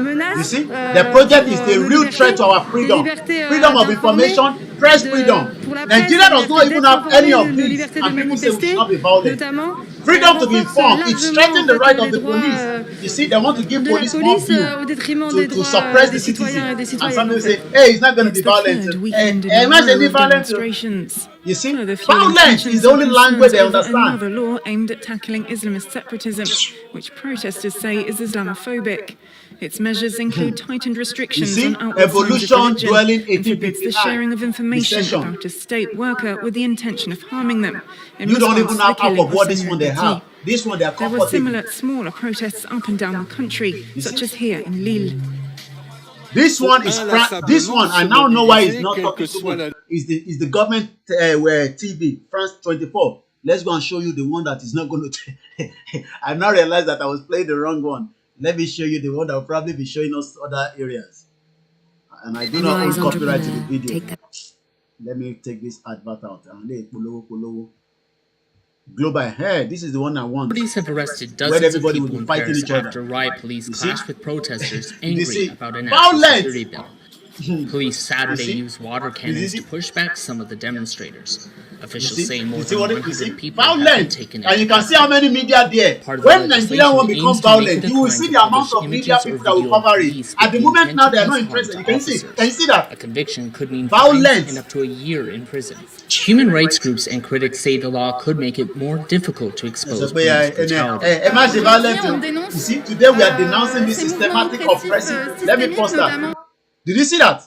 menace. You see, the project is the real threat to our freedom. Freedom of information, press freedom. Nigeria does not even have any of these, and people say we should not be violent. Freedom to be informed, it's threatening the right of the police. You see, they want to give police more fuel to suppress the citizens. And some people say, hey, it's not going to be violent. Imagine violence. You see, violence is the only language they understand. Another law aimed at tackling Islamist separatism, which protesters say is Islamophobic. Its measures include tightened restrictions on outward signs of religion and forbids the sharing of information about a state worker with the intention of harming them. You don't even have half of what this one they have. This one they are comfortable. There were similar smaller protests up and down the country, such as here in Lille. This one is this one. I now know why it's not talking too much. Is the government TV France 24? Let's go and show you the one that is not going to. I now realized that I was playing the wrong one. Let me show you the one that will probably be showing us other areas. And I do not own copyright to the video. Let me take this advert out. Global Hair. This is the one I want. Police have arrested dozens of people in Paris after riot police clashed with protesters angry about a national security bill. Police Saturday used water cannons to push back some of the demonstrators. Officials say more than 100 people have been taken in. And you can see how many media there. When Nigeria won't become violent, you will see the amount of media people that will cover it. At the moment now, they are not interested. You can see that. A conviction could mean violence and up to a year in prison. Human rights groups and critics say the law could make it more difficult to expose police brutality. Imagine violence. You see, today we are denouncing this systematic oppression. Let me pause that. Did you see that?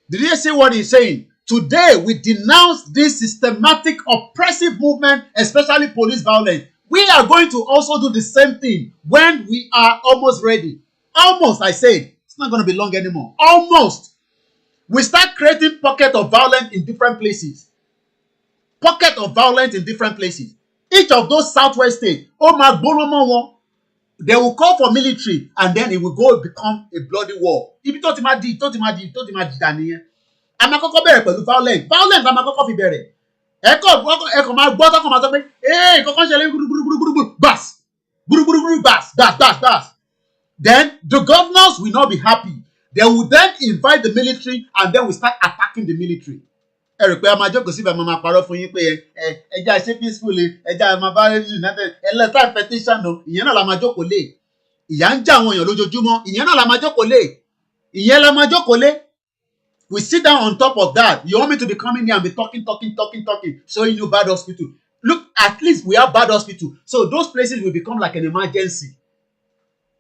Did you see what he's saying? Today, we denounce this systematic oppressive movement, especially police violence. We are going to also do the same thing when we are almost ready. Almost, I said. It's not going to be long anymore. Almost. We start creating pockets of violence in different places. Pocket of violence in different places. Each of those southwest states, they will call for military and then it will go become a bloody war. Ibi tó ti máa di dà nìyẹn. A máa kọ́kọ́ bẹ̀rẹ̀ pẹ̀lú violence. Violence la máa kọ́kọ́ fi bẹ̀rẹ̀. Ẹ̀kọ́ máa gbọ́ tọ́kọ̀ máa sọ pé kọ́kọ́ ṣẹlẹ̀ gbúrúgbúrúgbúrú bas. Gbúrúgbúrúgbúrú bas. Then the governors will not be happy. They will then invite the military and then we start attacking the military. Ẹ rò pé a máa jókòó síbẹ̀ máa parọ́ fún yín pé ẹja ṣe peacefully ẹja máa bá united ẹlẹ́tà petition o ìyẹn náà la máa jókòó lé ìyà ń já àwọn èèyàn lójoojúmọ́ ìyẹn náà la máa jókòó lé ìyẹn la máa jókòó lé. We sit down on top of that. You want me to be coming here and be talking, showing you bad hospital. Look, at least we have bad hospital. So those places will become like an emergency.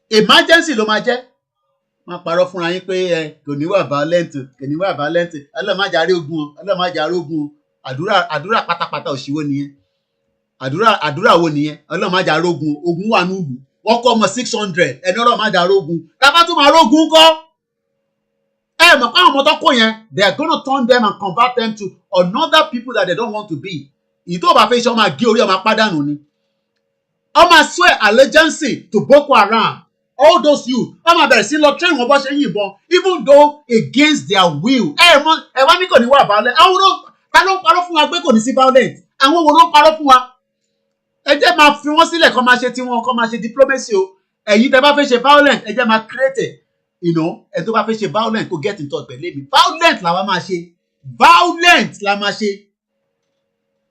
Emergency ló máa jẹ́. Má parọ́ fúnra yín pé kò ní wà violent ọlọ́màjà arógun àdúrà pátápátá òṣìwò nìyẹn àdúrà wo nìyẹn ọlọ́màjà arógun ogun wà nílùú wọ́n kọ́ ọmọ 600 ẹni ọlọ́màjà arógun tábà tún máa rógun kọ́ mọ̀ pé àwọn ọmọ tó kó yẹn they are gonna turn them and convert them to another people that they don't want to be. Ìyí tó bá fẹ́ ṣe ọmọ àgé orí ọmọ apádànù ni ọmọ swear allegiance to Boko Haram. All those youth, wọ́n máa bẹ̀rẹ̀ sí lọ train wọn bọ́ ṣe yìnbọn even though against their will. Ẹ wá ní kò ní wà violent. Àwọn ta ló ń parọ́ fún wa pé kò ní sí violent? Àwọn wo ló ń parọ́ fún wa? Ẹ jẹ́ máa fi wọ́n sílẹ̀ kó máa ṣe tiwọn kó máa ṣe diplomacy o. Ẹ̀yin tẹ́ bá fẹ́ ṣe violent ẹ jẹ́ máa create ẹ tó bá fẹ́ ṣe violent kó get in touch pẹ̀lú mi. Violent làwa máa ṣe. Violent la máa ṣe.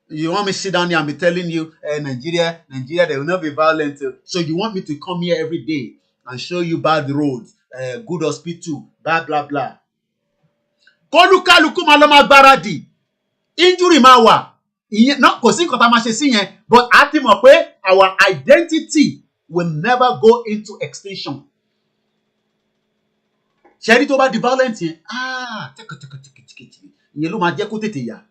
You want me to sit down here and be telling you Nigeria they will not be violent. So you want me to come here every day and show you bad roads, good hospital, blah, blah, blah. Kólúkálukú máa lọ máa gbáradì. Injury máa wà. Kò sí nǹkan tá a máa ṣe sí yẹn. But a ti mọ̀ pé our identity will never go into extinction. Ṣẹ́rí tó bá di violent yẹn, ìyẹn ló máa jẹ́ kó tètè yà.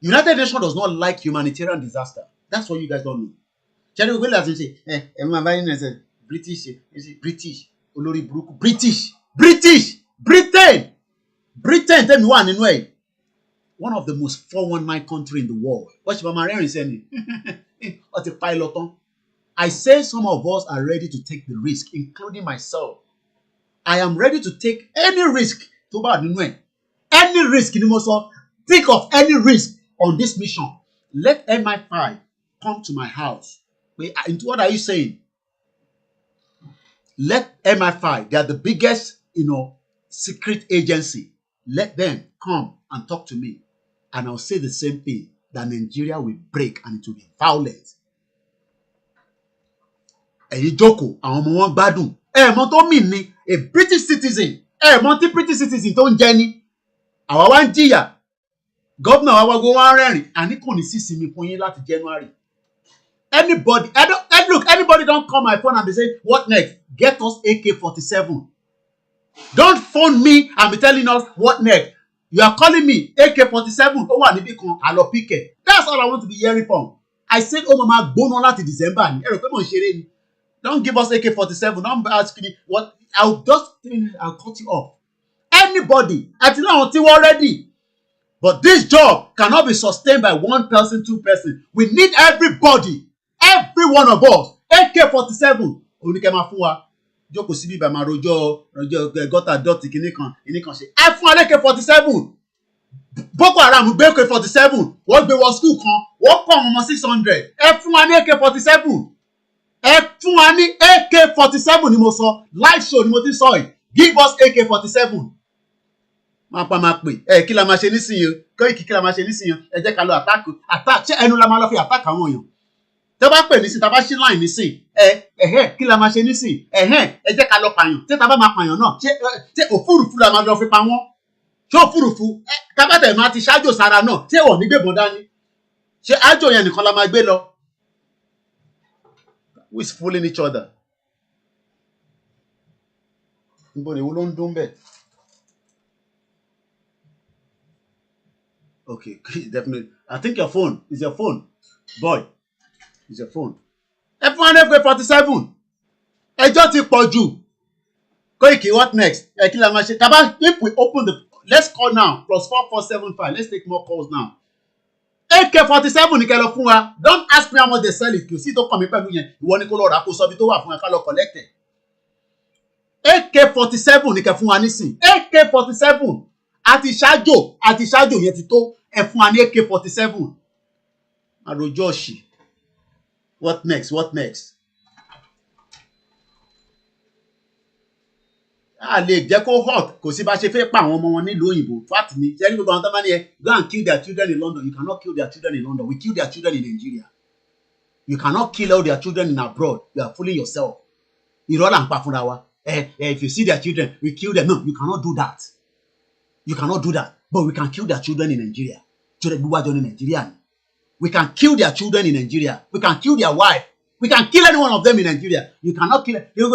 United Nations does not like humanitarian disaster. That's what you guys don't know. ṣẹ́ni gbogbo láti ṣe ẹ máa bá yín ẹsẹ̀ British olórí burúkú Britain tẹ́mi wà nínú ẹ̀ one of the most 419 country in the world wọ́n ṣe máa rẹ́rìn sẹ́ni wọ́n ti pa ẹ lọ tán. I say some of us are ready to take the risk, including myself. I am ready to take any risk tó bá nínú ẹ̀. Any risk ni mo sọ. Think of any risk on this mission. Let MI5 come to my house. Wait, what are you saying? Let MI5, they are the biggest, secret agency. Let them come and talk to me. And I'll say the same thing, that Nigeria will break and it will be violent. Ẹ̀yin jókòó, àwọn ọmọ wọn gbádùn. Mọ̀ tó mean ni a British citizen. Mọ̀ tí British citizen tó ń jẹ ni. Àwa wá ń jìyà. Governor wa wá go wá rẹ́rìn. Àní kò ní sí sinmi fún yín láti January. Anybody, anybody don't call my phone and be saying, what next? Get us AK-47. Don't phone me and be telling us what next. You are calling me AK-47. Oh, I need to alo pique. That's all I want to be hearing from. I said, oh, mama, bono láti December. Don't give us AK-47. Don't ask me what. I'll cut you off. Anybody, I tell you already. But this job cannot be sustained by one person, two person. We need everybody. Every one of us. AK-47. Oníkẹ́mà fún wa. Jókòó síbí bá máa rojọ́ gọ́tà dọ́tì kìnnìkan ṣe. Ẹ fún wa AK-47. Boko Haram gbé AK-47. Wọ́n gbé wọ school kan. Wọ́n kọ́ ọmọ 600. Ẹ fún wa ní AK-47. Ẹ fún wa ní AK-47 ni mo sọ. Live show ni mo ti sọ yìí. Give us AK-47. Máa pè. Kí la máa ṣe nísìnyí? Kóìkì kí la máa ṣe nísìnyí? Ẹ jẹ́ ká lọ attack. Ṣé ẹnu la máa lọ fi attack àwọn èèyàn? Tẹ́ bá pè nísìn, tá bá ṣí line nísìn. Kí la máa ṣe nísìn? Ẹ jẹ́ ká lọ pààyàn. Ṣé tá bá máa pààyàn náà? Ṣé òfurufú la máa lọ fi pa wọ́n? Ṣé òfurufú? Tá bá tẹ̀ máa ti ṣáájò sára náà. Ṣé wọ́n ní gbébọn dání? Ṣé ájò yẹn nìkan la máa gbé lọ? Who is fooling each other? Níbo ni wo ló ń dún bẹ́ẹ̀? Okay, definitely. I think your phone is your phone. Boy, it's your phone. F1AK-47. Ẹjọ́ ti pọ̀ jù. Koiki, what next? Kí la máa ṣe? Taba, if we open let's call now. +4475. Let's take more calls now. AK-47 ni kẹ́ lọ fún wa. Don't ask me how much they sell it. Kò sí tó kàn mí pẹ̀lú yẹn. Ìwọ ni kó lọ rà kó sọ bí tó wà fún ẹ ká lọ collect ẹ̀. AK-47 ni kẹ́ fún wa nísìn. AK-47. Àti ṣáájò yẹn ti tó. Ẹ fún wa ní AK-47. Àròjọ òṣì. What next? A lè jẹ́ kó hot. Kò sí bá ṣe fẹ́ pa àwọn ọmọ wọn nílùú òyìnbó. Fact ni. Ṣé ní gbogbo àwọn tó máa ní ẹ go and kill their children in London. You cannot kill their children in London. We kill their children in Nigeria. You cannot kill all their children in abroad. You are fooling yourself. Irọ́ là ń pa fúnra wa. If you see their children, we kill them. No, you cannot do that. You cannot do that. But we can kill their children in Nigeria. We can kill their children in Nigeria. We can kill their wife. We can kill any one of them in Nigeria. You cannot kill them. You go,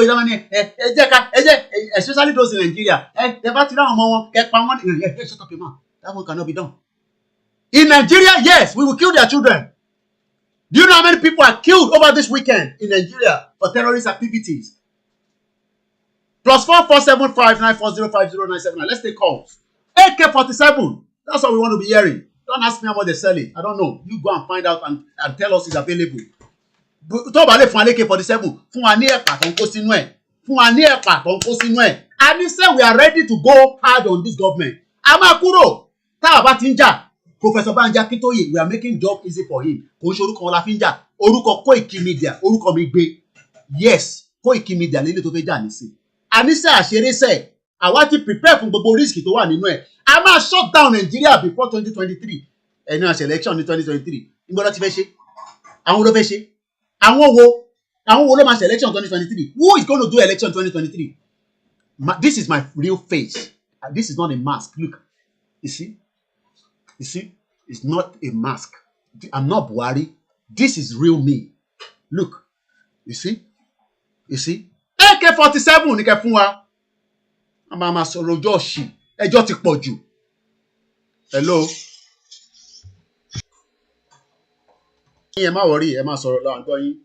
especially those in Nigeria. Shut up your mouth. That one cannot be done. In Nigeria, yes, we will kill their children. Do you know how many people are killed over this weekend in Nigeria for terrorist activities? +447594050979. Let's take calls. AK-47. That's what we want to be hearing. Don't ask me how much they sell it. I don't know. You go and find out and tell us it's available. Tó bá lè fún AK-47, fún wa ní ẹ̀pà tó ń kó sínú ẹ̀. And he said we are ready to go hard on this government. A máa kúrò. Tá a bá ti ń jà. Professor Banji Akintoye, we are making job easy for him. Kò ń ṣe orúkọ wọn la fi ń jà. Orúkọ Koikimedia, orúkọ mi gbé. Yes, Koikimedia lélẹ̀ tó fẹ́ jà nísìn. Àníṣe àṣeréṣẹ́, àwa ti prepare fún gbogbo risk tó wà nínú ẹ̀. A máa shut down Nigeria before 2023. Ẹni àṣẹ election ní 2023. Nígbà tí fẹ́ ṣe. Àwọn ló fẹ́ ṣe. Àwọn wo ló máa ṣe election 2023? Who is going to do election 2023? This is my real face. This is not a mask. Look. You see? It's not a mask. I'm not Buhari. This is real me. Look. You see? AK-47 ní kẹ́ fún wa. A máa sọ̀rọ̀ ọjọ́ ṣì. Ẹjọ́ ti pọ̀ jù. Hello. Ẹ má worry, ẹ má sọ̀rọ̀ lọ àgbọ̀ yín.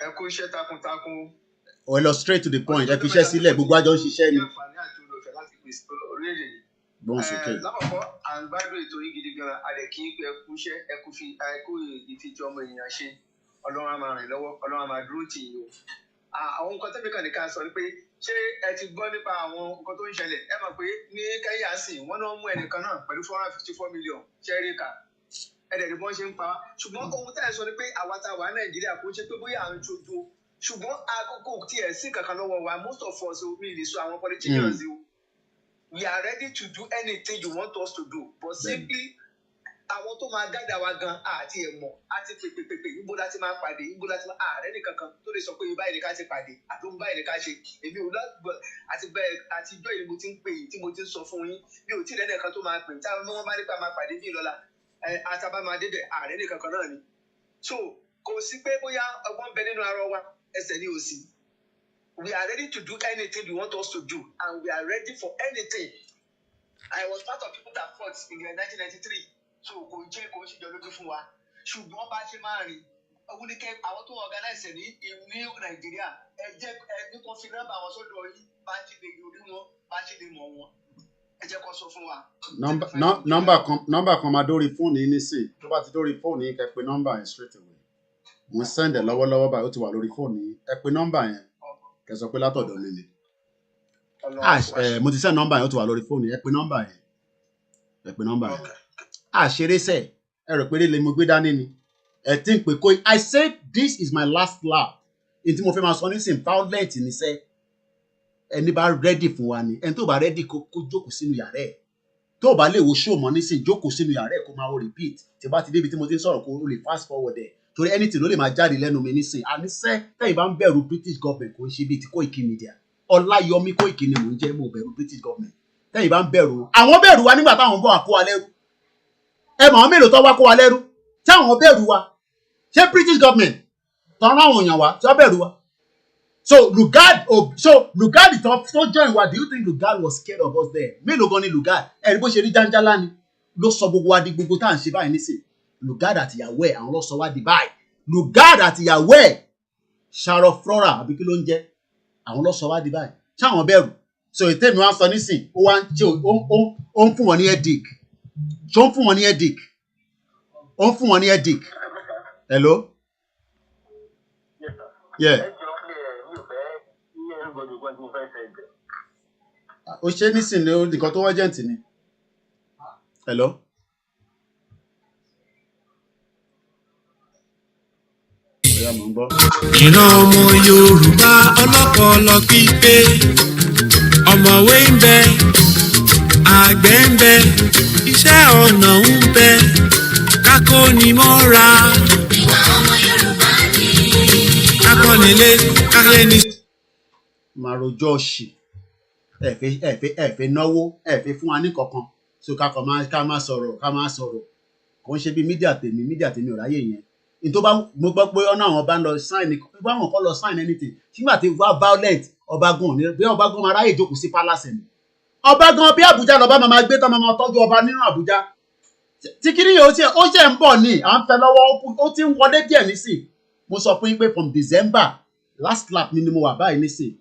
ẹ kú iṣẹ́ takuntakun. Or illustrate to the point. Ẹ fi iṣẹ́ sílẹ̀ gbogbo àjọ ń ṣiṣẹ́ ni. Bọ́n sókè. Lákọ̀ọ́kọ́ à ń gbádùn ètò yìí gidi gan-an a lè kí ẹ kú iṣẹ́ ẹ kú ìfijọ́ ọmọ ènìyàn ṣe Ọlọ́run á máa rìn lọ́wọ́ Ọlọ́run á máa dúró tì yín o. Àwọn nǹkan tẹ́bí kan nìkan sọ ni pé ṣé ẹ ti gbọ́ nípa àwọn nǹkan tó ń ṣẹlẹ̀ ẹ mọ̀ pé ní Kẹ́yà sí wọ́n náà mú ẹnìkan náà pẹ̀lú 454 million ṣẹ́ríkà ẹ̀dẹ̀ ni wọ́n ṣe ń pa ṣùgbọ́n ohun tá ẹ sọ ni pé àwa tá a wà Nàìjíríà kò ṣe pé bóyá à ń jojo ṣùgbọ́n àkókò tí ẹ̀ sí kankan lọ́wọ́ wa most of us mi lè sọ àwọn politicians o we are ready to do anything you want us to do but simply àwọn tó máa gádà wa gan àti ẹ̀mọ́ àti pèpèpèpè níbo láti máa pàdé níbo láti máa ààrẹ nìkan kan tó lè sọ pé báyìí ni ká ti pàdé àti ohun báyìí ni ká ṣe èmi ò lọ́gbọ̀n àti bẹ́ẹ̀ àti ìjọ ìlú mo ti ń pè yìí tí mo ti ń sọ fún yín mi ò tí ì lẹ́nìkan tó máa pè tí wọ́n bá nípa máa pàdé bí lọ́la àtàbá máa débẹ̀ ààrẹ nìkan kan náà ni so kò sí pé bóyá ọgbọ́n bẹ nínú ara wa ẹsẹ̀ ní òsì we are ready to do anything you want us to do and we are ready for anything I was part of people that fought in 1993 so kò jẹ́ kò ṣèjọ lójú fún wa ṣùgbọ́n bá ṣe máa rìn owóníkẹ́ àwọn tó organize ní Nàìjíríà ẹ jẹ́ ní kò fi nọ́mbà wọn sọ́dọ̀ yìí bá ṣe lè rí wọn bá ṣe lè mọ̀ wọn ẹ jẹ́ kó sọ fún wa. nọ́mbà kan máa dórí fóònù yín nísìn tó bá ti dórí fóònù yín kẹ́ pè nọ́mbà yẹn straight away mo ń send ẹ̀ lọ́wọ́lọ́wọ́ báyìí ó ti wà lórí fóònù yín ẹ pè nọ́mbà yẹn kẹ́ sọ pé látọ̀dọ̀ mi ni mo ti send nọ́mbà yẹn ó ti wà lórí fóònù yẹn ẹ pè nọ́mbà yẹn ẹ pè nọ́mbà yẹn àṣerésẹ̀ ẹ rò pé lè mo gbé dání ni ẹ tí ń pè kó I said this is my last lap èyí tí mo fẹ́ máa sọ nísìn violent níṣẹ́ ẹni bá ready fún wa ni ẹni tó bá ready kó jókòó sínú yàrá ẹ̀ tó bá lè wo show mọ́ nísìn jókòó sínú yàrá ẹ̀ kó máa wo repeat tí bá ti débi tí mo ti ń sọ̀rọ̀ kó o lè fast forward ẹ̀ torí anything ló lè máa jáde lẹ́nu mi nísìn àníṣẹ́ tẹ́yìn bá ń bẹ̀rù British government kò ń ṣe bíi ti Koikimedia Ọláyọmí Koiki ni mò ń jẹ́ mo bẹ̀rù British government tẹ́yìn bá ń bẹ̀rù àwọn bẹ̀rù wa nígbà táwọn bọ̀ àkó wa lẹ́rú ẹ mọ̀ àwọn mélòó tó wá kó wa lẹ́rú tí àwọn bẹ̀rù wa ṣé British government tọ́ran àwọn èèyàn wa tí wọ́n bẹ̀rù wa so Lugard tó join wa do you think Lugard was scared of us there mélòó gan ni Lugard ẹ̀rí bó ṣe rí jáńjálá ni ló sọ gbogbo wa di gbogbo tá à ń ṣe báyìí nísìn Lugard àtìyàwó ẹ̀ àwọn ló sọ wá di báyìí Lugard àtìyàwó ẹ̀ Sharon Flora àbí kí ló ń jẹ́ àwọn ló sọ wá di báyìí ṣáwọn bẹ̀rù so ètèmi wá sọ nísìn ó wá ń ṣe ó ń fún wọn ní headache ṣó ń fún wọn ní headache ó ń fún wọn ní headache hello yeah ó ṣe nísìn ní nǹkan tó urgent ni hello ìran ọmọ Yorùbá ọlọ́pọlọ pípé ọ̀mọ̀wé ń bẹ àgbẹ̀ ń bẹ iṣẹ́ ọnà ń bẹ kákó ni mọ́ra ìwà ọmọ Yorùbá ni kákọ́nilé káyé ni. máa rojọ́ ọ̀sì ẹ̀fẹ̀ náwó ẹ̀fẹ̀ fún wa ní kankan so ká máa sọ̀rọ̀ kò ń ṣe bí mídíà tèmi ò ráyè yẹn ní tó bá mo gbọ́ pé ọ̀nà àwọn ọba ń lọ sign bá wọn kọ́ lọ sign anything nígbà tí wá violent ọba gan ni bí ọba gan máa ráyè jókòó sí palace ni ọba gan bí Àbújá lọ́ba máa gbé tán máa tọ́jú ọba nínú Àbújá tí kiri yìí ó ṣe ń bọ̀ ní à ń fẹ́ lọ́wọ́ ó ti ń wọlé díẹ̀ nísìn mo sọ fún yín pé from December last lap ni mo wà báyìí nísìn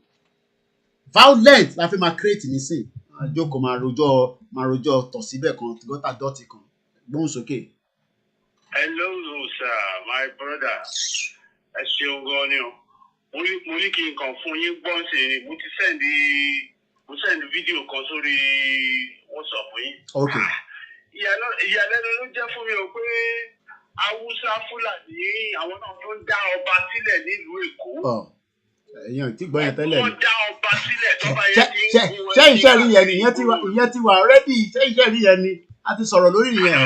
violent la fi máa create nísìn àjókòó máa rojọ́ tọ̀ síbẹ̀ kan gọ́tà dọ́tì kan gbóhùn sókè. Hello, sir, my brother. Ẹ ṣeun gan ni o. Mo ní kí n kàn fún yín gbọ́n sí i. Mo ti send fídíò kan sórí WhatsApp yín. Okay. Ìyàlẹ́nu ló jẹ́ fún mi o pé Haúsá Fúlàní àwọn náà tó ń dá ọba sílẹ̀ nílùú Èkó. Èèyàn tí gbọ́ yẹn tẹ́lẹ̀ ni. Wọ́n dá ọba sílẹ̀ tọ́ba yẹn ti ń gun ṣé iṣẹ́ rí yẹn ni ìyẹn ti wà ready ṣé iṣẹ́ rí yẹn ni a ti sọ̀rọ̀ lórí yẹn.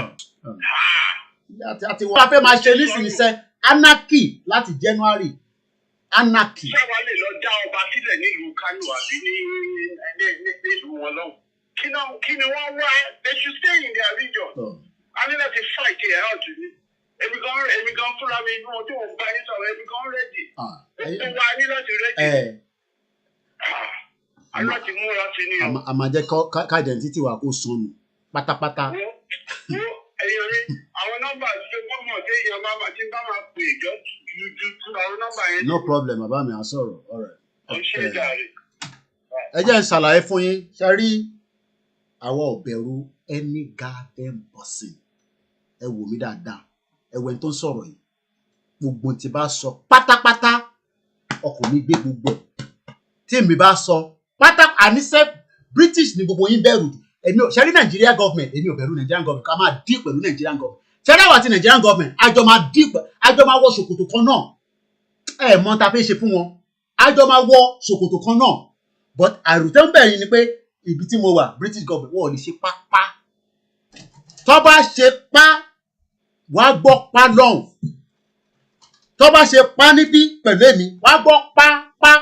Àti wọ́n a fẹ́ máa ṣe nísinsìnyí anarchy láti January anarchy. Ṣé wàá lè lọ dá ọba sílẹ̀ nílùú Kánò àbí nílùú wọn lọ́wọ́? Kí ni wọ́n wá? They should stay in their region. A ní láti fight it out ni. Èmi gan fúnra mi inú ọdún òun bá yín sọ̀rọ̀ èmi gan ready. Gbogbo wa ní láti ready. A láti múra sí ni. A máa jẹ́ ká identity wa kó sọnù pátápátá. Ẹ̀yin rí àwọn nọ́mbà ṣe gbọ́mọ̀ ṣé ìyá máa ti bá máa pè No problem, bàbá mi, à sọ̀rọ̀. All right. Ẹ jẹ́ n ṣàlàyé fún yín, ṣe rí àwa ò bẹ̀rù any goddamn person. Ẹ wò mí dáadáa, ẹ wẹ̀ tó ń sọ̀rọ̀ yìí. Gbogbo tí bá sọ pátápátá, ọkàn mi gbé gbogbo ẹ̀. Tí èmi bá sọ pátá, àníṣe British ni gbogbo yín bẹ̀rù. Èmi ò ṣe rí Nigerian government, èmi ò bẹ̀rù Nigerian government, ká máa deal pẹ̀lú Nigerian government. Ṣé rí àwa ti Nigerian government, àjọ máa deal pẹ̀lú, àjọ máa wọ ṣòkòtò kan náà. Ẹ mọ̀ ta fẹ́ ṣe fún wọn. Àjọ máa wọ ṣòkòtò kan náà. But àrùtẹ́ ń bẹ̀rẹ̀ ni pé ibi tí mo wà British government wọ́n ò lè ṣe pápá. Tó bá ṣe pá, wàá gbọ́ pá lọ́hùn. Tó bá ṣe pá níbí pẹ̀lú èmi, wàá gbọ́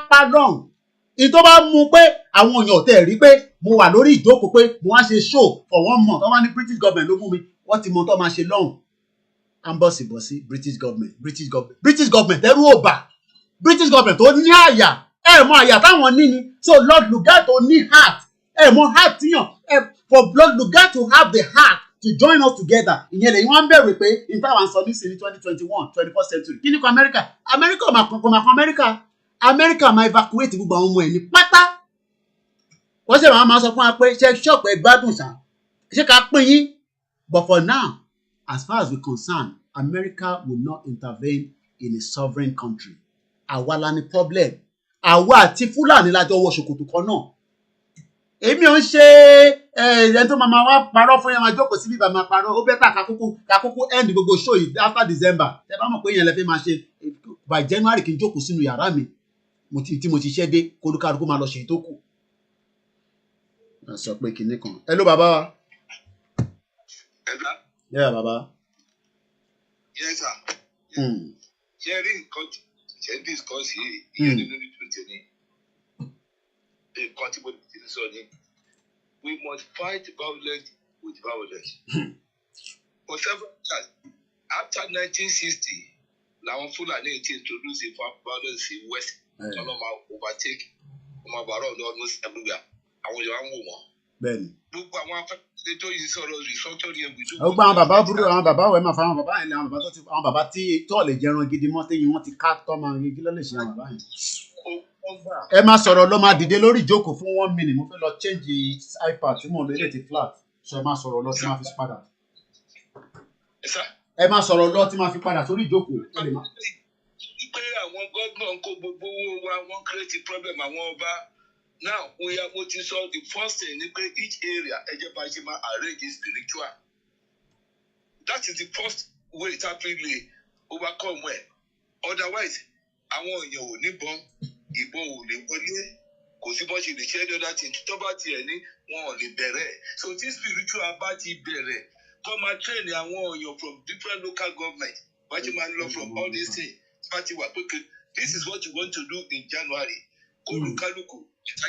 pá lọ́hùn. Ìtọ́ bá mú pé àwọn èèyàn tẹ̀ rí pé mo wà lórí ìjókòó pé mo wá ṣe show for 1 month. Tó bá ní British government ló mú mi, wọ́n ti mọ tó máa ṣe lọ́hùn. Ambọ̀sibọ̀sí British government ẹrú ò bà. British government tó ní àyà, ẹ mọ àyà táwọn ní ni. So Lord Lugard tó ní heart, ẹ mọ heart tíyàn. For Lord Lugard to have the heart to join us together, ìyẹn lè wọ́n bẹ̀rù pé in fact wọ́n sọ ní 2021, 21st century. Kí ni kò America? America ò máa kankan máa kan America máa evacuate gbogbo àwọn ọmọ ẹ̀ ní pátá. Wọ́n ṣe máa sọ fún wa pé ṣe ṣọ́ọ̀pù ẹ gbádùn ṣá, ṣé ká pín yín. But for now, as far as we're concerned, America will not intervene in a sovereign country. Àwa la ní problem. Àwa àti Fúlàní lájọ wọ ṣòkòtò kan náà. Èmi ò ń ṣe ẹni tó máa wá parọ́ fún yẹn máa jókòó síbí bá máa parọ́. Ó bẹ́tà kakúkú end gbogbo show yìí after December. Ẹ bá mọ̀ pé yẹn lẹ fẹ́ máa ṣe by January kí n jókòó sínú yàrá mi. Tí mo ti ṣẹ́ dé kólúkálukú máa lọ ṣe tó kù. Ẹ sọ pé kinní kan. Hello bàbá wa. Yeah, bàbá. Yes, sir. Sharing country, sharing this country, here in the we must fight violence with violence. For several years, after 1960, làwọn Fúlàní ti introduce the violence in West. Ọlọ́mà overtake, ọmọ àbárò almost everywhere. Àwọn Yorùbá ń wò wọ́n. Bẹ́ẹ̀ni. Gbogbo àwọn afẹ́fẹ́ tó yìí sọ̀rọ̀ restructuring and withdraw. Ó gba àwọn bàbá burú, àwọn bàbá wẹ̀ máa fa àwọn bàbá yẹn, àwọn bàbá tí tó lè jẹran gidi mọ́ téyìn wọ́n ti ká tọ́ máa rí kí ló lè ṣe àwọn bàbá yẹn. Ẹ máa sọ̀rọ̀ lọ máa dìde lórí ìjókòó fún 1 minute, mo fẹ́ lọ change iPad tí mo lè lè ti flat, so ẹ máa sọ̀rọ̀ lọ tí máa fi padà. Ẹ máa sọ̀rọ̀ lọ tí máa fi padà sórí ìjókòó. Pé àwọn gómìnà ń kó gbogbo owó wa, wọ́n create problem àwọn ọba. Now, we are going to solve the first thing in each area. Ejebajima arrange spiritual. That is the first way to really overcome where. Otherwise, àwọn èèyàn ò ní bọn, ìbọn ò lè wọlé, kò sí bọ́n ṣe lè ṣe other thing. Tó bá tiẹ̀ ní, wọn ò lè bẹ̀rẹ̀. So this spiritual bá ti bẹ̀rẹ̀, come and train àwọn èèyàn from different local government. Bajima lọ from all these things. Party wa pé this is what you want to do in January. Kólúkálùkù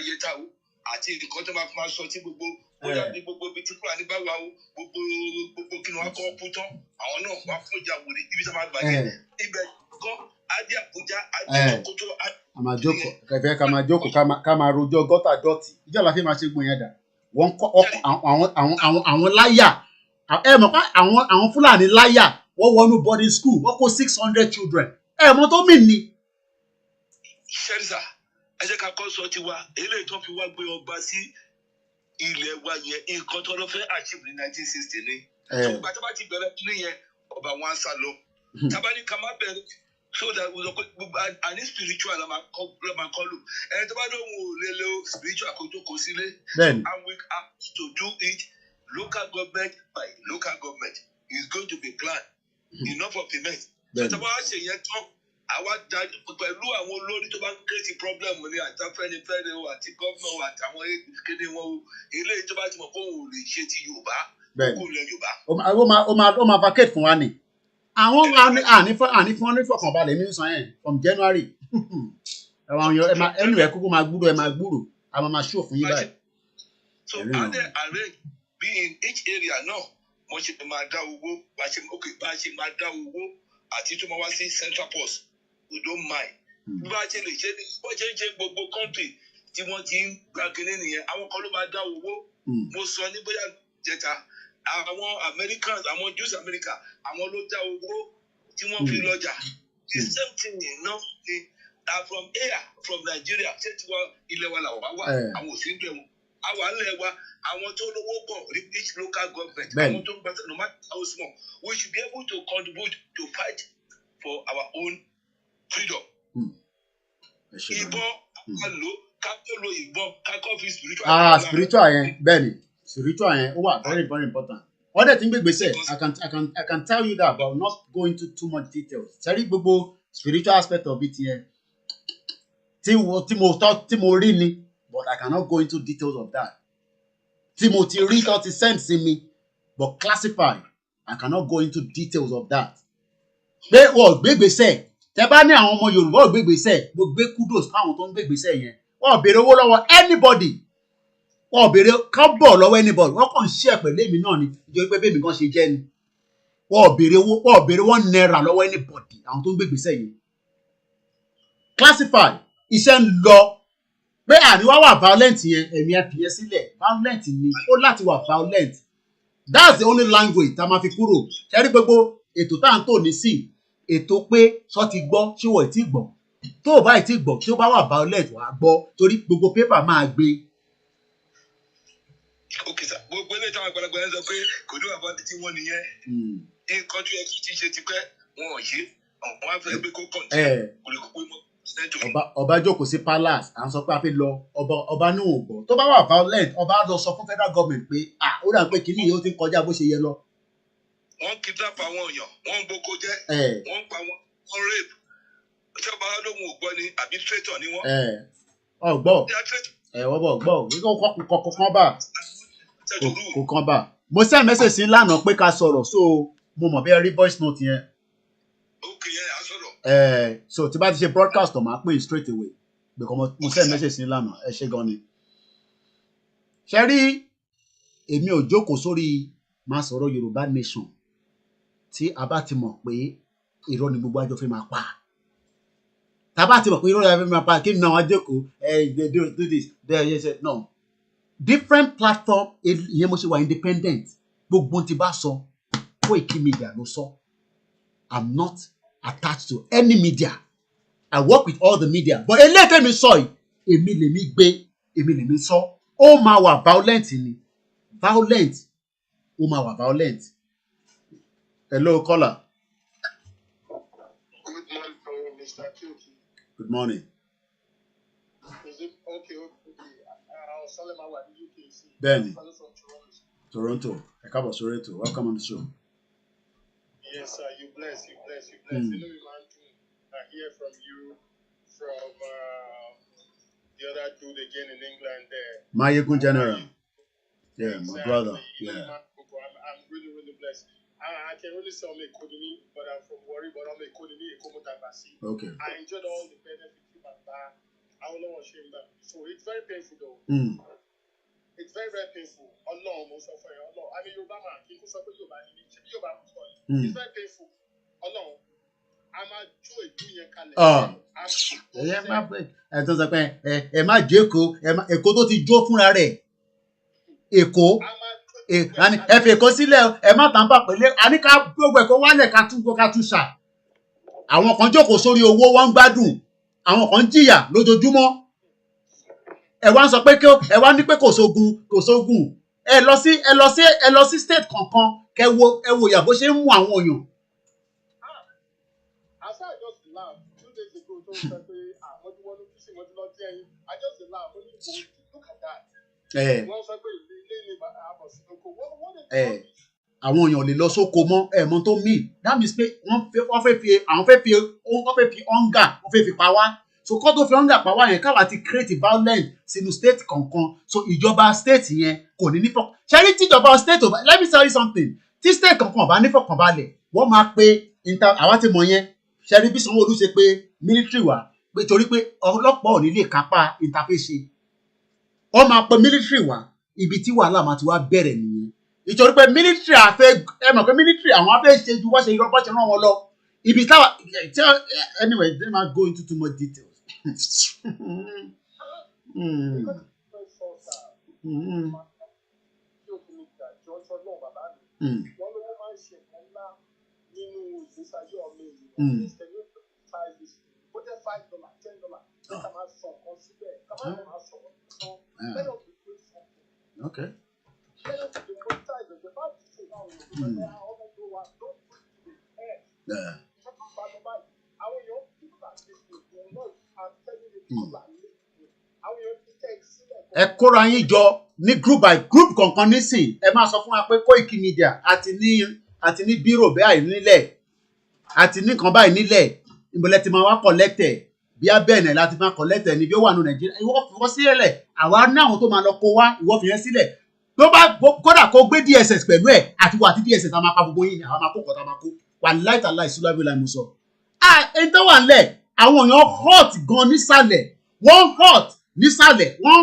yẹta o àti nǹkan tó máa sọ tí gbogbo bóyá ní gbogbo ibi tí Fúlàní bá wà o gbogbo kí ni wọ́n kọ́ kú tán àwọn náà wá fún ìjà wòlé ibi tí wọ́n máa gbàgbé ibẹ̀ kọ́ adé Àbújá adé Sokoto. Àmàjókòó kẹfẹ́ ká máa jókòó ká máa rojọ́ gọ́tà dọ́tì ìjọ la fi máa ṣe gbọ̀n yẹn dà wọ́n kọ́ àwọn láyà ẹ mọ̀ pé àwọn Fúlàní láyà wọ́n wọnú boarding school wọ́n kó 600 children ẹ mọ̀ tó mì ní. Ṣẹ́ríṣà ẹ jẹ́ ká kọ́ sọ tiwa eléyìí tó fi wá gbé ọba sí ilẹ̀ wa yẹn nǹkan tó lọ fẹ́ achieve ní 1960 ni. Ìgbà tó bá ti bẹ̀rẹ̀ ní yẹn ọba wọn á sá lọ. Tábàní ká má bẹ̀rẹ̀ so that we lọ pé àní spiritual la máa kọ́ lò. Ẹni tó bá lóun ò lè lo spiritual kó jókòó sílé. And we have to do it local government by local government. It's going to be planned. Enough of the mess. So tábà wá ṣe yẹn tán. Àwa dájú pẹ̀lú àwọn olórí tó bá ń create problem ní àtàfẹ́nifẹ́re o àti gómìnà o àtàwọn kéde wọn o eléyìí tó bá ti mọ̀ pé òun ò lè ṣe ti Yorùbá kó lẹ Yorùbá. Ó máa vacate fún wa ni. Àwọn àní fún wọn ní fọkànbalẹ̀ mi ń sọ yẹn from January. Ẹnu ẹ̀ kúkú máa gbúrò ẹ máa gbúrò a máa show fún yín báyìí. So how they arrange be in each area náà wọ́n ṣe máa dá owó bá a ṣe máa dá owó àti tó máa wá sí Central Post. We don't mind. Bí wọ́n ṣe lè ṣe ní wọ́n ṣe ń ṣe gbogbo country tí wọ́n ti ń gba kínní nìyẹn àwọn kan ló máa dá owó. Mo sọ ní bóyá jẹta àwọn Americans àwọn Jews America àwọn ló dá owó tí wọ́n fi lọ́jà The same thing, from here, from Nigeria, say to I want to know each local government. I want to no matter how small, we should be able to contribute to fight for our own freedom. Spiritual, Benny. Spiritual, very, very important. Other thing we say, I can tell you that, but not go into too much details. Sorry, Bobo, spiritual aspect of it here. Timothy, but I cannot go into details of that. Timothy read out his sense in me, but classify. I cannot go into details of that. Big say. Tẹ́bá ní àwọn ọmọ Yorùbá ò gbégbèsè mo gbé kudos fáwọn tó ń gbégbèsè yẹn wọ́n béèrè owó lọ́wọ́ anybody wọ́n béèrè kọ́bọ̀ lọ́wọ́ anybody wọ́n kàn share pẹ̀lú èmi náà ni ìjọ pé bẹ́ẹ̀ mi kan ṣe jẹ́ ni wọ́n béèrè owó wọ́n béèrè £1 lọ́wọ́ anybody àwọn tó ń gbégbèsè yẹn classify iṣẹ́ ń lọ pé àníwá wà violent yẹn ẹ̀mí ẹ̀ fìyẹn sílẹ̀ violent ni ó láti wà violent that's the only language tá a máa fi kúrò ṣẹ́rí gbogbo ètò tá à ń tò ní sí ètò pé sọ ti gbọ́ ṣé wọ́n ti gbọ́ tó o bá ti gbọ́ tí ó bá wà violent wà á gbọ́ torí gbogbo pépà máa gbé. Okay sir gbogbo ilé ìtàn àgbàlagbà yẹn sọ pé kò ní àbá tí wọ́n nìyẹn nǹkan tó yẹ kí ti ṣe ti pẹ́ wọn ò yé àwọn afẹ́ gbé kó kàn tí kò lè kó pé mọ́. Ọba jókòó sí palace à ń sọ pé a fi lọ ọba ní òògbọ tó bá wà violent ọba lọ sọ fún federal government pé ó dà pé kínní yìí ó ti ń kọjá bó ṣe yẹ lọ. Wọ́n kidnap àwọn èèyàn wọ́n ń boko jẹ́ wọ́n ń pa wọ́n rape ṣé ọba lóhun ò gbọ́ ni àbí traitor ni wọ́n. ọgbọ́ wọ́n bọ̀ gbọ́ kò kàn bá mo send message sí lánàá pé ká sọ̀rọ̀ so mo mọ̀ bí ẹ rí voice note yẹn. So tí bá ti ṣe broadcast ọ̀ máa pè straight away because mo send message sí lánàá ẹ ṣe gan ni. ṣe rí èmi ò jókòó sórí máa sọ̀rọ̀ Yorùbá nation tí a bá ti mọ̀ pé irọ́ ni gbogbo àjọ fẹ́ máa pa tá a bá ti mọ̀ pé irọ́ ni a fẹ́ máa pa kí ni àwọn àjọkò they do this they say no different platform ìyẹn mo ṣe wà independent gbogbo tí bá sọ Koiki Media ló sọ I'm not attached to any media I work with all the media but eléyìí mi sọ yìí èmi lèmi gbé èmi lèmi sọ ó máa wà violent ni violent ó máa wà violent. Hello caller. Good morning Mr. Kyoki. Good morning. Is it okay? Salema wa ní UK. Benny. Toronto. Ẹ káàbọ̀ sórí ètò. Welcome on the show. Yes, sir. You bless. You know, we want to hear from you from the other dude again in England there. Mayegun General. Yeah, exactly. My brother. Yeah. I'm really blessed. I can only say I'm a Kodini, but I'm from Warri, but I'm a Kodini, a Komotagasi. Okay. I enjoyed all the benefits of that. I will not shame that. So it's very painful though. It's very, very painful. Allah, most of it. Allah. I mean, Yoruba man, people say Yoruba, it's very painful. Allah. I'm a joy doing ẹ tó sọ pé ẹ má jẹ Èkó tó ti jó fúnra rẹ̀ Èkó ẹ fi Èkó sílẹ̀ ẹ má tàn bá pẹ̀lẹ́ àní ká gbogbo Èkó wálẹ̀ ká tún ṣà àwọn kan jókòó sórí owó wọn ń gbádùn àwọn kan jìyà lójoojúmọ́ ẹ wá ń sọ pé ẹ wá ní pé kò sógun ẹ lọ sí state kankan kẹ wo ìyà bó ṣe ń mú àwọn èèyàn. I just laugh. Look at that. Àwọn èèyàn lè lọ sóko mọ́ ẹ̀mọ́ tó mí that means pé wọ́n fẹ́ fi hunger wọ́n fẹ́ fi pa wá so kọ́ tó fi hunger pa wá yẹn káwa ti create violence sínú state kankan so ìjọba state yẹn kò ní nífọ̀ ṣẹ́rí tíjọba state let me tell you something tí state kankan ọba nífọ̀kànbalẹ̀ wọ́n máa pe àwa ti mọ̀ yẹn ṣẹ́rí bí Sanwó-Olú ṣe pé military wà pé torí pé ọlọ́pàá ò ní lè kápá interface wọ́n máa pe military wà ibi tí wàhálà máa ti wá bẹ̀rẹ̀ nìyẹn ìtorí pé military ẹ mọ̀ pé military àwọn afẹ́ ṣe ju wọ́n ṣe irọ́ bọ́ ṣe rán wọn lọ ibi táwa anyway they might go into too much details. Okay. Yeah. Ẹ kóra yín jọ ní group by group kankan nísìn ẹ máa sọ fún wa pé Koiki Media àti ní bírò báyìí nílẹ̀ àti ní kan báyìí nílẹ̀ ìbọ̀lẹ̀ tí máa wá collected bí abẹ́ẹ̀nẹ̀ láti máa collected ní bí ó wà ní Nàìjíríà ìwọ fi wọ́n sílẹ̀ àwa ní àwọn tó máa lọ kó wá ìwọ fi yẹn sílẹ̀ tó bá kódà kó gbé DSS pẹ̀lú ẹ̀ àti wà àti DSS a máa pa gbogbo yín àwọn máa kó kọ́ta máa kó wà láìta láì sílẹ̀ láì mú sọ. Ẹni tó wà nílẹ̀ àwọn èèyàn hot gan nísàlẹ̀ wọ́n hot nísàlẹ̀ wọ́n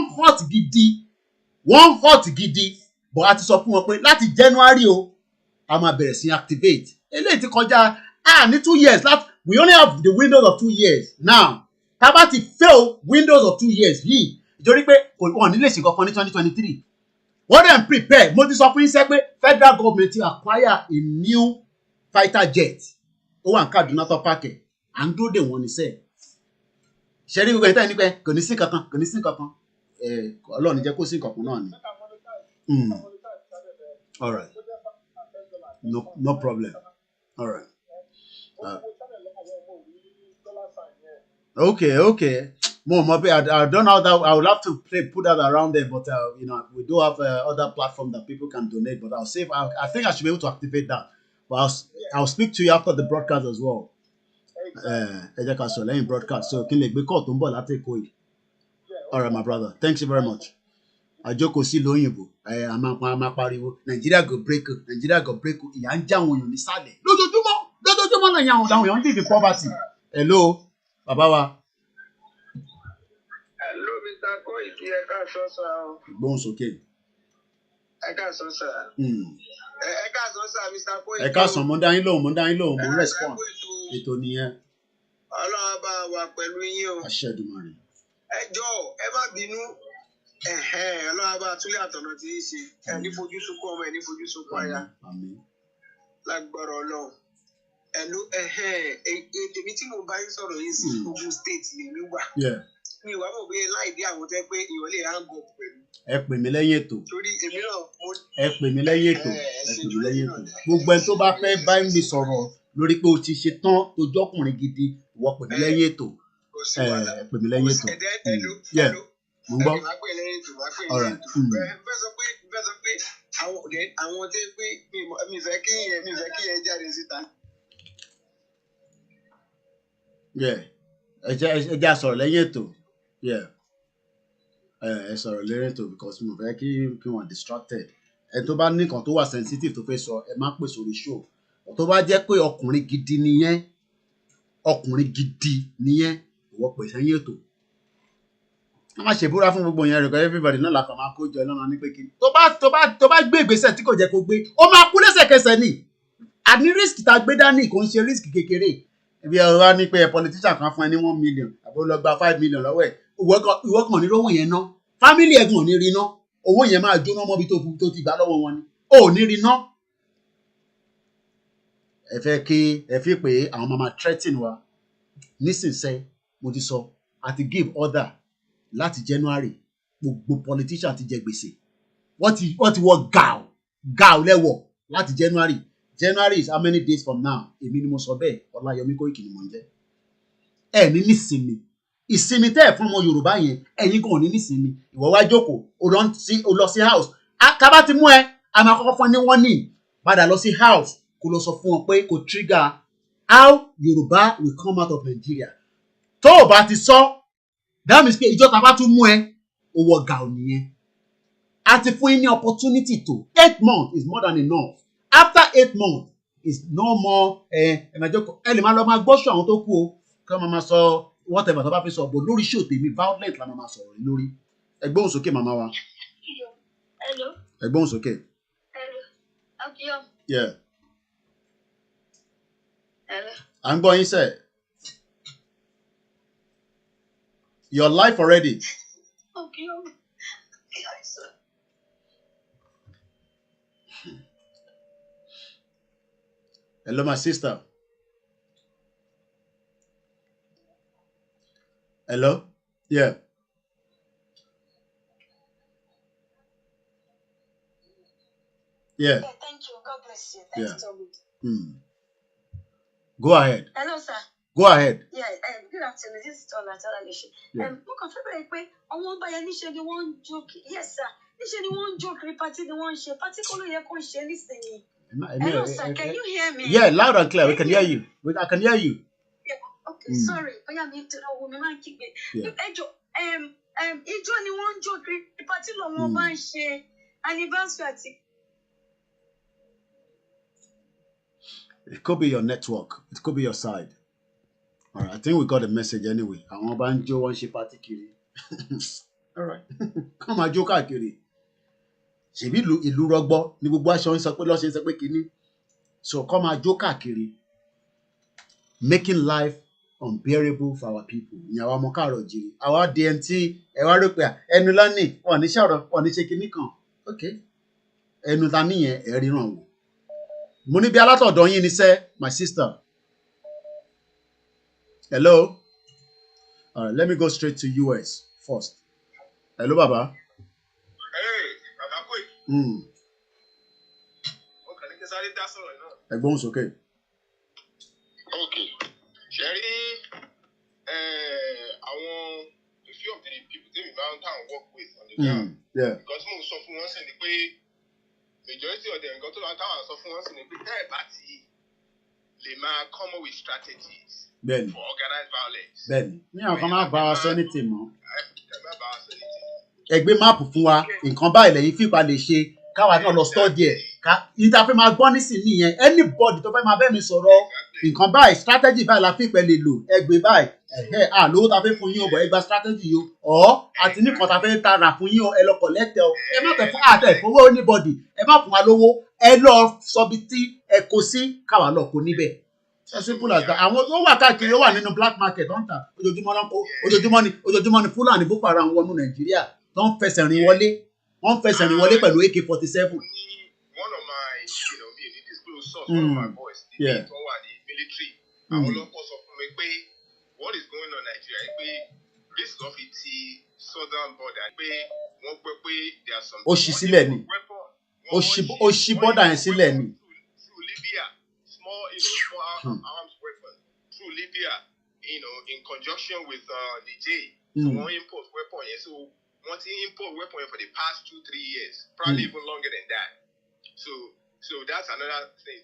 hot gidi but a ti sọ fún wọn pé láti January o a máa bẹ̀rẹ̀ sí activate eléyìí ti kọjá ní 2 years we only have the windows of 2 years now tá bá ti fail windows of 2 years yìí ìtorí pé wọn ní lè ṣe kankan ní 2023 wọ́n dẹ̀ ń prepare mo ti sọ fún yín sẹ́ pé federal government ti acquire a new fighter jet ó wà ní Kaduna tó pàkẹ́ à ń dúró dè wọ́n ní sẹ́ẹ̀ ṣe rí gbogbo ẹni tẹ́ ní pé kò ní sí kankan Ọlọ́run jẹ́ kó sí kankan náà ni. All right. No problem. All right. Okay. More, I don't know how that. I will have to put that around there, but we do have other platform that people can donate. But I'll save. I think I should be able to activate that. But I'll speak to you after the broadcast as well. Broadcast. So can we call Tumbo Latte Koi? All right, my brother. Thanks you very much. Àjọkò sí lóyìnbó a máa pariwo Nigeria go break ìyà ń já àwọn èèyàn nísàlẹ̀ lójoojúmọ́ náà yàn àwọn èèyàn ń dìde poverty. Hello bàbá wa. Hello Mr. Koiki ẹ káàsán sà o. Gbóhùn sókè. Ẹ káàsán sà. Ẹ káàsán sà Mr. Koiki. Ẹ káàsán mo ń dá yín lóhùn mo ń respond ètò nìyẹn. Ọlọ́run bá wà pẹ̀lú yín o. Àṣẹ Èdùmàrè. Ẹ jọ̀ọ́ ẹ má bínú. Ọlọ́run bá túlẹ̀ àtọ̀nà tí í ṣe ẹni fojú sunkún ọmọ ẹni fojú sunkún aya lágbára Ọlọ́run ẹnu èmi tí mo bá yín sọ̀rọ̀ yìí sí Ogun State lèmi wà mi ìwà mọ̀ bóyá láì dé àwọn tẹ́ pé ìwọ lè hang up pẹ̀lú. Ẹ pè mí lẹ́yìn ètò. Torí èmi náà mo. Ẹ pè mí lẹ́yìn ètò. Gbogbo ẹni tó bá fẹ́ bá mi sọ̀rọ̀ lórí pé o ti ṣe tán tó jọ́kùnrin gidi ìwọ pè mí lẹ́yìn ètò. Ẹ pè mí lẹ́yìn ètò. Mo ń gbọ́. All right. Fẹ́ sọ pé àwọn tẹ́ pé mi fẹ́ kí yẹn jáde síta. Ẹ jẹ́ a sọ̀rọ̀ lẹ́yìn ètò. Ẹ sọ̀rọ̀ lẹ́yìn ètò because mo fẹ́ kí wọ́n distracted. Ẹ tó bá ní nǹkan tó wà sensitive tó fẹ́ sọ ẹ má pè sórí show. Tó bá jẹ́ pé ọkùnrin gidi nìyẹn ìwọ pè sẹ́yìn ètò. Wọ́n máa ṣèbúra fún gbogbo yẹn rẹ̀ kọ́ everybody náà làkàn máa kó jọ lọ́nà ní pé kí tó bá gbé ìgbésẹ̀ tí kò jẹ́ kó gbé ó máa kú lẹ́sẹ̀kẹsẹ̀ ni àní risk tá a gbé dání kò ń ṣe risk kékeré ibi ọ̀rọ̀ wa ní pé politician kan fún ẹ ní 1 million àbó lọ gba 5 million lọ́wọ́ ẹ̀ ìwọ kan ní lówó yẹn ná family ẹ̀gbọ́n ò ní rí ná owó yẹn máa jóná mọ́bi tó ti gbà lọ́wọ́ wọn ni ò ní rí ná. Ẹ fẹ́ kí ẹ fi pé àwọn máa threaten wa nísinsìnyí mo ti sọ àti give order láti January gbogbo politician ti jẹ gbèsè wọ́n ti wọ gàù lẹ́wọ̀ láti January is how many days from now èmi ni mo sọ bẹ́ẹ̀ Ọláyọmí Kóìkì ni mo ń jẹ́ ẹ ní nísinmi ìsinmi tẹ́ ẹ̀ fún ọmọ Yorùbá yẹn ẹ̀yin gan ní nísinmi ìwọ wá jókòó o lọ sí house kábà ti mú ẹ a máa kọ́kọ́ fún ẹ ní warning padà lọ sí house kó lọ sọ fún wọn pé kò trigger how Yorùbá will come out of Nigeria tó o bá ti sọ that means pé ìjọba bá tún mú ẹ owó ọ̀gá ò nìyẹn a ti fún yín ní opportunity to 8 months is more than enough after 8 months is no more ẹ lè máa lọ máa gbọ́sọ̀ àwọn tó kú o kí wọ́n máa sọ whatever tó bá fi sọ bò lórí show tèmi violent la máa sọ̀rọ̀ lórí ẹ gbóhùn sókè màmá wa. Hello. Ẹ gbóhùn sókè. Hello. Akiyo. Yeah. Hello. À ń gbọ́ yín sẹ́ẹ̀. Your life already. Okay. Hello, my sister. Hello? Yeah. Yeah. Thank you. God bless you. Thanks so much. Go ahead. Hello, sir. Go ahead. Yeah, good afternoon. This is Tola Nishi. Yeah. Mo kàn fẹ́ bẹ̀rẹ̀ pé àwọn ọba yẹn níṣe ni wọ́n ń joke. Yes, sir. Níṣe ni wọ́n ń joke rí party ni wọ́n ń ṣe. Party kọ́ ló yẹ kó ń ṣe nísìnyí. Hello, sir. Can you hear me? Yeah, loud and clear. We can hear you. I can hear you. Yeah. Okay, sorry. Bóyá mi tó náà wo mi máa ń kígbe. Ìjọ ni wọ́n ń joke rí party lọ́wọ́ bá ń ṣe anniversary àti. It could be your network. It could be your side. All right. I think we got a message anyway. Àwọn ọba ń jó wọ́n ṣe party kiri. All right. Come on, jó káàkiri. Ṣèbí ìlú rọgbọ ni gbogbo aṣọ ń sọ pé lọ́sẹ̀ ń sọ pé kínní. So come on, jó káàkiri. Making life unbearable for our people. Ní àwa ọmọ káàrọ̀ jìrì. Àwa DNT ẹ wá rò pé ẹnu lọ́nì wọ́n ní ṣọ̀rọ̀ wọ́n ní ṣe kínní kan. Okay. Ẹnu ta níyẹn ẹ ríran wò. Mo ní bí alátọ̀dọ̀ yín ni sẹ́, my sister. Hello? All right, let me go straight to US first. Hello, Baba. Hey, Baba Koi. Okay, ní kí sáré dá sọ̀rọ̀ náà. Ẹ̀gbọ́n sókè. Okay. Ṣé rí àwọn a few of the people that we now work with on the ground. Yeah. Because mo sọ fún wọn sí ni pé majority of them nǹkan tó táwọn sọ fún wọn sí ni pé tẹ́ ẹ̀ bá ti lè máa come up with strategies for organized violence. Bẹ́ẹ̀ni, ní àwọn kan máa bá wa sọ anything mọ́. Ẹ gbé máàpù fún wa, nǹkan báyìí lẹ́yìn fìpa lè ṣe, káwa náà lọ study ẹ̀. Ìta fẹ́ máa gbọ́ nísìnyí yẹn, anybody tó fẹ́ máa bẹ́ẹ̀ mi sọ̀rọ̀ nǹkan báyìí, strategy báyìí la fìpẹ́ lè lò, ẹ gbé báyìí, lówó ta fẹ́ fún yín o, bọ̀ ẹ gba strategy o, àti nìkan ta fẹ́ ta rà fún yín o, ẹ lọ collect ẹ o, ẹ má tẹ̀ fún ìfowó anybody, ẹ má fún wa lówó, ẹ lọ sọbi tí ẹ kó sí, káwa lọ kó níbẹ̀. As simple as that. Àwọn tó wà káàkiri ó wà nínú black market tó ń tà ojoojúmọ́ ni Fúlàní Boko Haram wọnú Nàìjíríà tó ń fẹsẹ̀ rìn wọlé pẹ̀lú AK-47. One of my, me in this close source, one of my boys, the military, àwọn ọlọ́pàá sọ fún mi pé what is going on in Nigeria pé this of it southern border pé wọ́n gbọ́ pé there are some. Ó ṣí sílẹ̀ ni. Ó ṣí border yẹn sílẹ̀ ni. Through Libya, small arms weapon through Libya, in conjunction with Niger, so wọ́n import weapon yẹn so wọ́n ti import weapon yẹn for the past 2-3 years, probably even longer than that. So that's another thing.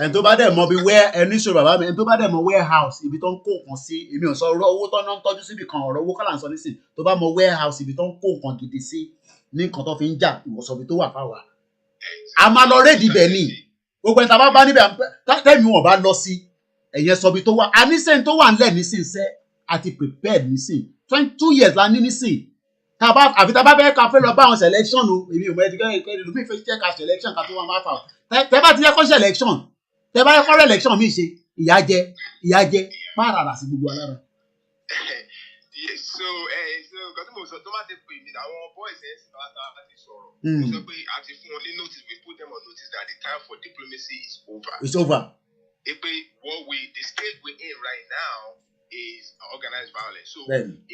Ẹni tó bá dẹ̀ mọ̀ bí ẹni sọ̀rọ̀ bàbá mi, ẹni tó bá dẹ̀ mọ̀ warehouse ibi tó ń kó nǹkan sí, èmi ò sọ ọ̀rọ̀ owó tó ń tọ́jú síbi kan, ọ̀rọ̀ owó kọ́là ń sọ nísìn, tó bá mọ̀ warehouse ibi tó ń kó nǹkan gidi sí ní nǹkan tó fi ń jà ìwọ̀sọ̀bí tó wà fáwa. A máa lọ rédìí bẹ̀ ni, gbogbo ẹni tá a bá níbẹ̀ tẹ́mi wọn bá lọ sí ẹ̀yẹn sọ̀bí tó wà, a ní sẹ́ni tó wà ńlẹ̀ nísìn sẹ́ àti prepared nísìn 22 years la ní nísìn. Àfi tá a bá fẹ́ ká fẹ́ lọ bá àwọn selection o èmi ò mọ ẹ̀dí lómi fẹ́ jẹ́ ká selection ká tó wọn máa fà ó tẹ́ bá ti yẹ kó selection tẹ́ bá yẹ kó election mi ṣe ìyá jẹ pààrà sí gbogbo alára. So nǹkan tí mo sọ tó bá ti pè mí àwọn boys ẹ̀ sì bá ti sọ̀rọ̀ mo sọ pé a ti fún wọn ní notice we put them on notice that the time for diplomacy is over. It's over. The stage we're in right now is organized violence. So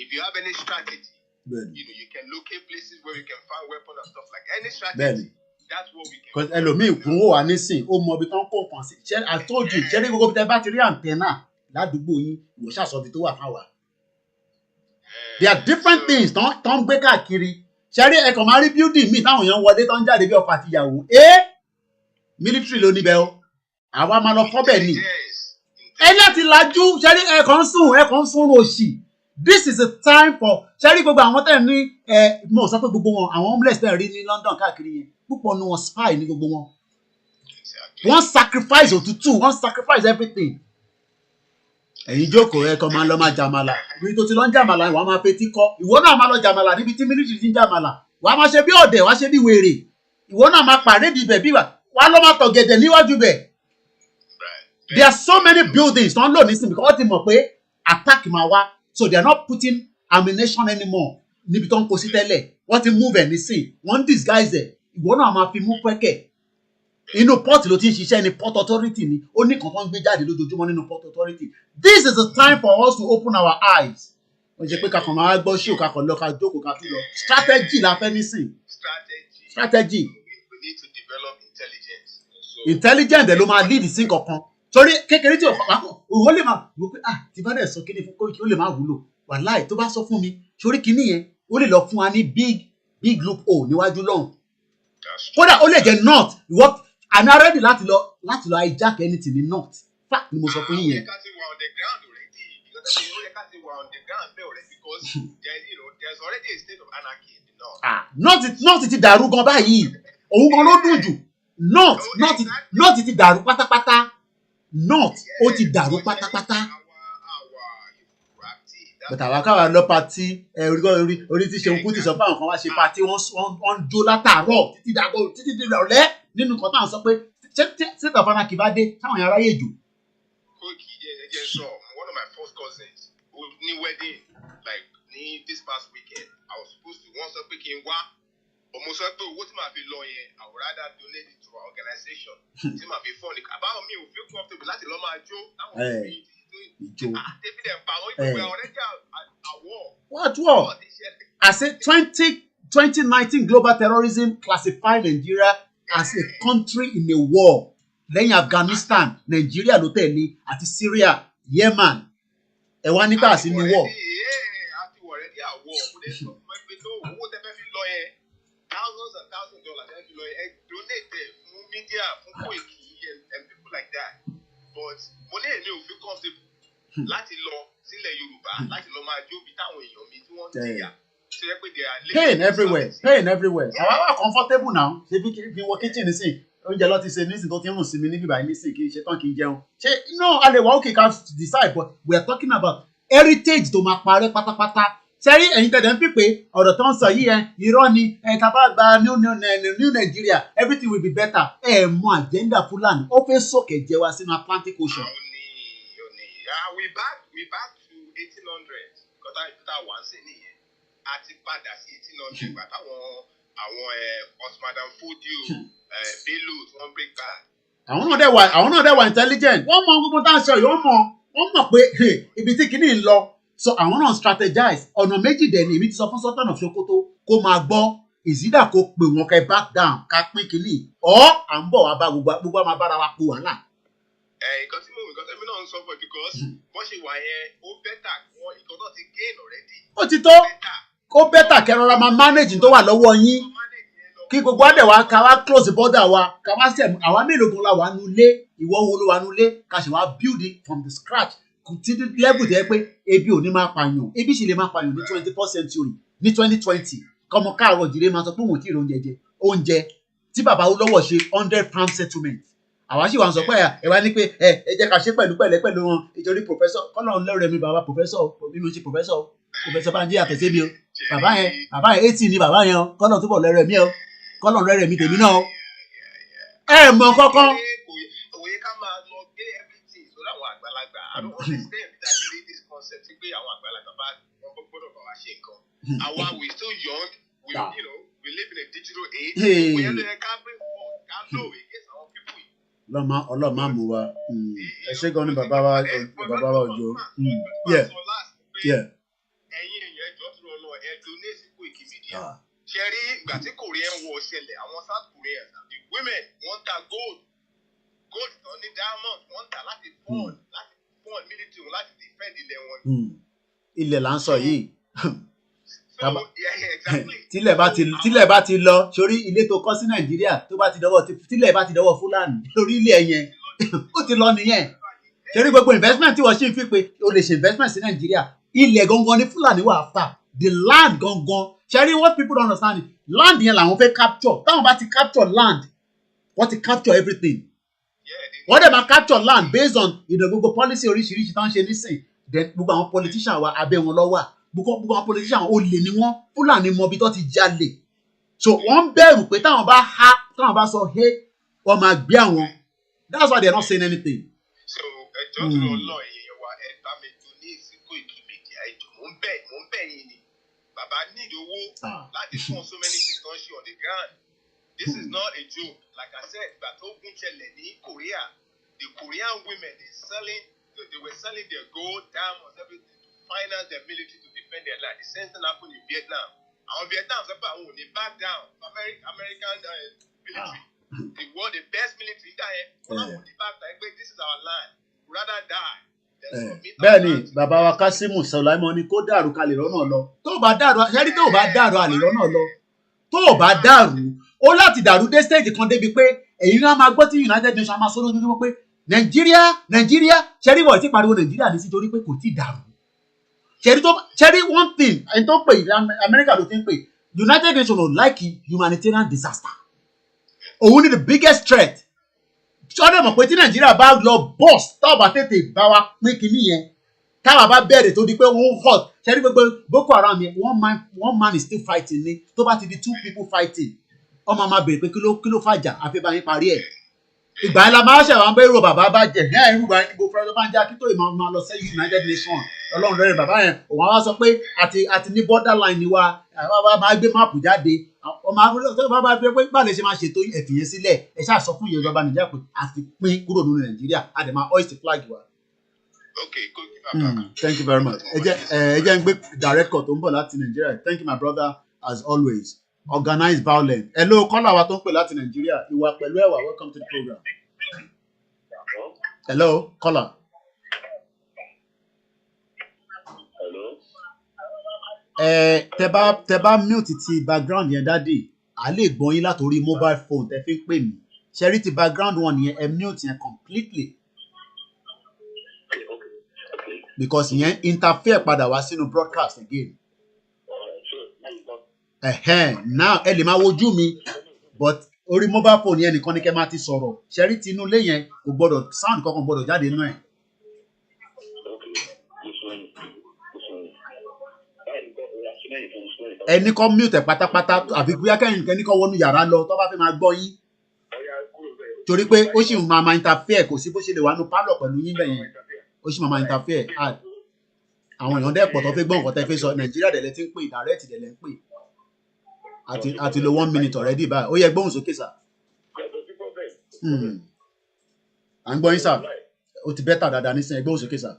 if you have any strategy, you can locate places where you can find weapons and stuff like any strategy. That's what we can. Because ẹlòmíì kún ó wà nísìn ó mọ ibi tó ń kó nǹkan sí. I told you ṣé ní gbogbo tẹ bá ti rí antenna ládùúgbò yín ìwọ ṣàṣọbi tó wà fáwa. There are different things tó ń gbé káàkiri. Ṣé rí ẹ̀kọ́ máa rí building míì táwọn èèyàn wọlé tó ń jáde bí ọkọ̀ àtìyàwó. Military ló níbẹ̀ o. Àwa máa lọ fọ́bẹ̀ ni. Ẹ láti lajú ṣé rí ẹ̀kọ́ ń sún òṣì. This is a time for ṣẹ́rí gbogbo àwọn tẹ̀ ní mo sọ pé gbogbo wọn àwọn homeless tẹ̀ rí ní London káàkiri yẹn púpọ̀ ní wọn spy ní gbogbo wọn. Wọ́n sacrifice òtútù, wọ́n sacrifice everything. Ẹ̀yin jókòó ẹ̀kọ́ máa lọ máa jàmàlà. Ibi tó ti lọ ń jàmàlà wàá máa fetí kọ́. Ìwọ náà máa lọ jàmàlà níbi tí military ti ń jàmàlà. Wàá máa ṣe bí ọ̀dẹ̀, wàá ṣe bí wèrè. Ìwọ náà máa pàrédì ibẹ̀ bí wàá lọ máa tọ̀gẹ̀dẹ̀ níwájú bẹ̀. There are so many buildings tó ń lò nísìnyí because wọ́n ti mọ̀ pé attack máa wá. So they are not putting ammunition anymore. Níbi tó ń kó sí tẹ́lẹ̀, wọ́n ti move ẹ̀ nísìn, wọ́n disguise ẹ̀. Ìwọ náà máa fi mú pẹ́kẹ̀. Inú port ló ti ń ṣiṣẹ́ ní port authority ni. Ó ní kankan gbé jáde lójoojúmọ́ nínú port authority. This is the time for us to open our eyes. ó jẹ́ pé kakàn máa gbọ́ ṣé òkàkàn lọ ká jókòó ká tún lọ strategy la fẹ́ nísìn strategy we need to develop intelligence. intelligent ló máa lead sí kankan torí kékeré tí òwò lè máa wò pé tí bá dẹ̀ sọ kíní fún Koiki ó lè máa wúlò wàláì tó bá sọ fún mi sórí kíní yẹn ó lè lọ fún wa ní big loophole níwájú lọ́hùn kódà ó lè jẹ́ north ìwọ àmì arẹ́dì láti lọ hijack anything ní north fact ni mo sọ fún yín yẹn. Because there's already a state of anarchy in the north. North ti dàrú gan báyìí òun gan ló dùn jù north ti dàrú pátápátá north ó ti dàrú pátápátá. bàtà wa káwa lọ pati orí tí ṣeun kú ti sọ fáwọn kan wá ṣe pati wọ́n jó látàárọ̀ títí dìrọ̀lẹ́ nínú kan táwọn sọ pé state of anarchy bá dé táwọn yàrá yé jù. Koiki sọ one of my first cousins ní wedding like ní this past weekend I was supposed to wọ́n sọ pé kí n wá ọmọ sọ pé owó tí màá fi lọ yẹn I would rather donate it to our organization tí màá fi fund it àbáwọn mi ò feel comfortable láti lọ máa jó táwọn ò fi ìjó david empower ìgbẹ́ already àwọ̀. What war? I said 2019 global terrorism classify Nigeria as a country in a war lẹ́yìn Afghanistan Nigeria ló tẹ̀lé àti Syria Yemen ẹ wá nígbà sínú war. àti already àwọ̀ ọ̀hún sọ fún mi pé owó tẹ́ fẹ́ fi lọ yẹn thousands and thousands of dollars tẹ́ fi lọ yẹn donate fún media fún Koiki and people like that but mo ní èmi ò fi comfortable láti lọ sílẹ̀ Yorùbá láti lọ máa jó bí táwọn èèyàn mi tí wọ́n ń jìyà ṣe é pé they are living pain everywhere àwa wà comfortable now ṣe bí kí n wọ kitchen nísìn oúnjẹ lọ ti ṣe nísìn tó ti ń rùn sí mi níbí báyìí nísìn kì í ṣe tán kì í jẹun ṣe no a lè wá òkè ká decide but we are talking about heritage tó máa parẹ́ pátápátá ṣẹ́rí ẹ̀yin tẹ̀lé ń fi pé ọ̀rọ̀ tó ń sọ yìí irọ́ ni tá bá gba new Nigeria everything will be better mọ agenda Fulani ó fẹ́ sókè jẹ wá sínú Atlantic Ocean. we back to 1800s kọ́tà ìpítà wà ń sè nìyẹn a ti padà sí 1800s gbà táwọn Osman Dan Fodio Bello tí wọ́n break back. àwọn náà dẹ̀ wà intelligent wọ́n mọ gbogbo tá a sọ yìí wọ́n mọ̀ pé ibi tí kìíní ń lọ so àwọn náà strategize ọ̀nà méjì dẹ̀ ni èmi ti sọ fún Sultan of Sokoto kó máa gbọ́ ìsídà kó pè wọ́n kẹ́ back down ká pín kìíní à ń bọ̀ wá bá gbogbo àmà bára wa kó wàhálà. nǹkan tí náà ń sọ fún ẹ because wọ́n ṣe wà yẹn ó bẹ́tà wọn nǹkan náà ti gain already. ó ti tó kó bẹ́tà kẹrọra máa manage tó wà lọ́wọ́ yín kí gbogbo àdẹ̀ wa ká wá close border wa ká wá sẹ̀ àwa mélòó gan la wà nulẹ̀ ìwọ wo ló wà nulẹ̀ ká ṣe wá build it from the scratch ti level tẹ́ pé ebi ò ní máa pààyàn ebi sì lè máa pààyàn ní 21st century ní 2020 kọ́mọ káàrọ̀ jìrè máa sọ pé òun ò tí ì rí oúnjẹ tí bàbá olówó ṣe 100 pound settlement àwa sì wà ń sọ pé ẹ wá ní pé ẹ jẹ́ ká ṣe pẹ̀lú wọn ìtorí professor kọ́nà lọ́rẹ̀ mi bàbá professor bí mo ṣe professor Banji àtẹ̀sẹ́ mi o bàbá yẹn 80 ni bàbá yẹn o kọ́nà túbọ̀ lọ́rẹ̀ mi o kọ́nà lọ́rẹ̀ mi tèmi náà o ẹ mọ kọ́kọ́. òye ká máa lọ gbé everything sórí àwọn àgbàlagbà I don't understand that you need this concept pé àwọn àgbàlagbà bá wọn gbọ́dọ̀ bá wa ṣe nǹkan àwa we still young we live in a digital age we have to ká bring forward ká lò against our people yìí. ọlọ́mọ mú wa ẹ ṣé gan ni bàbá wa Òjó. ẹ̀yin èèyàn ẹjọ́ tó lọ ẹ̀dùn ní ìsìnkú Wikimedia ṣe rí ìgbà tí Korean war ṣẹlẹ̀ àwọn South Koreans the women wọ́n ta gold tán ní diamond wọ́n ta láti fund military láti defend ilẹ̀ wọn. ilẹ̀ là ń sọ yìí tílẹ̀ bá ti lọ sórí ilé tó kọ́ sí Nàìjíríà tílẹ̀ bá ti dọ́wọ́ Fúlàní lórí ilé ẹ̀yẹn ó ti lọ nìyẹn sórí gbogbo investment tí wọ́n ṣì ń fi pé o lè ṣe investment sí Nàìjíríà ilẹ̀ gangan ní Fúlàní wà after the land gangan sẹ́rí what people don't understand is land yẹn làwọn fẹ́ capture táwọn bá ti capture land wọ́n ti capture everything wọ́n dẹ̀ máa capture land based on gbogbo policy oríṣiríṣi tó ń ṣe nísìn then gbogbo àwọn politician wa abẹ́ wọn ló wà gbogbo àwọn politician olè ni wọ́n Fúlàní mọ ibi tó ti jalè so wọ́n bẹ̀rù pé táwọn bá sọ hey wọ́n máa gbé àwọn that's why they are not saying anything. so ẹjọ́ tó lọ lọ èèyàn wa ẹ bá mi tún ní ìsìnkú Wikimedia ẹjọ́ mò ń bẹ̀ yín ni bàbá need owó láti fún so many things don ṣe on the ground this is not a joke like I said ìgbà tó gún ṣẹlẹ̀ ní Korea the Korean women they were selling their gold diamonds everything to finance their military to defend defend their land. The same thing happened in Vietnam. Our Vietnam sọ pé àwọn ò ní back down American military. The best military there. Àwọn ò ní back down. This is our land. We rather die. Bẹ́ẹ̀ni bàbá wa Kásímù Sọláìmọ́ ni kó dàrú kalẹ̀ lọ́nà lọ. Tó bá dàrú àṣẹ́rí tó bá dàrú àlè lọ́nà lọ. Tó bá dàrú ó láti dàrú dé stage kan débi pé èyí náà máa gbọ́ tí United Nations máa sọ lójoojúmọ́ pé Nàìjíríà ṣẹ́rí wọ̀ tí pariwo Nàìjíríà ní sí torí pé kò tí dàrú. Ṣẹ́rí one thing ẹni tó pè Amẹ́ríkà ló ti ń pè United Nations ò like humanitarian disaster. Òun ni the biggest threat. Ṣọ́dọ̀ mọ̀ pé tí Nàìjíríà bá lọ bọ́ọ̀sì táwọn bá tètè bá wa pín kínní yẹn táwọn bá bẹ̀rẹ̀ tó di pé wọ́n hot ṣẹ́rí gbogbo Boko Haram yẹn one man is still fighting ni tó bá ti di 2 people fighting ọmọ máa bèrè pé kí ló fàjà àfi bá yín parí ẹ̀. Ìgbà yẹn la máa ṣẹ̀wọ̀n pé irú bàbá bá jẹ̀ ní irú bàbá ìbò fúnra tó bá ń jẹ́ akíntó ìmọ̀ máa lọ sí United Nations Ọlọ́run rẹ̀ bàbá yẹn òun á sọ pé àti ní borderline ni wa máa gbé máàpù jáde ọmọ akúrò bá bá pé báwo lè ṣe máa ṣètò ẹ̀fìn yẹn sílẹ̀ ẹ ṣáà sọ fún Yorùbá Nàìjíríà pé a ti pín kúrò nínú Nàìjíríà a dẹ̀ máa hoist flag wa. Okay, good. Thank you very much. ẹ jẹ́ ń gbé direct call tó ń bọ̀ láti Nàìjíríà. Thank you my brother as always. Organized violence. Hello caller wa tó ń pè láti Nàìjíríà ìwà pẹ̀lú ẹ̀wà welcome to the program. Hello caller. Tẹ bá mute ti background yẹn dádì a lè gbọ́ yín látòrí mobile phone tẹ fi ń pè mí ṣẹ́rí ti background one yẹn ẹ mute yẹn completely because yẹn interfere padà wá sínú broadcast again. Now ẹ lè máa wojú mi but orí mobile phone yẹn nìkan ni kẹ́ máa ti sọ̀rọ̀ ṣẹ́rí tinú ilé yẹn kò gbọ́dọ̀ sound kankan gbọ́dọ̀ jáde nínú ẹ̀. Ẹni kọ́ mute ẹ̀ pátápátá àfi bóyá kẹ́ni kọ́ wọnú yàrá lọ tó bá fẹ́ máa gbọ́ yín torí pé ó sì máa interfere kò sí bó ṣe lè wà nù pálọ̀ pẹ̀lú yín bẹ́ẹ̀ yẹn ó sì máa interfere àwọn èèyàn dẹ́ pọ̀ tó fẹ́ gbọ́ nǹkan tẹ́ fẹ́ sọ Nàìjíríà dẹ̀ lẹ́ ti ń pè direct dẹ̀ lẹ́ ń pè àti lo 1 minute already báyìí ó yẹ gbóhùn sókè sà à ń gbọ́ yín sà ó ti bẹ́tà dáadáa ní sẹ́yìn gbóhùn sókè sà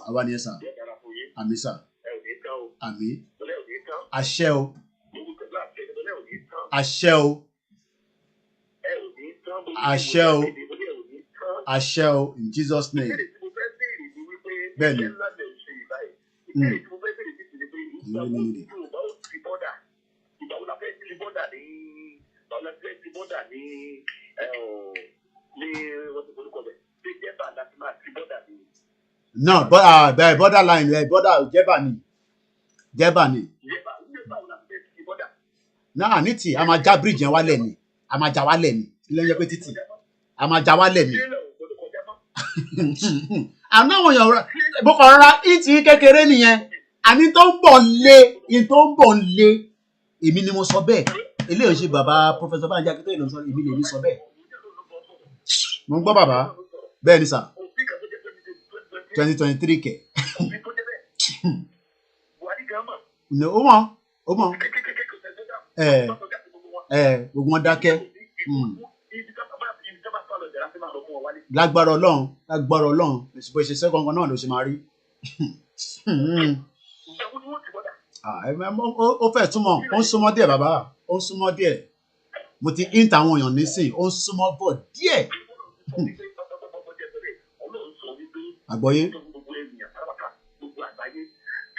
àwa ni ẹ sà àmì sà àmì àṣẹ o àṣẹ o àṣẹ o àṣẹ o in Jesus name bẹ́ẹ̀ni no borderline jẹba ni náà ní tí a máa já bridge yẹn wálẹ̀ ni a máa já wálẹ̀ ni ilé yẹn pé títì a máa já wálẹ̀ ni àná àwọn èèyàn boko rárá ìtì kékeré nìyẹn àní tó ń bọ̀ lé èmi ni mo sọ bẹ́ẹ̀ eléyìí ṣe bàbá Professor Banji Akintoye ló sọ èmi lè ní sọ bẹ́ẹ̀ mo ń gbọ́ bàbá bẹ́ẹ̀ ni sà 2023 kẹ̀ ó mọ̀ gbogbo wọn dákẹ́ lágbára Ọlọ́run bó ṣe sẹ́kọ̀ọ́ náà ló ṣe máa rí ó fẹ́ túmọ̀ ó ń súnmọ́ díẹ̀ bàbá ó ń súnmọ́ díẹ̀ mo ti int àwọn èèyàn nísìn ó ń súnmọ́ bọ̀ díẹ̀ àgbọ́yé.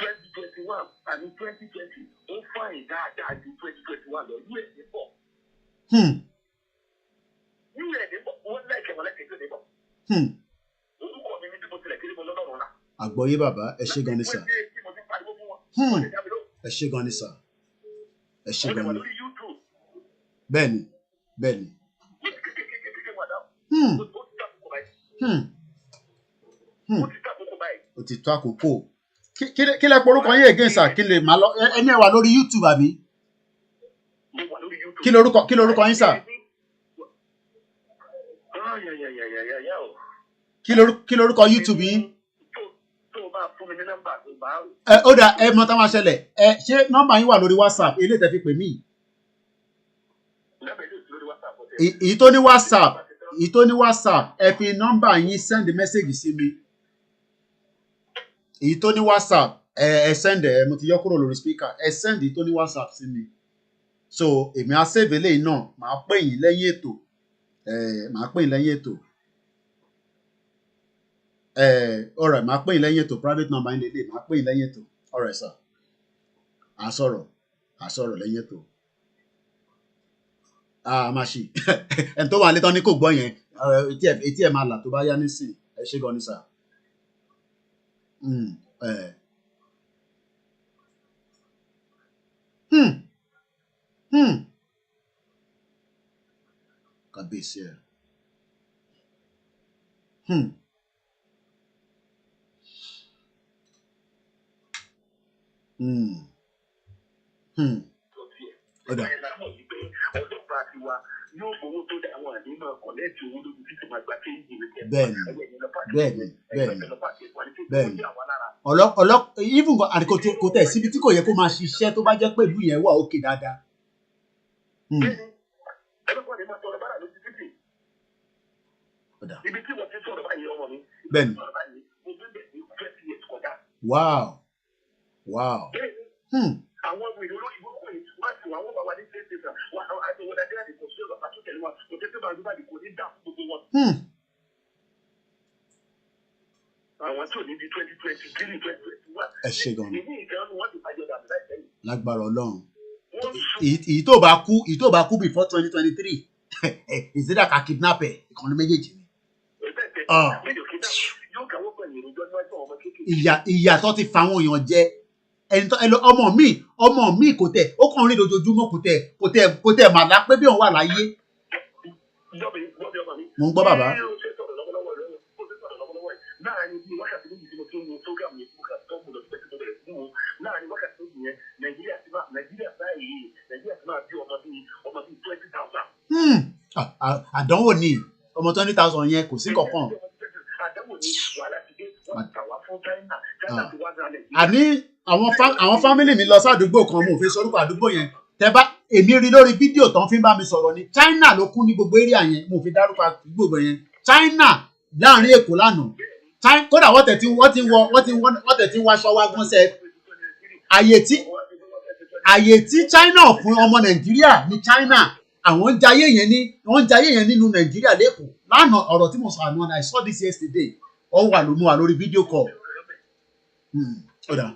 2021 àti 2020 ó fàyè dáadáa ju 2021 lọ US ní bọ̀. US ní bọ̀ wọ́n lẹ́kẹ̀ẹ́ wọn lẹ́kẹ̀ẹ́ tó ní bọ̀. orúkọ mi ní bí mo tilẹ̀ kiri mo lọ́dọ̀ la. àgbọ́yé bàbá ẹ ṣé gan ni sà. ẹ ṣé gan ni sà. ẹ ṣé gan ni. bẹ́ẹ̀ni. ó ti tó àkókò. Kí lẹ porúkọ yín again sir kí lè máa lọ ẹni ẹ wà lórí YouTube àbí kí lorúkọ yín sir kí lorúkọ YouTube yín ó dà ẹ mọ tá máa ṣẹlẹ̀ ṣé nọ́mbà yín wà lórí WhatsApp eléyìí tẹ́ fi pè mí èyí tó ní WhatsApp ẹ fi nọ́mbà yín send message sí mi èyí tó ní WhatsApp ẹ send ẹ mo ti yọ kúrò lórí speaker ẹ send tó ní WhatsApp sí mi so èmi á save eléyìí náà màá pè yín lẹ́yìn ètò màá pè yín lẹ́yìn ètò alright màá pè yín lẹ́yìn ètò private number yín lélẹ̀ màá pè yín lẹ́yìn ètò alright sir à sọ̀rọ̀ lẹ́yìn ètò máa ṣì ẹni tó wà létọ́ ní kò gbọ́ yẹn etí ẹ̀ máa là tó bá yá nísìn ẹ ṣé gan ni sir. Kábíyèsí ẹ̀. Ọ̀dà. Bẹ́ẹ̀ni. Even kò tẹ̀ síbi tí kò yẹ kó máa ṣiṣẹ́ tó bá jẹ́ pé ìlú yẹn wà òkè dáadáa. Bẹ́ẹ̀ni. Wow. Àwọn ìwé olóyìnbó kò ní wá sí àwọn bàbá ní ṣe ṣe wọn àti wọn dájú láti kò sí ọ̀rọ̀ pàtó tẹ̀lé wọn kò tẹ́tẹ́ bá gbọ́dọ̀ kò ní dà fún gbogbo wọn. Àwọn tí ò ní di 2023 2021. Ẹ ṣé gan ni. Ìní ìkànnì wọn ti bàjẹ́ dàbí láìpẹ́ yìí. Lágbára Ọlọ́run. Èyí tó bá kú before 2023 ìsídà ká kidnap ẹ̀ ìkànnì méjèèjì ni. Ìyà tó ti fa àwọn èèyàn jẹ ọmọ mi kò tẹ̀ ó kàn rí lójoojúmọ́ kò tẹ̀ mà lápẹ́ bí òun wà láyé. Mo ń gbọ́ bàbá. Láàárín bí wákàtí méjì tí mo tún mú program yẹn fún kàtó mo lọ pẹ̀lú bẹ̀rẹ̀ fún wọn láàárín wákàtí méjì yẹn Nàìjíríà ti máa bí ọmọ bíi 20,000. Àdánwò ni ọmọ 20,000 yẹn kò sí kankan. Àdánwò ni wàhálà ti dé wọ́n ti tà wá fún China ti wá dálẹ̀. Àní àwọn fámìlì mi lọ sádùúgbò kan mo ò fi sorúkọ àdúgbò yẹn tẹ́bá èmi rí lórí fídíò tán fi ń bá mi sọ̀rọ̀ ni China ló kú ní gbogbo area yẹn mo ò fi dárúkọ àdúgbò yẹn China láàrin Èkó lánàá kódà wọ́n tẹ̀ tí wá aṣọ wa gan sẹ́ àyè tí China fún ọmọ Nàìjíríà ní China àwọn ń jayé yẹn nínú Nàìjíríà lẹ́kọ̀ọ́ lánàá ọ̀rọ̀ tí mo sọ àná I saw this yesterday ó wà lórí fídíò call. Ọ̀dà.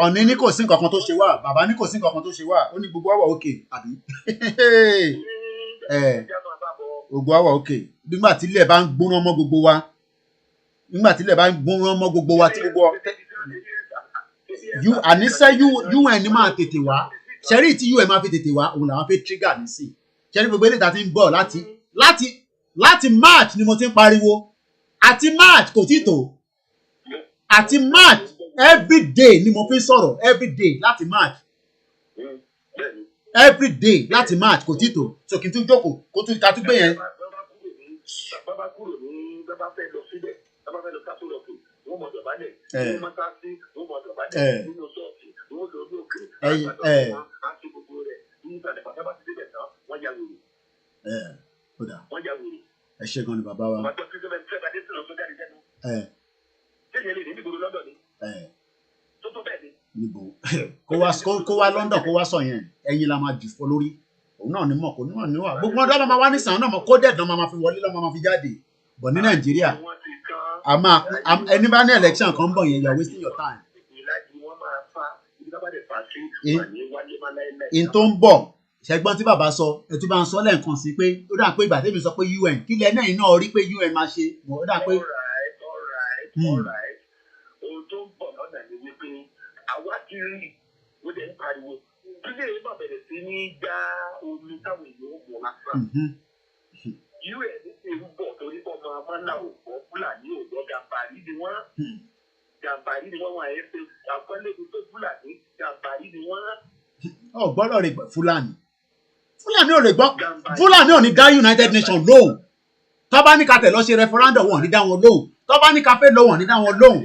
Ọ̀ní ní kò sí nǹkan kan tó ṣe wá bàbá ní kò sí nǹkan kan tó ṣe wá ó ní gbogbo àwọ̀ òkè àbí gbogbo àwọ̀ òkè nígbà tí ilẹ̀ bá ń gbóná mọ́ gbogbo wa tí gbogbo àníṣe UN ní máa tètè wá ṣẹ́rí tí UN máa fi tètè wá òun làwọn fẹ́ trigger ní sí ṣẹ́rí gbogbo eléyìí tá ti ń bọ̀ láti March ni mo ti ń pariwo àti March kò tí tó àti March everyday ni mo fi ń sọ̀rọ̀ everyday láti March everyday láti March kò tí tó so kí n tún jókòó kó tún ká tún gbé yẹn. Bàbá kúrò ní bàbá fẹ́ lọ síbẹ̀ bàbá fẹ́ lọ ká tó lọ fún wọn mọ̀ dọ̀bálẹ̀ wọn mọ̀ sáàsì wọn mọ̀ dọ̀bálẹ̀ nínú ṣọ́ọ̀ṣì wọn lọ ní òkè àti gbogbo rẹ̀ ní ìbàdàn bàbá ti débẹ̀ tán wọ́n ya wèrè. Wọ́n ya wèrè. Ẹ ṣé gan ni bàbá wa. Bàbá tó fi sọ́bẹ̀ fẹ́ bàdé sí lọ sójà ní sẹ́nu. Kéèyàn lè ní níbo lọ́dọ̀ ni. Tó tó bẹ́ẹ̀ ni. Níbo kó wá London kó wá sọ yẹn ẹ̀yin la máa jù fọ́ lórí òun náà ní mọ̀ kó níwọ̀n níwà gbogbo ọdọ́ máa wá nísàn náà mọ̀ kó dẹ̀dán máa fi wọlé lọ́mọ máa fi jáde bọ̀ ní Nàìjíríà ẹni bá ní election kan bọ̀ yẹn you are wasting your time. In tó ń bọ̀ ṣẹgbọ́n tí bàbá sọ ẹtú bá ń sọ lẹ́ẹ̀kan sí pé ó dà pé ìgbà tẹ́mi sọ pé UN kí lẹ náà iná rí pé UN máa ṣe ó dà pé. Ohun tó ń bọ̀ lọ́nà ni wípé àwa ti rí ó dẹ̀ ń pariwo kílé yìí bá bẹ̀rẹ̀ sí ní gbá omi táwọn èèyàn ó mọ̀ lásán. UN ní ṣe ń bọ̀ torí ọmọ amánà ò gbọ́ Fúlàní ò gbọ́ Gàmbàrí ni wọ́n wọ́n àyè pé àkọlé tó Fúlàní Gàmbàrí ni wọ́n. Ọ̀gbọ́dọ̀ rẹ̀ Fúlàní ò lè gbọ́ Fúlàní ò ní dá United Nations lóhùn tó bá ní ká tẹ̀ lọ ṣe referendum wọn ò ní dá wọn lóhùn tó bá ní ká fẹ́ lọ wọn ò ní dá wọn lóhùn.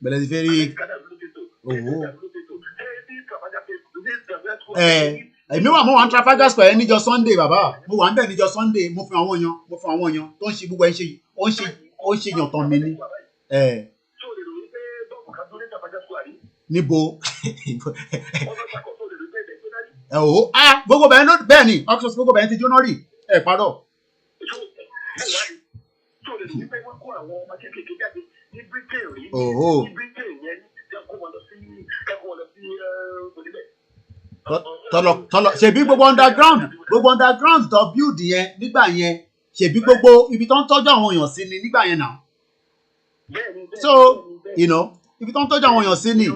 Bẹ̀rẹ̀ ti fẹ́ rí owó èmi wà mo wà ní Trafalgar Square níjọ́ Sunday bàbá mo wà ń bẹ̀ níjọ́ Sunday mo fún àwọn èèyàn tó ń ṣe gbogbo ẹ̀ ń ṣe yàn tán mi ní. Níbo gbogbo bẹ́ẹ̀ ni Oxford gbogbo bẹ́ẹ̀ ti jóná rí parọ́. Tọ́lọ̀ ṣebí gbogbo underground tó build yẹn nígbà yẹn ṣebí gbogbo ibi tó ń tọ́jú àwọn èèyàn sí ni nígbà yẹn náà. So you know ibi tó ń tọ́jú àwọn èèyàn sí ni.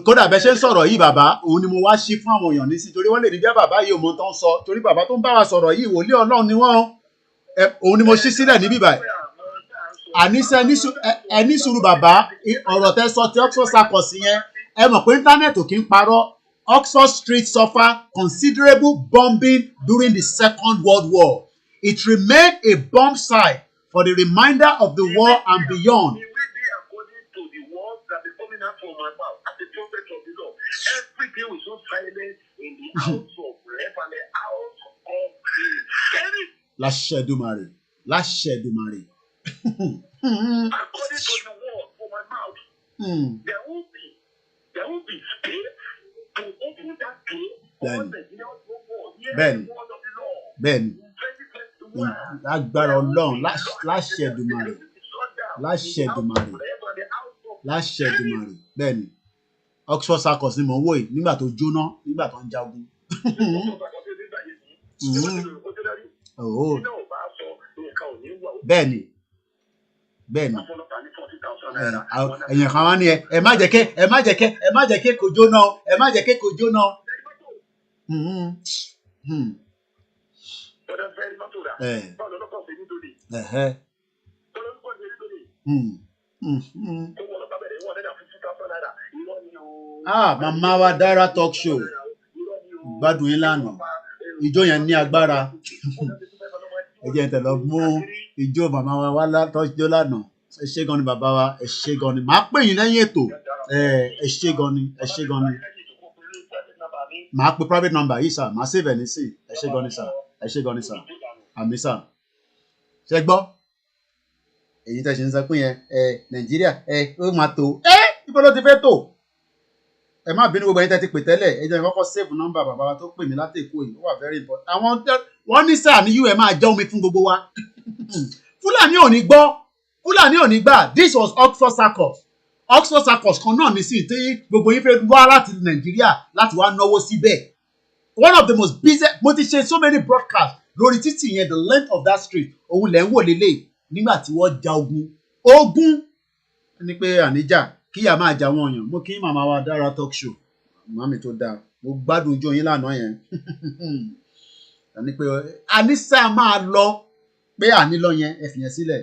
Kódà bẹ ṣe ń sọ̀rọ̀ yìí bàbá òun ni mo wá ṣí fún àwọn èèyàn nísìnyí torí wọ́n lè ní bí bàbá yìí ò mọ tó ń sọ torí bàbá tó ń bá wa sọ̀rọ̀ yìí wòlíì Ọlọ́run ni wọ́n òun ni mo ṣí sílẹ̀ níbí báyìí. Àníṣe ẹní sùúrù bàbá ọ̀rọ̀ tẹ́ sọ ti Oxford Circus yẹn ẹ mọ̀ pé íńtánẹ́ẹ̀tì ò kí ń parọ́. Oxford Street suffered considerable bombing during the Second World War. It remained a bomb site for the remainder of the war and beyond. Every day was so silent in the house of rep and the house of Láṣẹ̀dùmarè. According to the word from my mouth, there will be space to open that door for the bẹ́ẹ̀ni lágbára Ọlọ́run láṣẹ̀dùmarè bẹ́ẹ̀ni. Oxford Circus ni mò ń wò yìí nígbà tó jóná nígbà tó ń jagun. Bẹ́ẹ̀ni ẹ̀yìn kan wá ní ẹ má jẹ́ kí kò jóná ẹ má jẹ́ kí kò jóná. Màmá wa Dára talk show gbádùn yín lánàá ìjó yẹn ní agbára ẹ jẹ́ tẹ̀lé mú ìjó màmá wa wá látọ́jọ́ lánàá ẹ ṣé gan ni bàbá wa ẹ ṣé gan ni màá pè yín lẹ́yìn ètò ẹ ṣé gan ni màá pe private number yìí sà màá save ẹ̀ ní sí ẹ ṣé gan ni sà àmì sà ṣe gbọ́ èyí tẹ̀ ṣe ń sọ pé yẹn Nàìjíríà ó máa tó ibo ló ti fẹ́ tó. Ẹ má bínú gbogbo ẹ̀yin tẹ́ ti pè tẹ́lẹ̀ ẹ jẹ́ kọ́kọ́ save number bàbá wa tó pè mí láti Èkó yìí ó wà very important. Àwọn wọ́n ní sáà ní ẹ máa jẹ́ omi fún gbogbo wa. Fúlàní ò ní gbọ́ Fúlàní ò ní gbà. This was Oxford Circus kan náà ní sí tí gbogbo yín fẹ́ wá láti Nàìjíríà láti wá náwó síbẹ̀. One of the most busy mo ti ṣe so many broadcasts lórí títì yẹn the length of that street òun lẹ́ ń wò lélẹ̀ nígbà tí wọ́n ja ogun ní pé àníjà kíyà máa jà wọ́n yàn mo kí màmá wa Dára talk show màmí tó dáa mo gbádùn ijó yín lánàá yẹn àní pé àníṣà máa lọ pé àní lọ yẹn ẹ fìyẹn sílẹ̀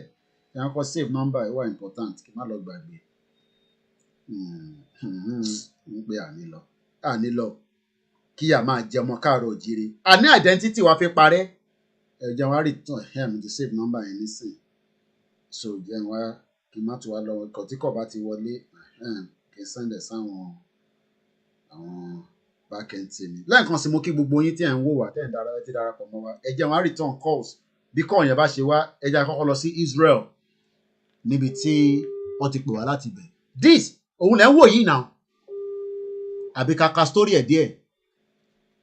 ẹ ń kọ save number ẹ wà important kí n má lọ gbàgbé pé àní lọ kíyà máa jẹ ọmọ káàárọ̀ òjíire àní identity wa fi parẹ́ ẹ jẹ́ wá return mi ti save number yẹn nísìnyí so jẹ́ wá kí n má tún wá lọ ọkọ̀ tí kò bá ti wọlé kí n send ẹ̀ sáwọn àwọn backend team lẹ́ẹ̀kan sí mo kí gbogbo yín tí ẹ̀ ń wò wá tẹ́ ẹ̀ ń darapọ̀ mọ́ wa ẹ jẹ́ wá return calls bí kọ́ yẹn bá ṣe wá ẹ jẹ́ àkọ́kọ́ lọ sí Israel níbi tí wọ́n ti pè wá láti bẹ̀ this òun lẹ́ ń wò yìí náà àbí kàkà story ẹ̀ díẹ̀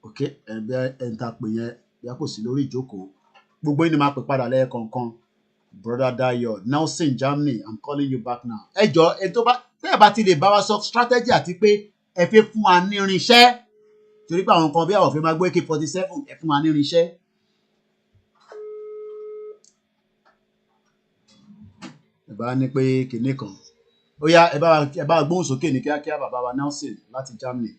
ok ẹ̀ ń ta pè yẹn bí a kò sí lórí ìjókòó gbogbo yín ni máa pè padà lẹ́ẹ̀kọ̀ọ̀kan brother Dayo Nelson Germany I'm calling you back now ẹ jọ ẹ tó bá tẹ́ ẹ bá ti lè bá wa sọ strategy àti pé ẹ fẹ́ fún wa ní irinṣẹ́ torí pé àwọn kan bí àwọn òfin máa gbé AK-47 ẹ fún wa ní irinṣẹ́. ẹ bá ní pé kinní kan ó yá ẹ bá gbóhùn sókè ní kíákíá bàbá wa Nelson láti Germany.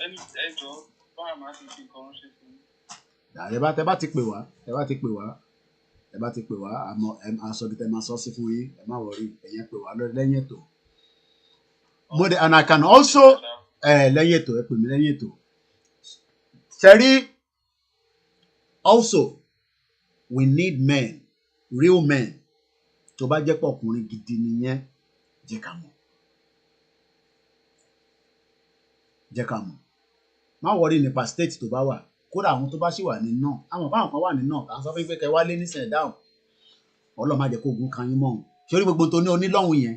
ẹni ẹjọ́ báwa máa ti fi nǹkan ránṣẹ́ fún mi. ẹ bá ti pè wá àmọ́ aṣọ bí tẹ máa sọ sí fún yín ẹ má wọrí ẹ̀yẹn pè wá lẹ́yìn ètò and I can also lẹ́yìn ètò ẹ pè mí lẹ́yìn ètò Sherry, also, we need men, real men. Tó bá jẹ́ pé ọkùnrin gidi nìyẹn, jẹ́ ká mọ̀. Jẹ́ ká mọ̀. Má worry nípa state tó bá wà. Kódà àwọn tó bá ṣì wà ní náà. Àwọn báwọn kan wà ní náà. À ń sọ fún yín pé kẹ́ wá lé nísìnyí dáhùn. Ọlọ́run má jẹ́ kó ogun kan yín mọ́. Ṣé orí gbogbo tó ní onílọ́hun yẹn?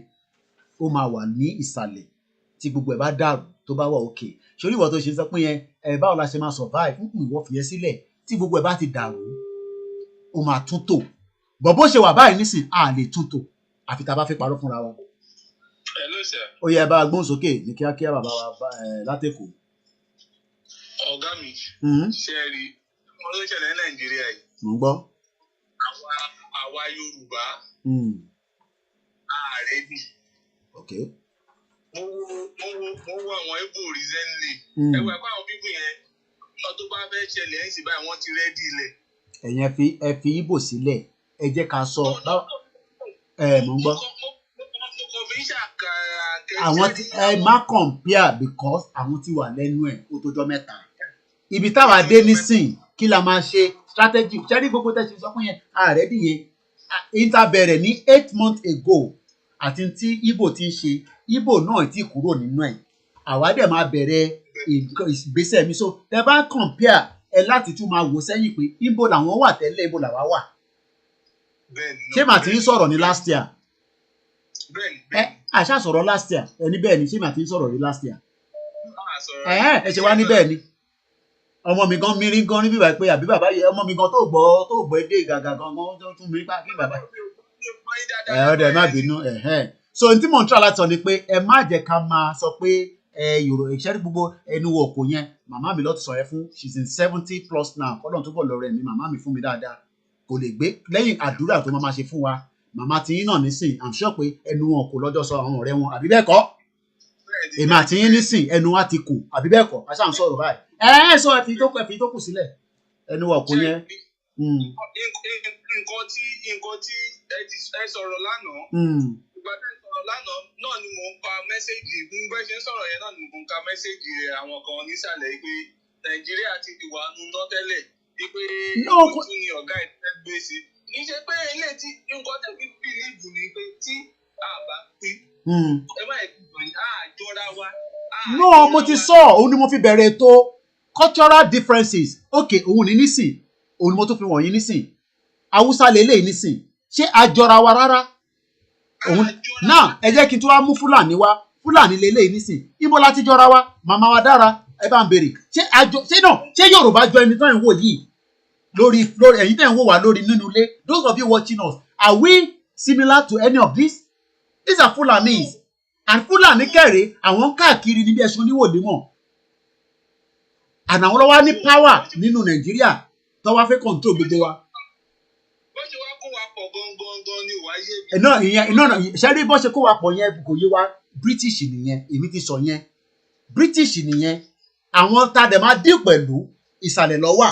Ó máa wà ní ìsàlẹ̀ tí gbogbo ẹ̀ bá dàrú tó bá wà òkè. Ṣé orí ìwọ tó ṣe sọ pé yẹn báwo la ṣe máa survive? Ìwọ fìyẹn sílẹ̀ tí gbogbo ẹ̀ bá ti dàrú. Ó máa tún tò. Bọ̀ bó ṣe wà báyìí nísìn a lè tún tò àfi tá a bá fi parọ́ fúnra wa. Hello sir. Ó yẹ bá a gbóhùn sókè ní kíákíá bàbá wa látẹ̀kọ̀. Ọ̀gá mi ṣe rí wọn ló ṣẹlẹ̀ ní Nàìjíríà yìí. Mo ń gbọ́. Àwa Yorùbá ààrẹ bì. Mo wo àwọn Igbo recently. Ẹ̀wọ̀n ẹ̀kọ́ àwọn bíbí yẹn lọ tó bá fẹ́ ṣẹlẹ̀ ẹ̀ sì báyìí wọ́n ti rẹ́dí ilẹ̀. Ẹ̀yin ẹ fi Igbo sílẹ̀ ẹ jẹ́ ká sọ mo ń gbọ́. Àwọn tí ẹ má compare because àwọn tí wà lẹ́nu ẹ̀ ó tó jọ mẹ́ta. Ibi táwa dé nísìn kí la máa ṣe strategy ṣẹ́rí gbogbo tẹ̀sí sọ fún yẹn ààrẹ dìye interbẹ̀rẹ̀ ní 8 months ago àti tí Igbo ti ń ṣe Igbo náà ti kúrò nínú ẹ̀ àwa dẹ̀ máa bẹ̀rẹ̀ ìgbésẹ̀ mi so tẹ bá compare ẹ láti tún máa wò sẹ́yìn pé Igbo làwọn wà tẹ́lẹ̀ Igbo làwa wà. Ṣé màá ti ń sọ̀rọ̀ ní last year? Àṣà sọ̀rọ̀ last year ẹni bẹ́ẹ̀ ni ṣé màá ti ń sọ̀rọ̀ ní last year? Ẹ ṣe wá ní bẹ́ẹ̀ ni ọmọ mi gan mírí gan níbí wáyé pé àbí bàbá yẹ ọmọ mi gan tó gbọ́ èdè gàgà gan tó tún mírí pa kí bàbá ọ̀dẹ̀ má bínú so n tí mò ń try láti sọ ni pé ẹ má jẹ́ ká máa sọ pé Yorùbá ìṣẹ́rí gbogbo ẹnu òkò yẹn màmá mi ló ti sọ yẹn fún she's in 70 plus now kọ́lọ́n tó bọ̀ lọ rẹ̀ mi màmá mi fún mi dáadáa kò lè gbé lẹ́yìn àdúrà tó máa ṣe fún wa màmá tí yín náà nísìn I'm sure pé ẹnu wọn kò lọ́jọ́ sọ àwọn ọ̀rẹ́ wọn àbí bẹ́ẹ̀ kọ́ èmi àti yín nísìn ẹnu wa ti kù àbí bẹ́ẹ̀ kọ́ aṣáà ń sọ̀rọ̀ báyìí sọ ẹ fi tó kù sílẹ̀ ẹnu wọn kò yẹn. nǹkan tí ẹ sọ̀rọ̀ lánàá ìgbà tí ẹ sọ̀rọ̀ lánàá náà ni mò ń ka mẹ́sẹ̀gì bẹ́ẹ̀ ṣe ń sọ̀rọ̀ yẹn náà ni mò ń ka mẹ́sẹ̀gì àwọn kan nísàlẹ̀ pé Nàìjíríà ti wà nùnà tẹ́lẹ̀ pé ìtú ni ọ̀gá ìtẹ́ gbé sí kì í ṣe pé ilé tí nǹkan tẹ̀lé bìlíìfù ni pé tí a bá pín ẹ má ẹ̀kọ́ àjọra wa. No, mo ti sọ òun ni mo fi bẹ̀rẹ̀ ètò cultural differences okay òun ní nísìn òun ni mo tún fi wọ̀nyí nísìn Haúsá lélẹ̀ nísìn ṣé àjọra wa rárá òun náà ẹ jẹ́ kí n tún wá mú Fúlàní wá Fúlàní lélẹ̀ nísìn ibo láti jọra wa màmá wa dára ẹ bá ń béèrè ṣé Yorùbá jọ ẹni tó ń wò yìí lórí ẹ̀yin tẹ́ ń wò wá lórí nínú ilé those of you watching us are we similar to any of this? These are Fulanis and Fulani kẹrẹ àwọn káàkiri níbi ẹ̀sùn oníwòlé mọ̀ and àwọn lọ́wọ́ ní power nínú Nàìjíríà tó wá fẹ́ control gbogbo wa. bó ṣe wá kó wa pọ̀ gangan ni wàá yé mi. náà ìyẹn náà ṣẹ́rí bó ṣe kó wa pọ̀ yẹn kò yé wa British nìyẹn èmi ti sọ yẹn British nìyẹn àwọn tá a dẹ̀ máa dín pẹ̀lú ìsàlẹ̀ lọ́wọ́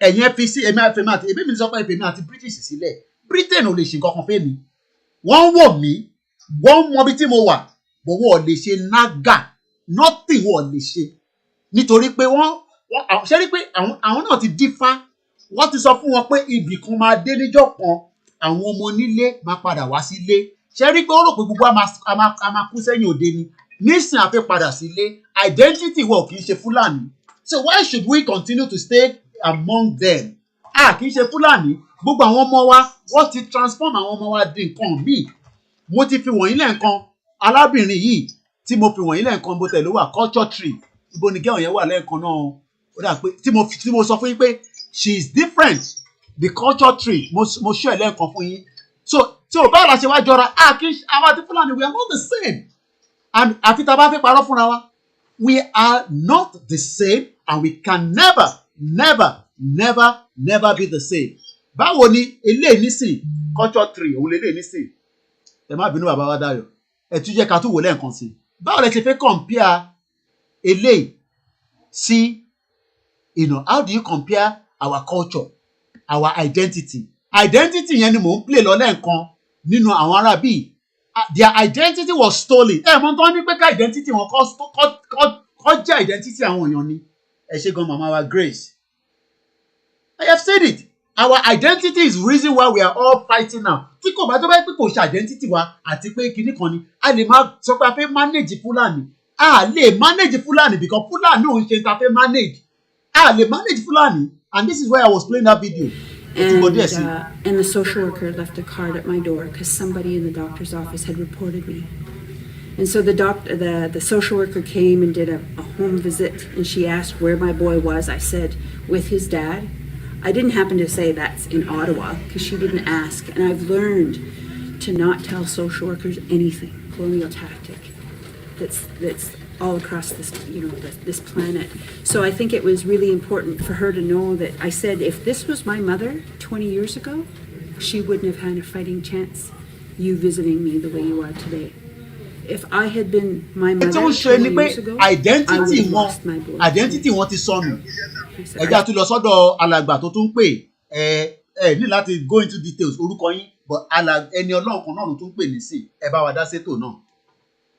ẹ̀yìn FPC èmi àti èmi mi sọ pé èmi àti British sílẹ̀ Britain ò lè ṣe nǹkan kan fẹ́ mi wọ́n wò mí wọ́n mọ ibi tí mo wà bọ̀ wọ́n lè ṣe nága nothing wọ́n lè ṣe nítorí pé wọ́n ṣe rí pé àwọn náà ti dífá wọ́n ti sọ fún wọn pé ibì kan máa dé níjọ́ kan àwọn ọmọ onílé máa padà wá sílé ṣe rí pé ó rò pé gbogbo a máa kú sẹ́yìn òde ni nísìn àfẹ́ padà sílé identity wọ̀ kì í ṣe Fúlàní so why should we continue to stay among them kì í ṣe Fúlàní gbogbo àwọn ọmọ wa wọ́n ti transform àwọn ọmọ wa di nǹkan míì mo ti fi wọ̀nyí lẹ́ẹ̀kan arábìnrin yìí tí mo fi wọ̀nyí lẹ́ẹ̀kan bó tẹ̀lé wà culture tree ibo ni gẹ́wọ̀n yẹn wà lẹ́ẹ̀kan náà ó dà pé tí mo sọ fún yín pé she is different the culture tree mo ṣọ́ ẹ̀ lẹ́ẹ̀kan fún yín so tí ò bá la ṣe wá jọra àwa àti Fúlàní we are not the same and àfi tá a bá fi parọ́ fúnra wa we are not the same and we can never be the same báwo ni eléyìí nísìn culture tree òun lè lè nísìn ẹ má bínú bàbá wa Dayọ̀ ẹ tún jẹ́ ká tún wò lẹ́ẹ̀kan sí báwo lẹ ṣe fẹ́ compare eléyìí sí how do you compare our culture our identity yẹn ni mò ń play lọ lẹ́ẹ̀kan nínú àwọn ará bíi their identity was stolen mọ̀ tó ní pé ká identity wọn kọ́ jẹ́ identity àwọn èèyàn ni ẹ ṣé gan mama wa Grace. I have said it. Our identity is reason why we are all fighting now. Tí kò bá tó bá pé kò ṣe identity wa àti pé kinní kan ni, a lè máa sọ pé a fẹ́ manage Fulani. A lè manage Fulani because Fulani ò ń ṣe ta fẹ́ manage. A lè manage Fulani, and this is why I was playing that video. And the social worker left a card at my door because somebody in the doctor's office had reported me. And so the social worker came and did a home visit, and she asked where my boy was. I said, with his dad. I didn't happen to say that's in Ottawa because she didn't ask. And I've learned to not tell social workers anything, colonial tactic, that's all across this, this planet. So I think it was really important for her to know that I said, if this was my mother 20 years ago, she wouldn't have had a fighting chance, you visiting me the way you are today. If I had been my mother 20 years ago, I would have lost my boy. Identity wọn ti sọnù. Ẹja tún lọ sọ́dọ̀ alàgbà tó tún pè ní láti go into details orúkọ yín, but ẹni Ọlọ́run kan náà ló tún pè ní sí. Ẹ bá wa dá sétò náà.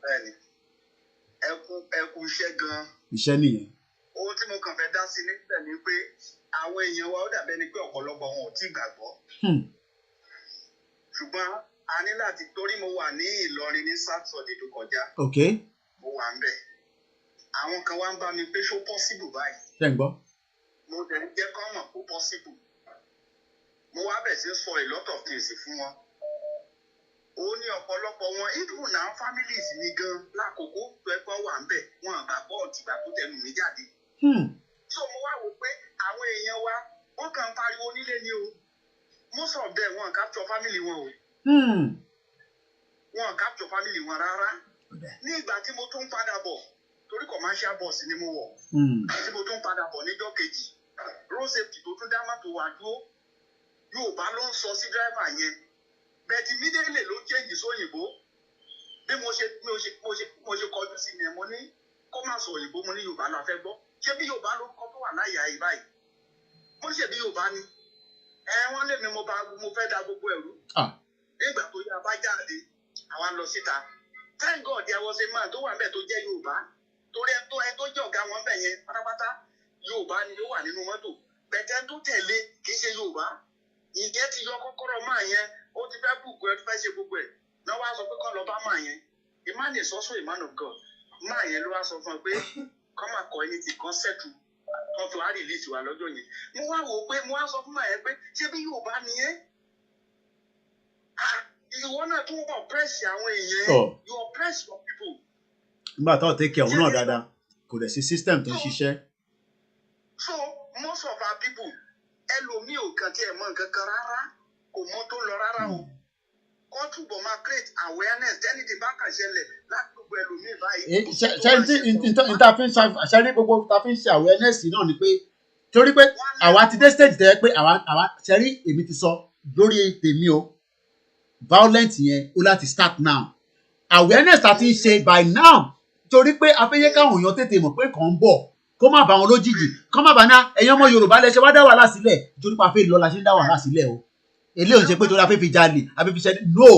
Bẹ́ẹ̀ni, ẹ kú iṣẹ́ gan-an. Iṣẹ́ nìyẹn. Ohun tí mo kàn fẹ́ dá sí níbẹ̀ ni pé àwọn èèyàn wa ó dàbẹ́ ni pé ọ̀pọ̀lọpọ̀ wọn ò tí ì gbàgbọ́. Ṣùgbọ́n a ní láti torí mo wà ní Ìlọrin ní Saturday tó kọjá. Okay. Mo wà ń bẹ̀. Àwọn kan wá ń bá mi pé ṣó possible báyìí. Ṣé ń gbọ́? Mo dẹ̀ ń jẹ́ kọ́ mọ̀ kó possible. Mo wá bẹ̀ sí sọ a lot of things fún wọn. Ó ní ọ̀pọ̀lọpọ̀ wọn even now families mi gan lákòókò tó ẹ̀kọ́ wà ń bẹ̀ wọn àgbàgbọ́ ọ̀tìgbà tó tẹnu mi jáde. So mo wá wò pé àwọn èèyàn wa wọ́n kàn ń pariwo nílé ni o. Most of them wọn capture family wọn o. Wọn capture family wọn rárá. Ní ìgbà tí mo tún padà bọ̀ torí commercial bus ni mo wọ̀. Tí mo tún padà bọ̀ níjọ́ kejì. Road safety tó tún dá mọ́tò wá dúró. Yorùbá ló ń sọ sí driver yẹn. Bẹ̀ẹ̀dì mídélè ló change sóyìnbó. Bí mo ṣe kọjú sí ni mo ní kó má sọ òyìnbó mo ní Yorùbá la fẹ́ gbọ́. Ṣé bí Yorùbá ló kọ́ tó wà láyà yìí báyìí? Mo ṣe bí Yorùbá ni. Wọ́n lé mi mo fẹ́ da gbogbo ẹ̀rú. Nígbà tó yá bá jáde, àwa lọ síta. Thank God there was a man tó wà níbẹ̀ tó jẹ́ Yorùbá. Torí ẹ tó jẹ́ ọ̀gá wọn bẹ̀ yẹn pátápátá. Yorùbá ni ó wà nínú mọ́tò. Bẹ̀tẹ̀ tó tẹ̀lé kì í ṣe Yorùbá. Ìjẹ́ ti yọ kọ́kọ́rọ́ máa yẹn. Ó ti fẹ́ bùkù ẹ fẹ́ ṣe gbogbo ẹ̀. Náà wá sọ pé kọ́ lọ bá máa yẹn. A man is also a man of God. Máa yẹn ló wá sọ fún ọ pé kọ́ máa kọ ẹni tí kan settle. Kan tó wá release wa lọ́jọ́ yẹn. Mo wá wò pé mo wá sọ fún máa yẹn pé ṣé bí Yorùbá ni ẹ́? Ìwọ náà tún oppress àwọn èèyàn. You oppress your people. Nígbà tó take care òun náà dáadáa, kò dẹ̀ sí system tó ń ṣiṣẹ́. So most of our people, ẹlòmíì ò kàn tí ẹ̀ mọ̀ nǹkan kan rárá, kò mọ̀ tó lọ rárá o. Kọ́ túbọ̀ máa create awareness tẹ́ni tí bá kàn ṣẹlẹ̀ láti gbogbo ẹlòmíì báyìí. Ṣẹ́rí gbogbo ta fi ń ṣe awareness náà ni pé torí pé àwa ti dé stage tẹ́ pé àwa ṣẹ́rí èmi ti sọ lórí tèmi o violent yẹn ó láti start now awareness ta ti ń ṣe by now torí pé afẹ́yẹ́ káwọn èèyàn tètè mọ̀ pé kàn ń bọ̀ kó má bà wọn lójijì kó má bà ná ẹ̀yin ọmọ Yorùbá lẹ ṣe wá dá wàhálà sílẹ̀ torí pé afẹ́ lọ la ṣe ń dá wàhálà sílẹ̀ o eléyìí ò ń ṣe pé torí afẹ́ fi jalè afẹ́ fi ṣe no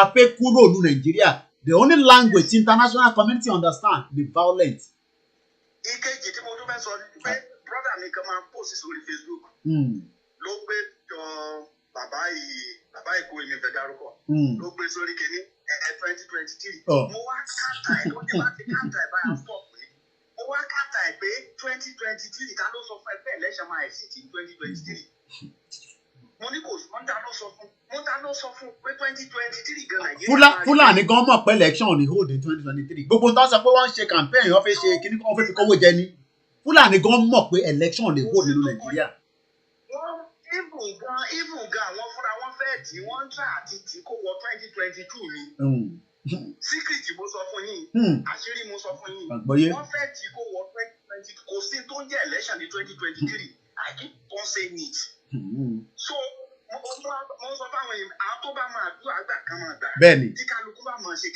afẹ́ kúrò ní Nàìjíríà the only language tí international community understand the violence. Ìkejì tí mo tún fẹ́ sọ ni pé brother mi kan máa post sórí Facebook ló gbé jọ bàbá Èkó èmi fẹ́ dárúkọ ló gbé sórí kìíní 2023 mo wá káńtà ẹ̀ ló dé bá ti káńtà ẹ̀ báyà stop ni mo wá káńtà ẹ̀ pé 2023 ta ló sọ fún ẹ bẹ́ẹ̀ lẹ́sẹ̀ máa ẹ̀ sí ti 2023 mo ní kò wọ́n dáná sọ fún pé 2023 gan Nàìjíríà. Fúlàní gan mọ̀ pé election ní hold in 2023 gbogbo tó ń sọ pé wọ́n ń ṣe campaign wọ́n fẹ́ ṣe kíní wọ́n fẹ́ fi kówó jẹ ní Fúlàní gan mọ̀ pé election ní hold nínú Nàìjíríà. Even gan àwọn fúnra wọn fẹ́ tí wọ́n ń tà àti tí kò wọ 2022 ni. Secret mo sọ fún yín àṣírí mo sọ fún yín wọ́n fẹ́ tí kò wọ 2022 kò sí tó ń jẹ́ election ní 2023 I keep on saying it. So mo sọ fáwọn èèyàn àwọn tó bá máa dúró àgbà kan máa gbà. Bẹ́ẹ̀ni tí kálukú bá máa ṣe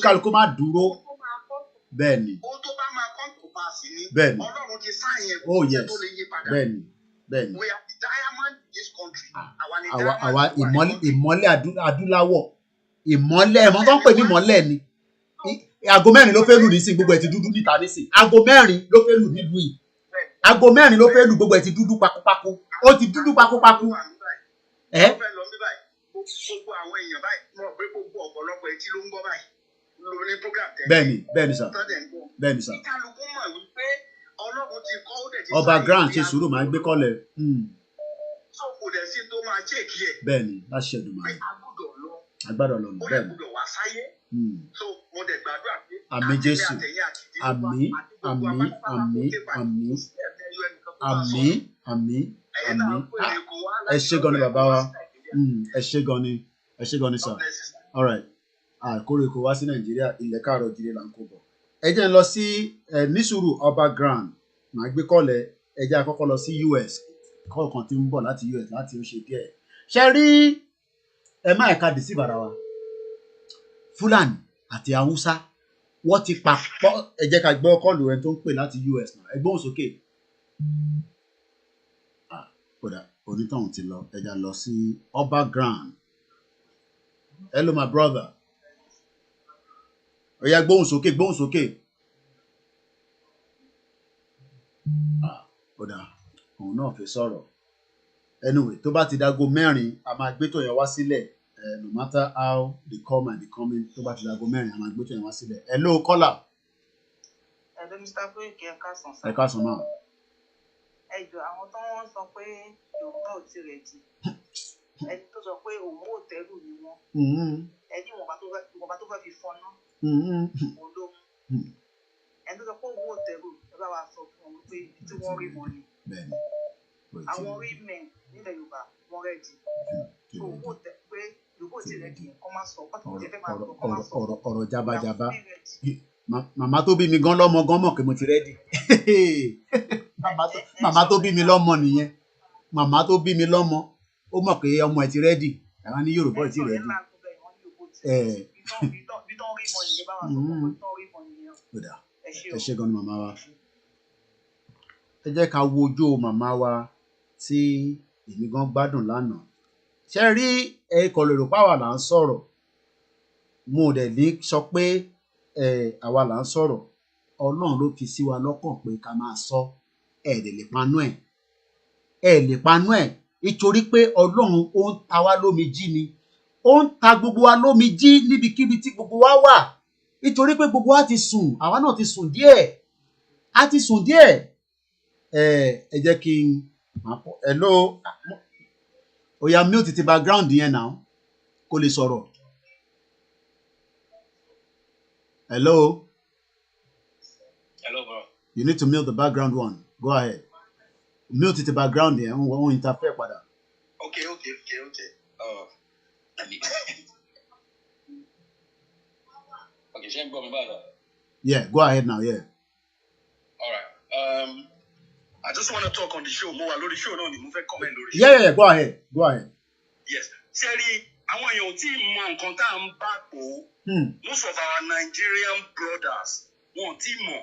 kálukú máa dúró. Bẹ́ẹ̀ni ó tó bá máa kọ́ tó bá sí ní. Bẹ́ẹ̀ni Ọlọ́run ti sáyẹn oh kó yes tó lè yí padà. bẹ́ẹ̀ni bẹ́ẹ̀ni. We are the diamond in this country. Àwa ìmọ́lẹ̀ adúláwọ̀ ìmọ́lẹ̀ ẹ̀mọ́ tó ń pè ní ìmọ́lẹ̀ ni aago mẹ́rin ló fẹ́ lù nísìn gbogbo ẹ̀ ti dúdú níta nísìn aago mẹ́rin ló fẹ́ lù nílùú yìí Aago mẹ́rin ló fẹ́ lù gbogbo ẹ̀ ti dúdú pakúpakú. Ó ti dúdú pakúpakú. Gbogbo àwọn èèyàn báyìí mọ̀ pé gbogbo ọ̀pọ̀lọpọ̀ etí ló ń gbọ́ báyìí lórí program tẹ̀. Bẹ́ẹ̀ni sà. Bẹ́ẹ̀ni sà. Ìkálukú mọ̀ wípé Ọlọ́run ti kọ́ ó dẹ̀ ti Ọba Grant ṣe sùúrù máa ń gbé kọ́lẹ̀. So kò dẹ̀ sí tó máa ṣèkì ẹ̀. Bẹ́ẹ̀ni láṣẹ Èdùmàrè. Agbádọ̀ lọ ó dẹ̀ gbọ́dọ̀ wá sáyé. So mo dẹ̀ gbàdúrà pé àmín Jésù. Àmín àmín àmín àmín àmín àmín àmín. Ẹ ṣé gan ni bàbá wa. Ẹ ṣé gan ni sir. All right. Àkórè kò wá sí Nàìjíríà ilẹ̀ káàrọ̀ jìrì là ń kó bọ̀. Ẹ jẹ́ ń lọ sí nísùúrù Ọba Grant màá gbé kọ́lẹ̀ ẹ jẹ́ àkọ́kọ́ lọ sí US kọ́ọ̀kan tí ń bọ̀ láti US láti ó ṣe díẹ̀. Ṣé rí ẹ má ẹ̀ka dì sí ìbára wa Fúlàní àti Haúsá wọ́n ti papọ̀. Ẹ jẹ́ ká gbọ́ kọ́ọ̀lù rẹ tó ń pè láti US náà ẹ gbóhùn sókè. Kódà onítọ̀hún ti lọ ẹ já lọ sí Ọba Grant. Hello my brother. Ó yá gbóhùn sókè gbóhùn sókè. Kódà òun náà fi sọ̀rọ̀. Anyway tó bá ti dago mẹ́rin a máa gbé tó yẹn wá sílẹ̀ no matter how they come and they come in tó bá ti dago mẹ́rin a máa gbé tó yẹn wá sílẹ̀. Hello caller. Hello Mr. Koiki ẹ káàsán sá. Ẹ káàsán náà. Ẹ jọ̀ọ́ àwọn tó wọ́n sọ pé Yorùbá ò tí rẹ̀ jì ẹni tó sọ pé òun ò tẹ́rù ni wọ́n ẹni ìwọ̀nba tó fẹ́ fi fọ́nà òun ló mú ẹni tó sọ pé òun ò tẹ́rù ẹ bá wa sọ fún wọn pé tí wọ́n rí wọn ni àwọn rí mẹ́n nílẹ̀ Yorùbá wọ́n rẹ̀ jì òun ò tẹ́ pé Yorùbá ò tí rẹ̀ jì kọ́ máa sọ pátá òun fẹ́ máa sọ kọ́ máa sọ ọ̀rọ̀ jábàjábá màmá tó bí mi gan lọ́mọ gan mọ̀ pé mo ti rẹ́dì màmá tó bí mi lọ́mọ nìyẹn màmá tó bí mi lọ́mọ ó mọ̀ pé ọmọ ẹ̀ ti rẹ́dì àwọn ní Yorùbá ẹ̀ ti rẹ́dì. Ẹ ṣé gan ni màmá wa. Ẹ jẹ́ ká wo ojú màmá wa tí èmi gan gbádùn lánàá. Ṣé rí ẹ̀kọ́ lè rò páwà là ń sọ̀rọ̀ mo dẹ̀ ní sọ pé àwa là ń sọ̀rọ̀ Ọlọ́run ló fi sí wa lọ́kàn pé ká máa sọ ẹ̀ẹ́dẹ̀ lè panú ẹ̀ nítorí pé Ọlọ́run ó ń ta wá lómi jí ni ó ń ta gbogbo wa lómi jí níbikíbi tí gbogbo wa wà nítorí pé gbogbo wa ti sùn àwa náà ti sùn díẹ̀ a ti sùn díẹ̀ ẹ jẹ́ kí n hello ó yá mute ti background yẹn náà kó lè sọ̀rọ̀ hello bro. You need to mute the background one go ahead. Mute the background here. Won't interfere padà. Okay. Okay, ṣé ń gbọ́ mi báyìí? Yeah, go ahead now, yeah. All right. I just want to talk on the show. Mo wà lórí show náà ni mo fẹ́ comment lórí show. Yeah, go ahead. Yes. Ṣé rí àwọn èèyàn ò tí ì mọ nǹkan tá à ń bá pò ó. Most of our Nigerian brothers wọn ò tí ì mọ̀.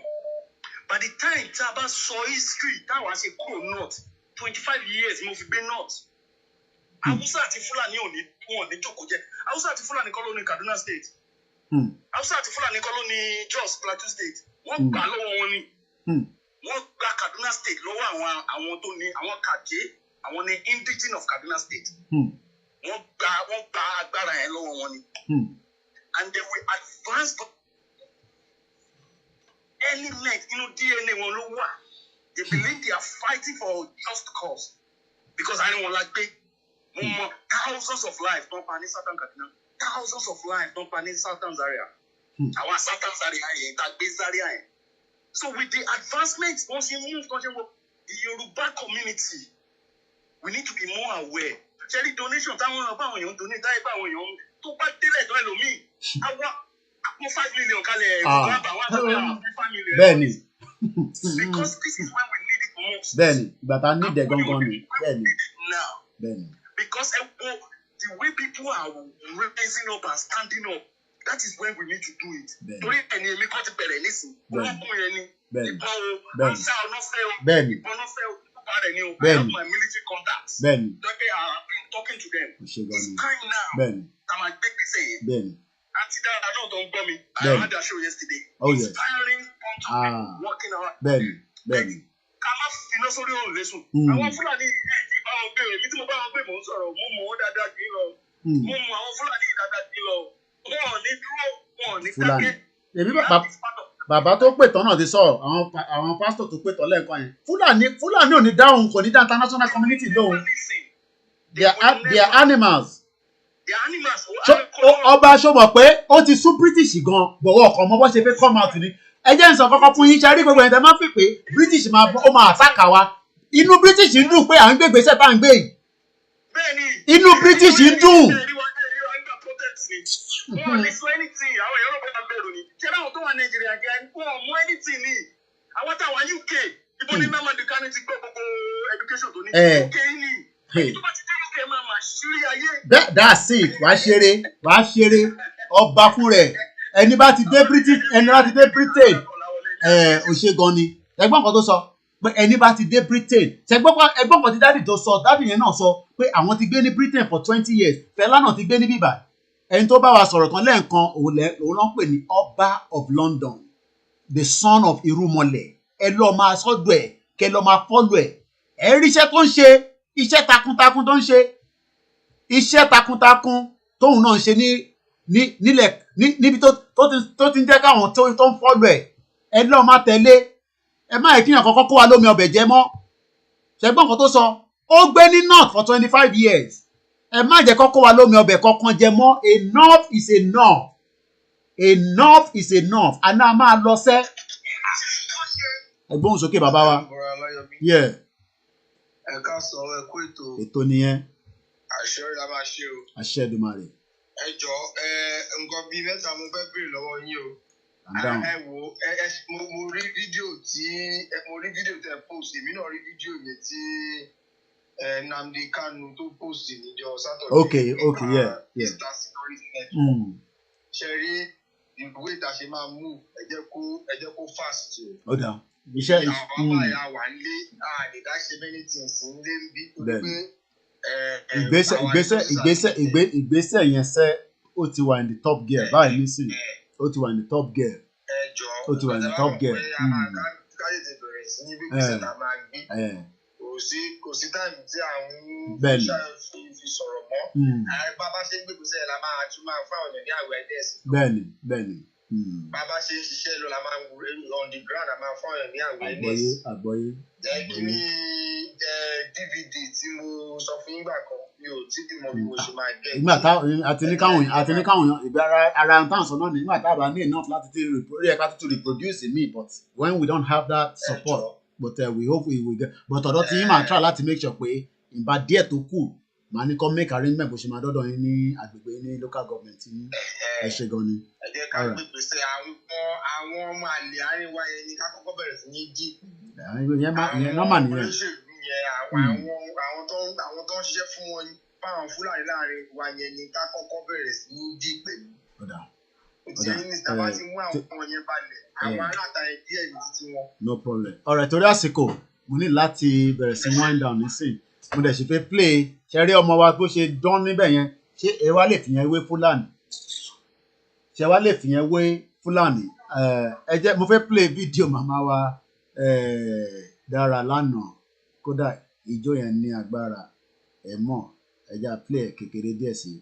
By the time tá a bá sọ history táwa ṣe kúrò north 25 years mo fi gbé north. Hausa àti Fulani wọn ò ní jókòó jẹ. Hausa àti Fulani kọ́ ló ní Kaduna state. Hausa àti Fulani kọ́ ló ní Jos Plateau state. Wọ́n gbà lọ́wọ́ wọn ni. Wọ́n gba Kaduna state lọ́wọ́ àwọn tó ní àwọn Kàjé àwọn ní indigene of Kaduna state. Wọ́n gba agbára yẹn lọ́wọ́ wọn ni. And they will advance element DNA wọn ló wà. They believe they are fighting for just cause because anyone like pé thousands of lives don pa ní Southern Kaduna thousands of lives don pa ní Southern Zaria àwọn Southern Zaria yẹn tàgbé Zaria yẹn. So with the advancement wọ́n ṣe move kan ṣe wọ the Yoruba community we need to be more aware. Ṣé rí donation táwọn èèyàn donate táyé bá àwọn èèyàn tó bá délẹ̀ tó ẹlòmíì àwa àpò 5 million kalẹ̀ wọ́n bá wọn àpò 5 million. Bẹ́ẹ̀ni. Because this is when we need it most. Bẹ́ẹ̀ni ìgbà tá a ní ìdẹ̀ gangan ni bẹ́ẹ̀ni. Bẹ́ẹ̀ni. Because the way people are raising up and standing up, that is when we need to do it. Torí ẹni èmi kọ́ ti bẹ̀rẹ̀ nísìn. Olókùn yẹn ni. Ìbọn o, àṣà ọ̀nà fẹ́ o, ìbọn náà fẹ́ o, ìbọn rẹ̀ ni o. I have my military contacts. Bẹ́ẹ̀ni. Dọ́kẹ́ I have been talking to them. It's time now. Bẹ́ẹ̀ni. Ká máa gbé gbèsè yẹn. Bẹ́ẹ̀ni. Àti dáadáa náà tó ń gbọ́ mi. I had that show yesterday. Oh yes. Inspiring, working out. Bẹ́ẹ̀ni. ká má finá sórí òun lẹ́sùn. Àwọn Fúlàní ẹ̀ bá wọn gbé èmi tí mo bá wọn gbé mò ń sọ̀rọ̀ mo mọ̀ wọ́n dáadáa kì í lọ. Mo mọ̀ àwọn Fúlàní dáadáa kì í lọ. Wọn ò ní dúró, wọn ò ní dákẹ́. Èmi bàbá tó pè tán náà ti sọ àwọn pásítọ̀ tó pè tán lẹ́ẹ̀kan yẹn. Fúlàní ò ní dáhùn, kò ní dá international community lóhùn. They are animals. Ọba aṣọ mọ̀ pé ó ti sún British gan gbọ̀wọ́ ọkọ̀ ọmọ bó ṣe fẹ́ come out ni. Ẹ jẹ́ n sọ kọ́kọ́ fún yín, ṣe rí gbogbo ẹ̀ńtẹ́ máa ń fi pé British ó máa àtàkà wa. Inú British ń dùn pé à ń gbé ìgbésẹ̀ tá à ń gbé yìí. Inú British ń dùn. Wọ́n ní sọ anything, àwọn èèyàn lọ́pọ̀ bẹ̀rù ni. Ṣé láwọn tó wà Nàìjíríà gan wọ́n mú anything ni? Àwọn táwọn UK, ibo ní Nnamdi Kanu ti gbọ́ gbogbo education tó ní. UK ni. Tó bá ti dé UK máa mà ṣírí ayé. That's it, wàá ṣeré, ọba fún rẹ̀. Ẹni bá ti dé Britain, ò ṣe gan ni. Ẹgbọ́n kan tó sọ pé ẹni bá ti dé Britain, ẹgbọ́n kan tí dáàdì tó sọ, dáàdì yẹn náà sọ pé àwọn ti gbé ní Britain for 20 years. Fẹlá náà ti gbé ní bíbá. Ẹni tó bá wa sọ̀rọ̀ kan lẹ́ẹ̀kan òun ló ń pè ní Ọba of London, the son of Irúmọlẹ̀. Ẹ lọ́ọ́ máa sọ́dọ̀ ẹ̀, kẹ lọ́ọ́ máa fọ́lọ̀ ẹ̀. Ẹ rí iṣẹ́ tó ń ṣe, iṣẹ́ takuntakun tó ń ṣe, iṣẹ́ takuntakun tóun náà ń ṣe nílẹ̀ níbi tó ti ń jẹ́ káwọn tó ń fọ́lọ̀ ẹ̀. Ẹ lọ́ọ́ máa tẹ̀lé. Ẹ má ìkíyàn kọ́kọ́ kó wa lómi ọbẹ̀ jẹ mọ́. Ṣẹ̀gbọ́n kan tó sọ, ó gbé ní North for 25 years. Ẹ má jẹ́ kọ́kọ́ wa lómi ọbẹ̀ kankan jẹ mọ́. Enough is enough. Enough is enough. Àná máa lọ sẹ́. Ẹgbọ́n sókè bàbá wa. Ẹ ká sọ ẹ kú ètò. Ètò nìyẹn. Àṣẹ la máa ṣe o. Àṣẹ Èdùmàrè. Ẹ jọ nǹkan bíi mẹ́ta mo fẹ́ béèrè lọ́wọ́ yín o. Ẹ wo mo rí fídíò tẹ post, èmi náà rí fídíò yẹn tí Nnamdi Kanu tó post níjọ́ Saturday. Okay, yeah. Star Security Network. Ṣe rí ìwé ìta ṣe máa mú ẹ jẹ́ kó fast o. Ó dà. Iṣẹ́ àwọn ọmọ ìyá wà nílé àdìdá ṣe many things nílé ń bí pé ìgbésẹ̀ yẹn sẹ́ ó ti wà in the top gear báyìí nísìnyí. Ó ti wà in the top gear. Ó ti wà in the top gear. Káyé ti bẹ̀rẹ̀ sí ní bí ìgbésẹ̀ tá a máa gbé. Kò sí táìmù tí àwọn fi sọ̀rọ̀ mọ́. Bàbá ṣe ń gbé ìgbésẹ̀ la máa tún máa fáwọn èèyàn ní àwẹ̀ ẹ̀dẹ́sì. Bẹ́ẹ̀ni. Bàbá ṣe ń ṣiṣẹ́ lọ la máa ń on the ground la máa fáwọn èèyàn ní àwẹ̀ ẹ̀dẹ́sì. Àgbọ́yé. Kí ni DVD tí mo sọ fún yín gbà kan mi ò tí mọ bí mo ṣe máa gẹ̀. Nígbà àti ní káwọn ìgbà ara táwọn sọ náà ni nígbà táwọn ní enough láti rí ẹ̀ka tó reproduce me, but when we don't have that support. But we hope we will get. But ọ̀dọ̀ tí yín máa try láti make sure pé ìgbà díẹ̀ tó kù màá ní kọ́ make arrangement bó ṣe máa dọ́dọ̀ yín ní agbègbè ní local government yín. Ẹ ṣe gan ni. Ẹ jẹ́ ká gbégbèsè àwọn ọmọ àlè àríwá yẹn ní ká kọ́kọ́ bẹ̀rẹ̀ sí ní jí. Ìyẹn nọ́mà nìyẹn. Àwọn tó ń ṣiṣẹ́ fún wọn fáwọn Fúlàní láàrin wa yẹn ní ká kọ́kọ́ bẹ̀rẹ̀ sí ní jí pẹ̀lú. Tí mínísítà bá ti mú àwọn ọmọ yẹn balẹ̀, àwọn aláta ẹ̀ díẹ̀ ní títí wọn. No problem. Ọ̀rẹ́ torí àsìkò mo ní láti bẹ̀rẹ̀ sí wind down nísìn. Mo dẹ̀ ṣe fẹ́ play ṣẹ́rí ọmọ wa bó ṣe dán níbẹ̀ yẹn. Ṣé ẹ wá lè fìyẹn wé Fúlàní? Ẹ jẹ́ mo fẹ́ play fídíò màmá wa Dára lánàá. Kódà ìjó yẹn ní agbára ẹ̀ mọ̀ ẹ já play kékeré díẹ̀ sí i.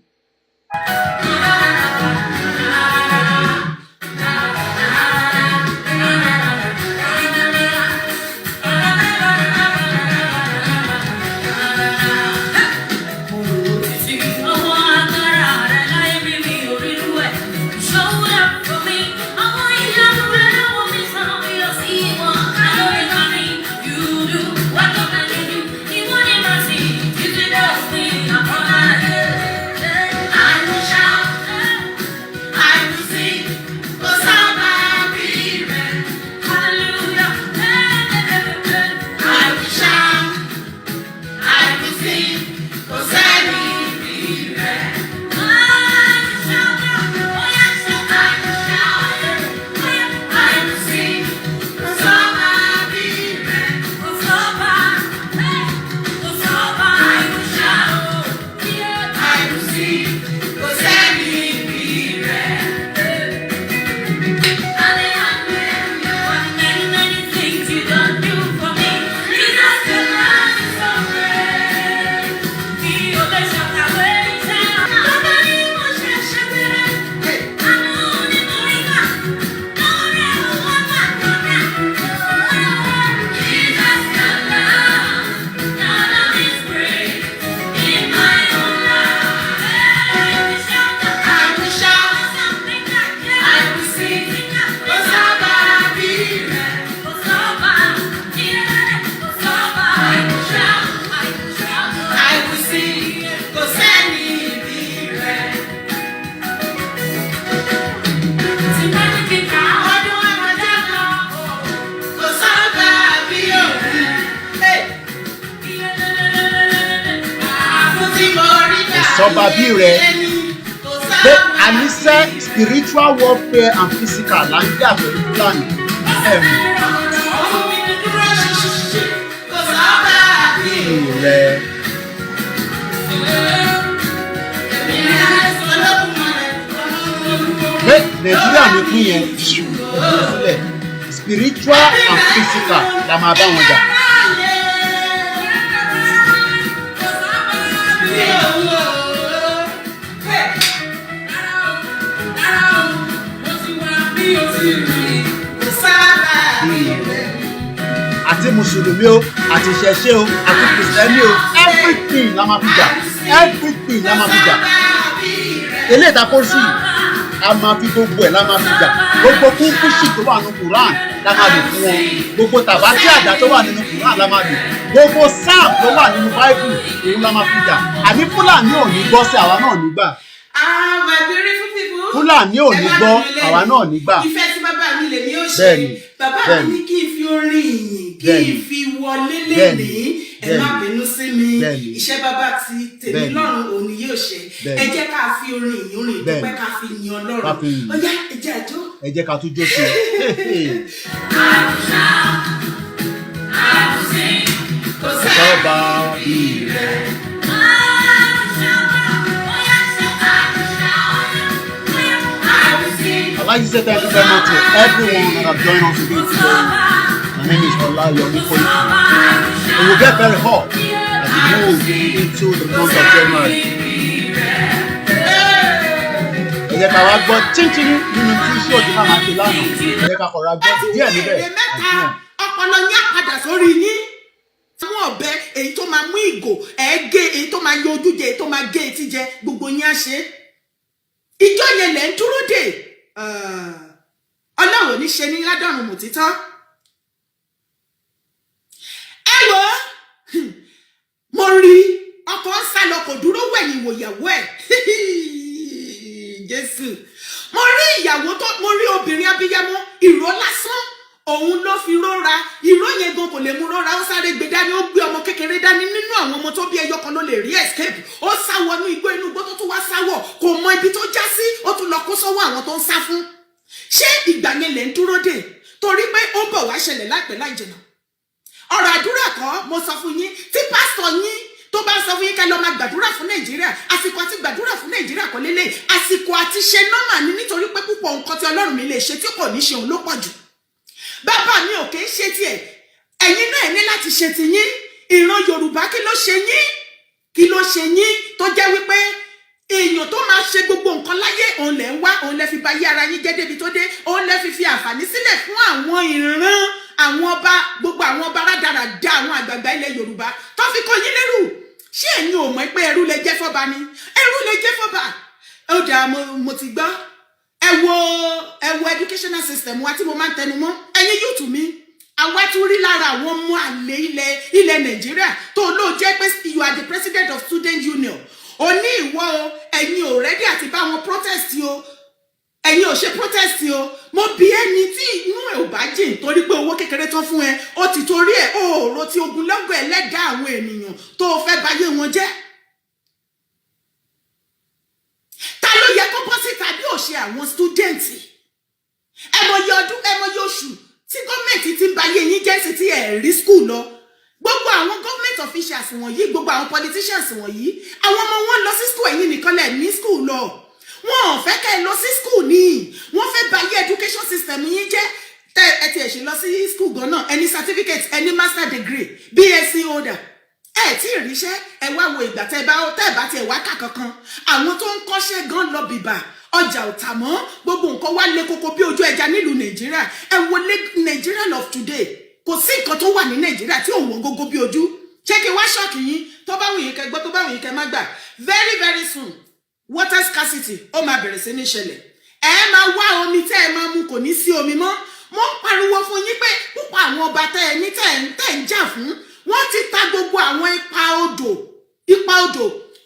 sọba bí rẹ pé àníṣe spiritual warfare and physical là ń jà pẹ̀lú Fúlàní. Rẹ. Pé Nàìjíríà ní pín yẹn sílẹ̀ spiritual and physical la máa bá wọn jà. Àti mùsùlùmí o, àti ìṣẹ̀ṣe o, àti kìrìsìtẹ́nì o, everything la máa fi jà, everything la máa fi jà. Eléyìí ta kó sí a máa fi gbogbo ẹ̀ la máa fi jà. Gbogbo kúnkúṣì tó wà nínú Quran la máa lò fún wọn. Gbogbo tàbátì àdá tó wà nínú Quran la máa lò. Gbogbo sáàm tó wà nínú Bible òun la máa fi jà. Àní Fúlàní ò ní gbọ́ sí àwa náà nígbà. My beautiful people. Fúlàní ò ní gbọ́ àwa náà nígbà. Ìfẹ́ tí bàbá mi lè ní ó ṣe. Bàbá mi ní kí n fi orin ìyìn kí n fi wọlé lénìí. Ẹ má bínú sí mi. Iṣẹ́ bàbá ti tèmi lọ́rùn òun ni yóò ṣe. Ẹ jẹ́ ká fi orin ìyìn orin ìdúpẹ́ ká fi yin Ọlọ́run. Ó yá ẹ jẹ́ àjọ. Ẹ jẹ́ ká tún jó sí i. Sọ́ba bí rẹ̀. I'd like to say thank you very much to everyone that have joined us again today. My name is Olayomi Koiki. It will get very hot as we move into the month of January. Ẹ jẹ́ ká wá gbọ́ chíńchíní nínú tí ṣóòtù náà máa ṣe lánàá. Ẹ jẹ́ ká kọ̀ra gbọ́ díẹ̀ níbẹ̀. Ọpọlọ yín á padà sórí yín. Àwọn ọ̀bẹ èyí tó máa mú ìgò ẹ̀ẹ́gẹ́ èyí tó máa yọ ojú jẹ èyí tó máa gé etí jẹ gbogbo yín á ṣe. Ìjọ yẹn lẹ̀ ń dúró dè. Ọlọ́run ní ṣe ní ládọ́run mọ̀ títọ́. Ẹ wò mo rí ọkọ ń sá lọ kò dúró wẹ̀yìn wòyàwó ẹ̀. Jésù mo rí ìyàwó tó mo rí obìnrin abiyamọ ìró lásán òun ló fi rọra ìró yẹn gan kò lè mú rọra ó sáré gbé dání ó gbé ọmọ kékeré dání nínú àwọn ọmọ tó bí ẹyọ kan ló lè rí escape ó sá wọnú igbó inú igbó tó tún wá sáwọ kò mọ ibi tó já sí ó tún lọ kó sọ́wọ́ àwọn tó ń sá fún. Ṣé ìgbà yẹn lè ń dúró dè torí pé ó bọ̀ wá ṣẹlẹ̀ láìpẹ́ láì jìnnà. Ọ̀rọ̀ àdúrà kọ́ mo sọ fún yín tí pásítọ̀ yín tó bá sọ fún yín ká lọ máa gbàdúrà fún Nàìjíríà àsìkò àti gbàdúrà fún Nàìjíríà kò lélẹ̀ àsìkò àti ṣe nọ́mà ni nítorí pé púpọ̀ nǹkan tí Ọlọ́run mi lè ṣe tí kò ní ṣe òun ló pọ̀ jù. Bàbá mi ò kè é ṣe tiẹ̀ ẹ̀yin náà ní láti ṣe ti yín ìran Yorùbá kí ló ṣe yín tó jẹ́ wípé èèyàn tó máa ṣe gbogbo nǹkan láyé òun lẹ̀ ń wá òun lẹ̀ fi ba yé ara yín jẹ́ débi tó dé òun lẹ̀ fi àǹfààní sílẹ̀ fún àwọn ìran àwọn ọba gbogbo àwọn ọba rádaràda àwọn àgbààgbà ilẹ̀ Yorùbá tó fi kọ́ yín lẹ́rù. Ṣé ẹ̀yin ò mọ̀ pé ẹrú lè jẹ́ fọ́ba ni ẹrú lè jẹ́ fọ́ba. Ó dà mo ti gbọ́ ẹ wo educational system wa tí mo máa ń tẹnu mọ́ ẹ̀yin yóò tù mí àwa tún rí lára àwọn ọmọ àlè ilẹ̀ Nàìjíríà tó ló jẹ́ pé you are the president of student union ó ní ìwọ o ẹ̀yin ò rẹ́dí àti bá wọn protest o ẹ̀yin ò ṣe protest o mo bí ẹni tí inú ẹ̀ ò bá jìn torí pé owó kékeré tó fún ẹ ó ti torí ẹ̀ ó ro ti ogunlọ́gọ̀ ẹlẹ́dàá àwọn ènìyàn tó fẹ́ báyé wọn jẹ́. Ta ló yẹ kó bọ́ síta bí ò ṣe àwọn stúdẹ̀ǹtì ẹmọye ọdún ẹmọye oṣù tí gọ́ọ̀mẹ̀ntì ti ń báyé yín jẹ́ sí ti ẹ̀ rí skul lọ gbogbo àwọn government officials wọ̀nyí gbogbo àwọn politicians wọ̀nyí àwọn ọmọ wọn lọ sí skul ẹ̀yin nìkan lẹ̀ ní skul lọ wọn ò fẹ́ kẹ́ ẹ lọ sí skul ní wọ́n fẹ́ báyé education system yín jẹ́ tẹ́ ẹ ti ẹ̀ ṣe lọ sí skul gan náà ẹni certificate ẹni master degree BSc holder ẹ tí ì ríṣẹ́ ẹ wá wo ìgbà tẹ́ bá tiẹ̀ wá kà kankan àwọn tó ń kọ́ṣẹ́ gan lọ bìbà ọjà ò tà mọ́ gbogbo nǹkan wá lé koko bí ojú ẹja nílùú Nàìjíríà ẹ wo Nigerian of today kò sí nǹkan tó wà ní Nàìjíríà tí òun gógó bí ojú ṣé kí wá ṣọ́ọ̀kì yín tó bá wùyín kẹ́ gbọ́ tó bá wùyín kẹ́ má gbà very very soon water scarcity ó máa bẹ̀rẹ̀ sí ní ṣẹlẹ̀ ẹ máa wá omi tẹ́ ẹ máa mu kò ní sí omi mọ́ mo ń pariwo fún yín pé púpọ̀ àwọn ọba tẹ́ ẹ ní tẹ́ ń jà fún wọ́n ti ta gbogbo àwọn ipa odò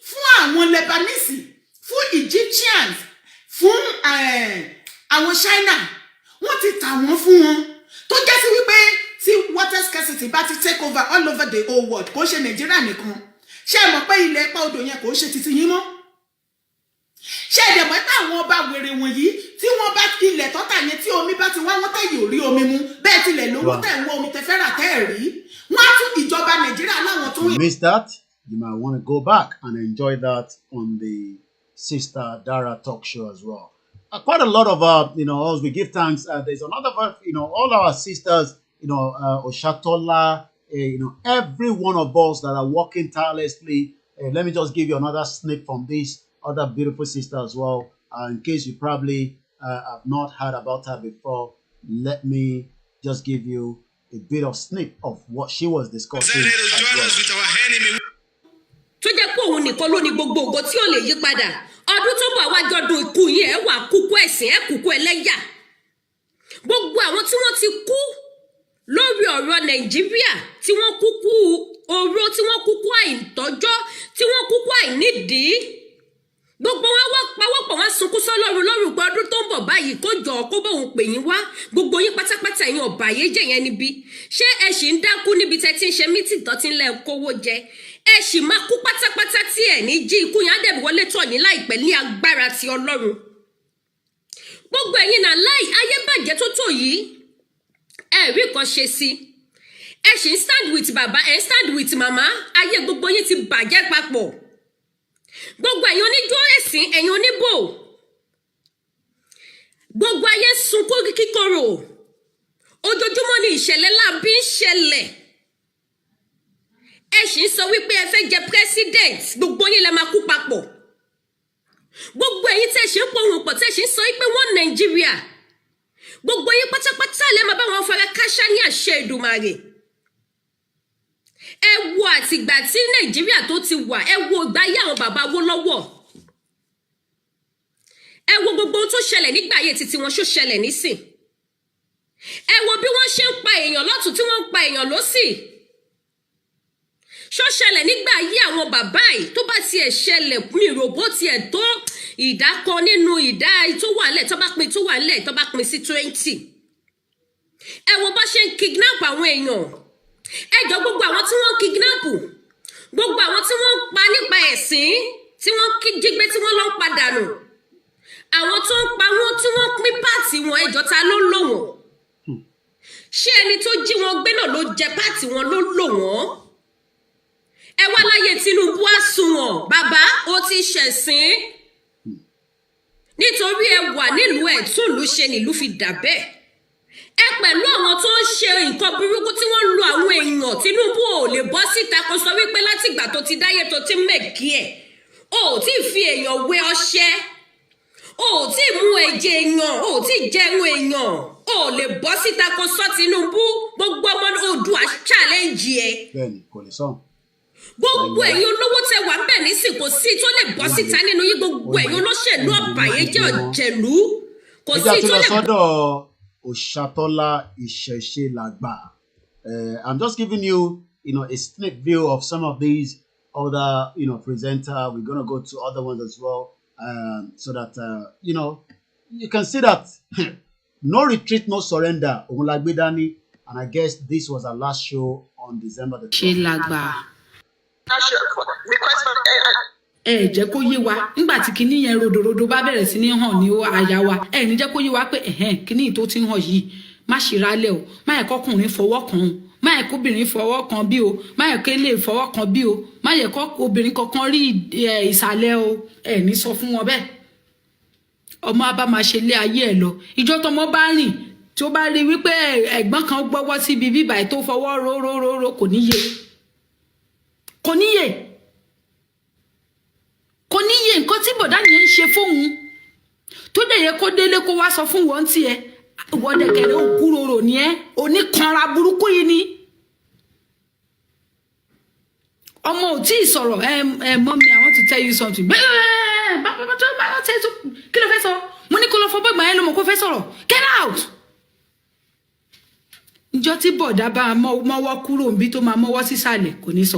fún àwọn Lebanese fún Egyptians fún àwọn China wọ́n ti tà wọ́n fún wọn tó jẹ́ sí wípé tí water scarcity bá ti take over all over the whole world kò ṣe Nàìjíríà nìkan ṣé ẹ mọ̀ pé ilẹ̀ ipa odò yẹn kò ṣe titi yín mọ́ ṣé ẹ̀dẹ̀ mọ́ pé àwọn ọba wèrè wọ̀nyí tí wọ́n bá ilẹ̀ tọ́ta yẹn tí omi bá ti wá wọ́n tẹ̀ yóò rí omi mu bẹ́ẹ̀ tilẹ̀ lówó tẹ̀ ń wọ omi tẹ fẹ́ rà tẹ́ ẹ̀ rí wọ́n á tún ìjọba Nàìjíríà láwọn tó ń. You missed that? You might want to go back and enjoy that on the Sister Dara talk show as well. Quite a lot of as we give thanks. There's another, all our sisters, Oshatola, every one of us that are working tirelessly. Let me just give you another snip from this other beautiful sister as well. In case you probably have not heard about her before, let me just give you a bit of snip of what she was discussing. Tó jẹ́ pé òun nìkan ló ní gbogbo ògo tí ò lè yí padà ọdún tó bọ̀ wá jọdún ikú yìí ẹ wà kúkú ẹ̀sìn ẹ kúkú ẹlẹ́yà gbogbo àwọn tí wọ́n ti kú lórí ọ̀rọ̀ Nàìjíríà tí wọ́n kúkú oró tí wọ́n kúkú àìtọ́jọ́ tí wọ́n kúkú àìnídìí gbogbo wọn wá pawọ́pọ̀ wọn sunkún sọ́lọ́run lórúkọ ọdún tó ń bọ̀ báyìí kó jọ kó bóun pè yín wá gbogbo yín pátápátá yín ọ̀bà ayé jẹ́ yẹn níbí ṣé ẹ ṣì ń dákú níbi tẹ́ ti ń ṣe mítì tó ti ń lẹ́ kówó jẹ ẹ ṣì máa kú pátápátá tí ẹ ní jí ikú yẹn á dẹ̀ wọlé tọ̀ yín láìpẹ́ ní agbára ti Ọlọ́run gbogbo ẹ̀yin náà láì ayé bàjẹ́ tó tó yìí ẹ rí kan ṣe sí ẹ ṣì ń stand with bàbá ẹ ń stand with màmá ayé gbogbo yín ti bàjẹ́ papọ̀ gbogbo ẹ̀yin oníjó ẹ̀sìn ẹ̀yin oníbò gbogbo ayé sunkún kíkorò ojoojúmọ́ ni ìṣẹ̀lẹ̀ láabi ń ṣẹlẹ̀ ẹ ṣì ń sọ wípé ẹ fẹ́ jẹ president gbogbo yín lẹ máa kú papọ̀ gbogbo ẹ̀yin tẹ́ ṣe ń pohùn pọ̀ tẹ́ ṣe ń sọ wípé wọ́n Nàìjíríà gbogbo yín pátápátá lẹ máa bá wọn fara káṣá ní àṣẹ Èdùmàrè ẹ wo àtìgbà tí Nàìjíríà tó ti wà ẹ wo ìgbáyé àwọn bàbá wó lọ́wọ́ ẹ wo gbogbo ohun tó ṣẹlẹ̀ nígbà ayé títí wọn ṣó ṣẹlẹ̀ nísìn ẹ wo bí wọ́n ṣe ń pa èèyàn lọ́tún tí wọ́n ń pa èèyàn lósì ṣó ṣẹlẹ̀ nígbà ayé àwọn bàbá yìí tó bá tiẹ̀ ṣẹlẹ̀ mi ròbó tiẹ̀ tó ìdá kan nínú ìdá tó wà nílẹ̀ tó bá pín tó wà nílẹ̀ tó bá pín sí 20 ẹ wo bá ṣe ń kidnap àwọn èèyàn ẹ jọ gbogbo àwọn tí wọ́n kidnap gbogbo àwọn tí wọ́n pa nípa ẹ̀sìn tí wọ́n jí gbé tí wọ́n lọ ń padà nù àwọn tó ń pa wọ́n tí wọ́n pín páàtì wọn ẹjọ́ ta ló lò wọ́n ṣé ẹni tó jí wọn gbé náà ló jẹ páàtì wọn ló lò wọ́n ẹ wá láyé Tinubu àsùnwọ̀n bàbá ó ti ṣẹ̀sìn nítorí ẹ wà nílùú ẹ̀ túnlù ṣe nílùú fi dà bẹ́ẹ̀ ẹ pẹ̀lú àwọn tó ń ṣe nǹkan burúkú tí wọ́n lu àwọn èèyàn Tinubu ò lè bọ́ síta kó sọ wípé látìgbà tó ti dáyé tó ti mẹ́kì ẹ̀ ò tí fi èèyàn wé ọṣẹ ò tí mú ẹ̀jẹ̀ èèyàn ò tí jẹun èèyàn ò lè bọ́ síta kó sọ Tinubu gbogbo ọmọ Oòduà challenge ẹ. Bẹ́ẹ̀ni kò lè sọ. Gbogbo ẹ̀yin olówó tẹ wà bẹ́ẹ̀ nísìn kò sí tó lè bọ́ síta nínú yín gbogbo ẹ̀yin olóṣèlú ọ̀bàyéjẹ́ ọ̀jẹ̀lú kò sí tó lè. Oshatola Ìṣẹ̀ṣe làgbà. I'm just giving you, a sneak view of some of these other, presenter. We're gonna go to other ones as well, so that you can see that no retreat, no surrender. Ogulagbedani, and I guess this was our last show on December the 12th. Jẹ́ kó yé wa nígbà tí kinní yẹn rodorodo bá bẹ̀rẹ̀ sí ní hàn ní àyà wa ní jẹ́ kó yé wa pé kinní tó ti ń hàn yìí má ṣe rálẹ̀ o má yẹ kọkùnrin fọwọ́ kan o má yẹ kóbìnrin fọwọ́ kan bí o má yẹ kó lè fọwọ́ kan bí o má yẹ kó obìnrin kankan rí ìsàlẹ̀ o ní sọ fún wọn bẹ́ẹ̀ ọmọ abá máa ṣe lé ayé ẹ̀ lọ ìjọ tọmọ bá rìn tí ó bá rí wípé ẹ̀gbọ́n kan gbọ́wọ́ síbi bíbà tó fọwọ́ róróróró kò níye nǹkan tí bọ̀dá yẹn ń ṣe fóun tó dẹ̀ yẹ kó délé kó wá sọ fún wọn tiẹ̀ ìwọ́dẹ̀kẹ̀rẹ̀ òkúròrò ni ẹ́ oníkanra burúkú yìí ni ọmọ ò tí ì sọ̀rọ̀ mommy I want to tell you something kí ló fẹ́ sọ mo ní kó lọ fọ́ bẹ́gbà yẹn ló mọ̀ kó fẹ́ sọ̀rọ̀ get out ìjọ tí bọ̀dá bá mọ́wọ́ kúrò níbi tó máa mọ́wọ́ sísàlẹ̀ kò ní sọ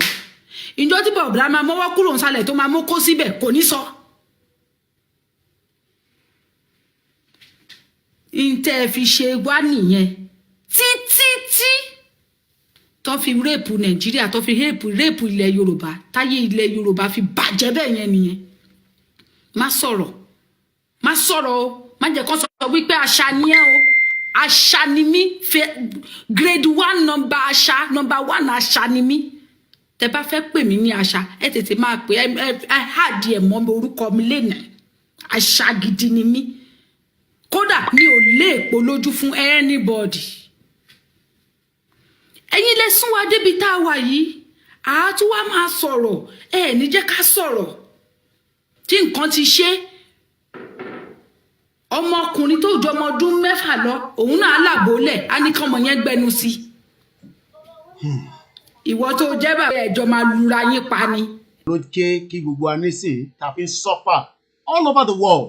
ìjọ tí bọ̀dá máa mọ́wọ́ kúrò nísàlẹ̀ tó máa mọ́ kó síbẹ̀ kò ní sọ ìntẹ́ fi ṣe wá nìyẹn títí tó fi rẹ́ẹ̀pù Nàìjíríà tó fi rẹ́ẹ̀pù ilẹ̀ Yorùbá táyé ilẹ̀ Yorùbá fi bàjẹ́ bẹ́ẹ̀ yẹn nìyẹn má sọ̀rọ̀ o má jẹ́ kó sọ wípé àṣà ni ẹ́ o àṣà ni mí grade 1 number àṣà number 1 àṣà ni mí tẹ́ bá fẹ́ pè mí ní àṣà ẹ tètè máa pè ẹ hàdí ẹ mọ́ mi orúkọ mi lẹ́nà àṣà gidi ni mí kódà mi ò lè èpò lójú fún anybody ẹ̀yin lè sún wa débi tá a wà yìí àátú wa máa sọ̀rọ̀ ẹ ní jẹ́ ká sọ̀rọ̀ tí nǹkan ti ṣe ọmọkùnrin tó jọ ọmọ ọdún 6 lọ òun náà làbólẹ̀ á ní kọ́mọ yẹn gbẹnu sí ìwọ tó jẹ́ bàbá ẹ̀jọ̀ máa lura yín pa ni. ló jẹ́ kí gbogbo wa nísìn tàbí suffer all over the world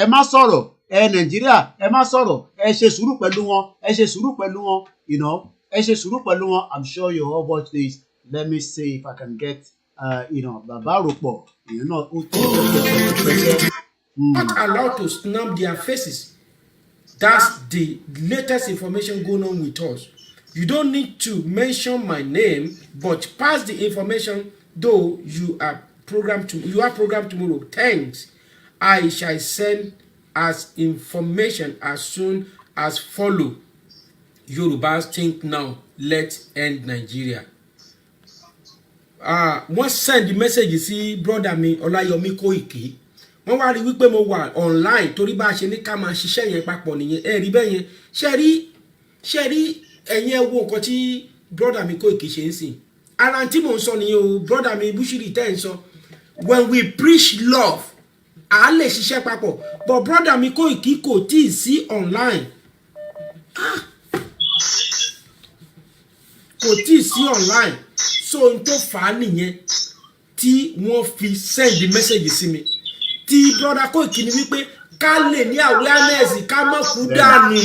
ẹ má sọ̀rọ̀ ẹ Nàìjíríà ẹ má sọ̀rọ̀ ẹ ṣe sùúrù pẹ̀lú wọn ẹ ṣe sùúrù pẹ̀lú wọn you know ẹ ṣe sùúrù pẹ̀lú wọn. I'm sure you all watch this. Let me see if I can get bàbá àròpọ̀ ìyẹn náà ó tó pẹ́pẹ́. Not allowed to snap their faces. That's the latest information going on with us. You don't need to mention my name, but pass the information. Though you are programmed tomorrow. Thanks. I shall send as information as soon as follow. Yorubas think now. Let's end Nigeria. Wọ́n send the message sí brother mi Ọláyọmí Kóìkì. Wọ́n wá rí wípé mo wà online torí bá a ṣe ní ká máa ṣiṣẹ́ yẹn papọ̀ nìyẹn ẹ rí bẹ́ẹ̀ yẹn ṣe rí ẹ̀yin ẹ wo nǹkan tí brother mi Kóìkì ṣe ń sìn ara tí mò ń sọ nìyẹn o brother mi Bushiri tẹ́ ń sọ when we preach love à á lè ṣiṣẹ́ papọ̀ but brother mi Kóìkì kò tí ì sí online kò tí ì sí online so n tó fà á nìyẹn tí wọ́n fi send the message sí mi. Tí brother Kóìkì ní wípé ká lè ní awareness ká má kú dànù.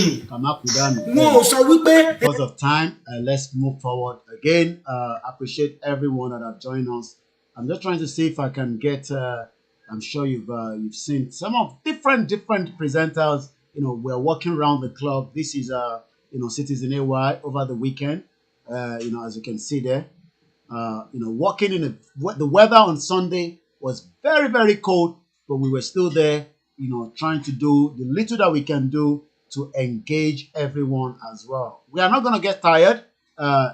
Wọ́n ò sọ wípé. Because of time, let's move forward again. Appreciate everyone that have joined us. I'm just trying to see if I can get. I'm sure you've seen some of different presenters. We're walking around the club. This is Citizen AY over the weekend. As you can see there. Walking in the weather on Sunday was very, very cold. But we were still there, trying to do the little that we can do to engage everyone as well. We are not going to get tired.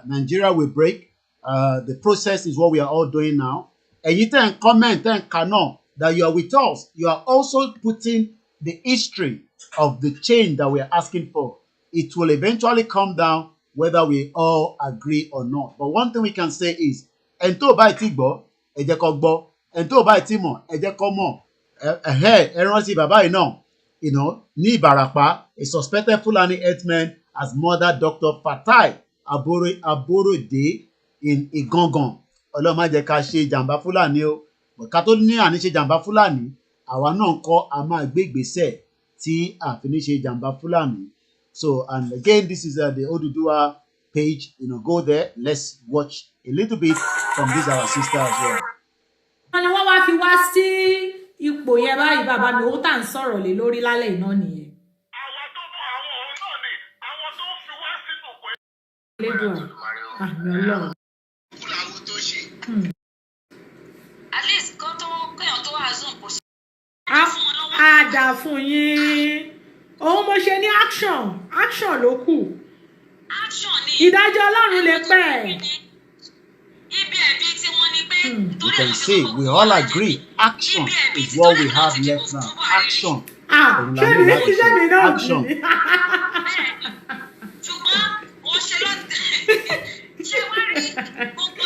Nigeria will break. The process is what we are all doing now. And you can comment and cannot that you are with us. You are also putting the history of the change that we are asking for. It will eventually come down whether we all agree or not. But one thing we can say is, ento ba ti gbo, ẹ jẹ́ kó gbọ́. Ento ba ti mọ̀, ẹ jẹ́ kó mọ̀. Rántí bàbá yìí náà, ní Ìbàràpá, a suspected Fulani herdsman has murdered Dr. Fatai Aborode in Igangan. Ọlọ́run má jẹ́ ká ṣe jàǹbá Fúlàní o. Ká tó ní àní ṣe jàǹbá Fúlàní, àwa náà kọ́ a máa gbé ìgbésẹ̀ tí a fi ní ṣe jàǹbá Fúlàní. So, and again, this is the Oduduwa page. Go there. Let's watch a little bit from this our sister as well. Wọ́n wá fi wá sí ipò yẹn báyìí bàbá mi ó tà ń sọ̀rọ̀ lé lórí lálẹ́ iná nìyẹn. At least kó tó kéèyàn tó wà zoom kò sí. A dà fún yín. Òun mo ṣe ní action ló kù. Ìdájọ́ Ọlọ́run lè pẹ́. Ibi ẹ̀bí tí wọ́n ní pé. You can see we all agree action is what we have left now. Action. Ṣé mi náà action. Ṣùgbọ́n wọ́n ṣe lọ́dẹ. Ṣé wọ́n rí gbogbo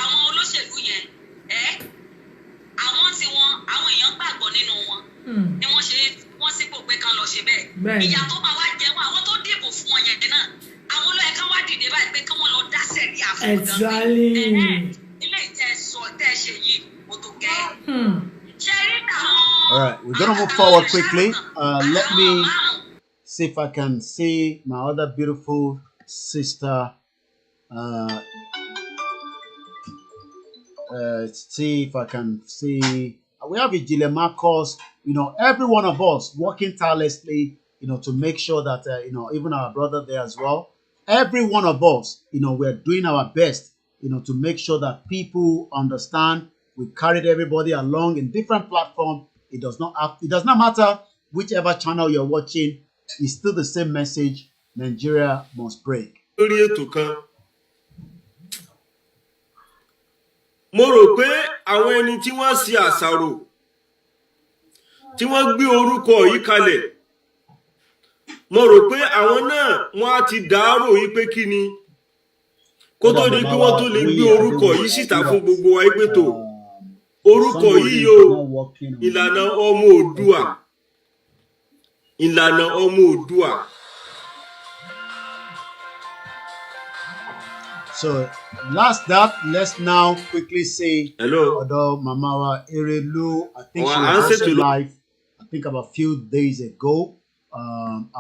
àwọn olóṣèlú yẹn? Àwọn tí àwọn èèyàn gbàgbọ́ nínú wọn ni wọ́n sípò pé kán lọ ṣe bẹ́ẹ̀. Ìyà tó máa wá jẹ́ wọn àwọn tó dìbò fún wọn yẹn náà àwọn olóyè kan wá dìde báyìí pé kí wọ́n lọ dá sẹ̀rí àfọ̀dán. Ilé tẹ́ ṣe yìí kò tó gẹ́. All right, we're gonna move forward quickly. Let me see if I can see my other beautiful sister. See if I can see. We have Ijile Marcos. Every one of us working tirelessly. To make sure that even our brother there as well. Every one of us, we're doing our best. To make sure that people understand We carried everybody along in different platforms. It does not matter whichever channel you're watching. It's still the same message. Nigeria must break. Mo rò pé àwọn ẹni tí wọ́n ṣe àṣàrò tí wọ́n gbé orúkọ yìí kalẹ̀, mo rò pé àwọn náà wọ́n á ti dàárò yìí pé kí ni kó tó di pé wọ́n tó lè gbé orúkọ yìí síta fún gbogbo wa pé tó orúkọ yìí o ìlànà ọmọ Oòduà, ìlànà ọmọ Oòduà. So let's now quickly say hello. Although Mamawa Erelu, I think she was also live, I think about a few days ago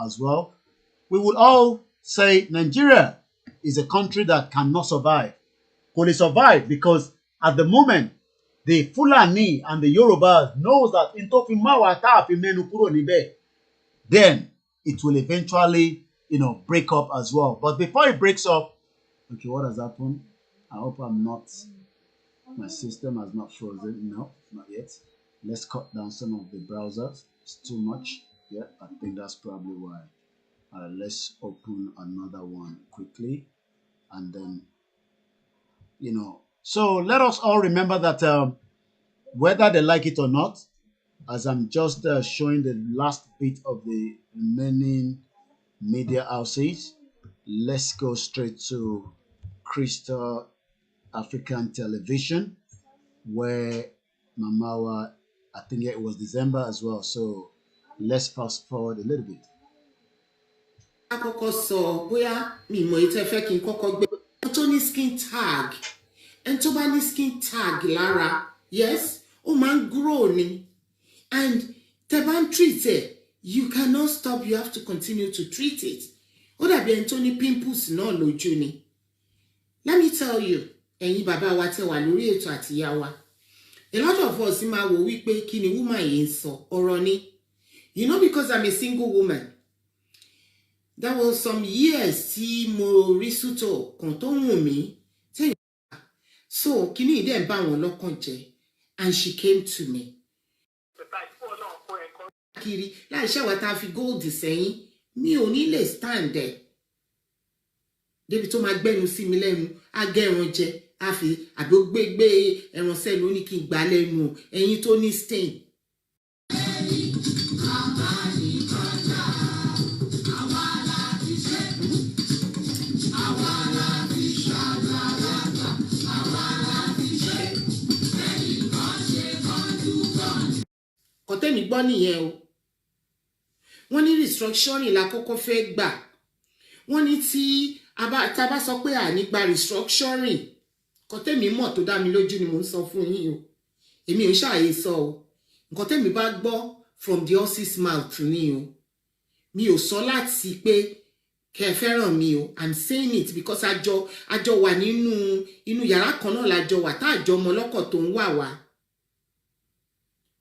as well. We would all say Nigeria is a country that cannot survive. Could it survive? Because at the moment, the Fulani and the Yoruba knows that then it will eventually, break up as well. But before it breaks up, okay, what has happened? I hope my system has not frozen. No, not yet. Let's cut down some of the browsers. It's too much. Yeah, I think that's probably why. Let's open another one quickly. And then, so let us all remember that whether they like it or not, as I'm just showing the last bit of the remaining media houses, let's go straight to Crystal African Television, where Mamawa, I think it was December as well. So let's fast forward a little bit. Skin tag and to skin tag Lara, yes, man groaning and Teban treats it. You cannot stop, you have to continue to treat it. Oda be Anthony pimples no lo juni. Let me tell you, ẹ̀yin bàbá wa tẹ́ wà lórí ètò àtìyá wa. A lot of us ma wo wí pé kíni woman yìí sọ ọ̀rọ̀ ni. Because I'm a single woman. There was some years tí mo rí sútọ̀ kan tó wù mí. So kíni ide bá wọn lọ́kàn jẹ́, and she came to me. Kiri láì ṣe wa tá fi gold sẹ́yìn, mi ò ní lè stand there. Débi tó máa gbẹ́nu sí mi lẹ́nu, á gé ẹran jẹ, á fi àbí ó gbé ẹran sẹ́nu ó ní kí n gbà lẹ́nu, ẹyin tó ní stain. Kọ́tẹ́mi gbọ́ nìyẹn o. Wọ́n ní restructuring la kọ́kọ́ fẹ́ gbà. Wọ́n ní tí tá bá sọ pé à ní gba restructuring, kọ́tẹ́mi mọ̀ tó dá mi lójú ni mò ń sọ fún yín o. Èmi ò ń ṣàyè sọ o. Kọ́tẹ́mi bá gbọ́ from the horse's mouth ni o. Mi ò sọ láti pé kẹ́ fẹ́ràn mi o. I'm saying it because àjọ wà nínú yàrá kan náà lájọ wà tá àjọ ọmọ lọ́kọ̀ tó ń wà wá.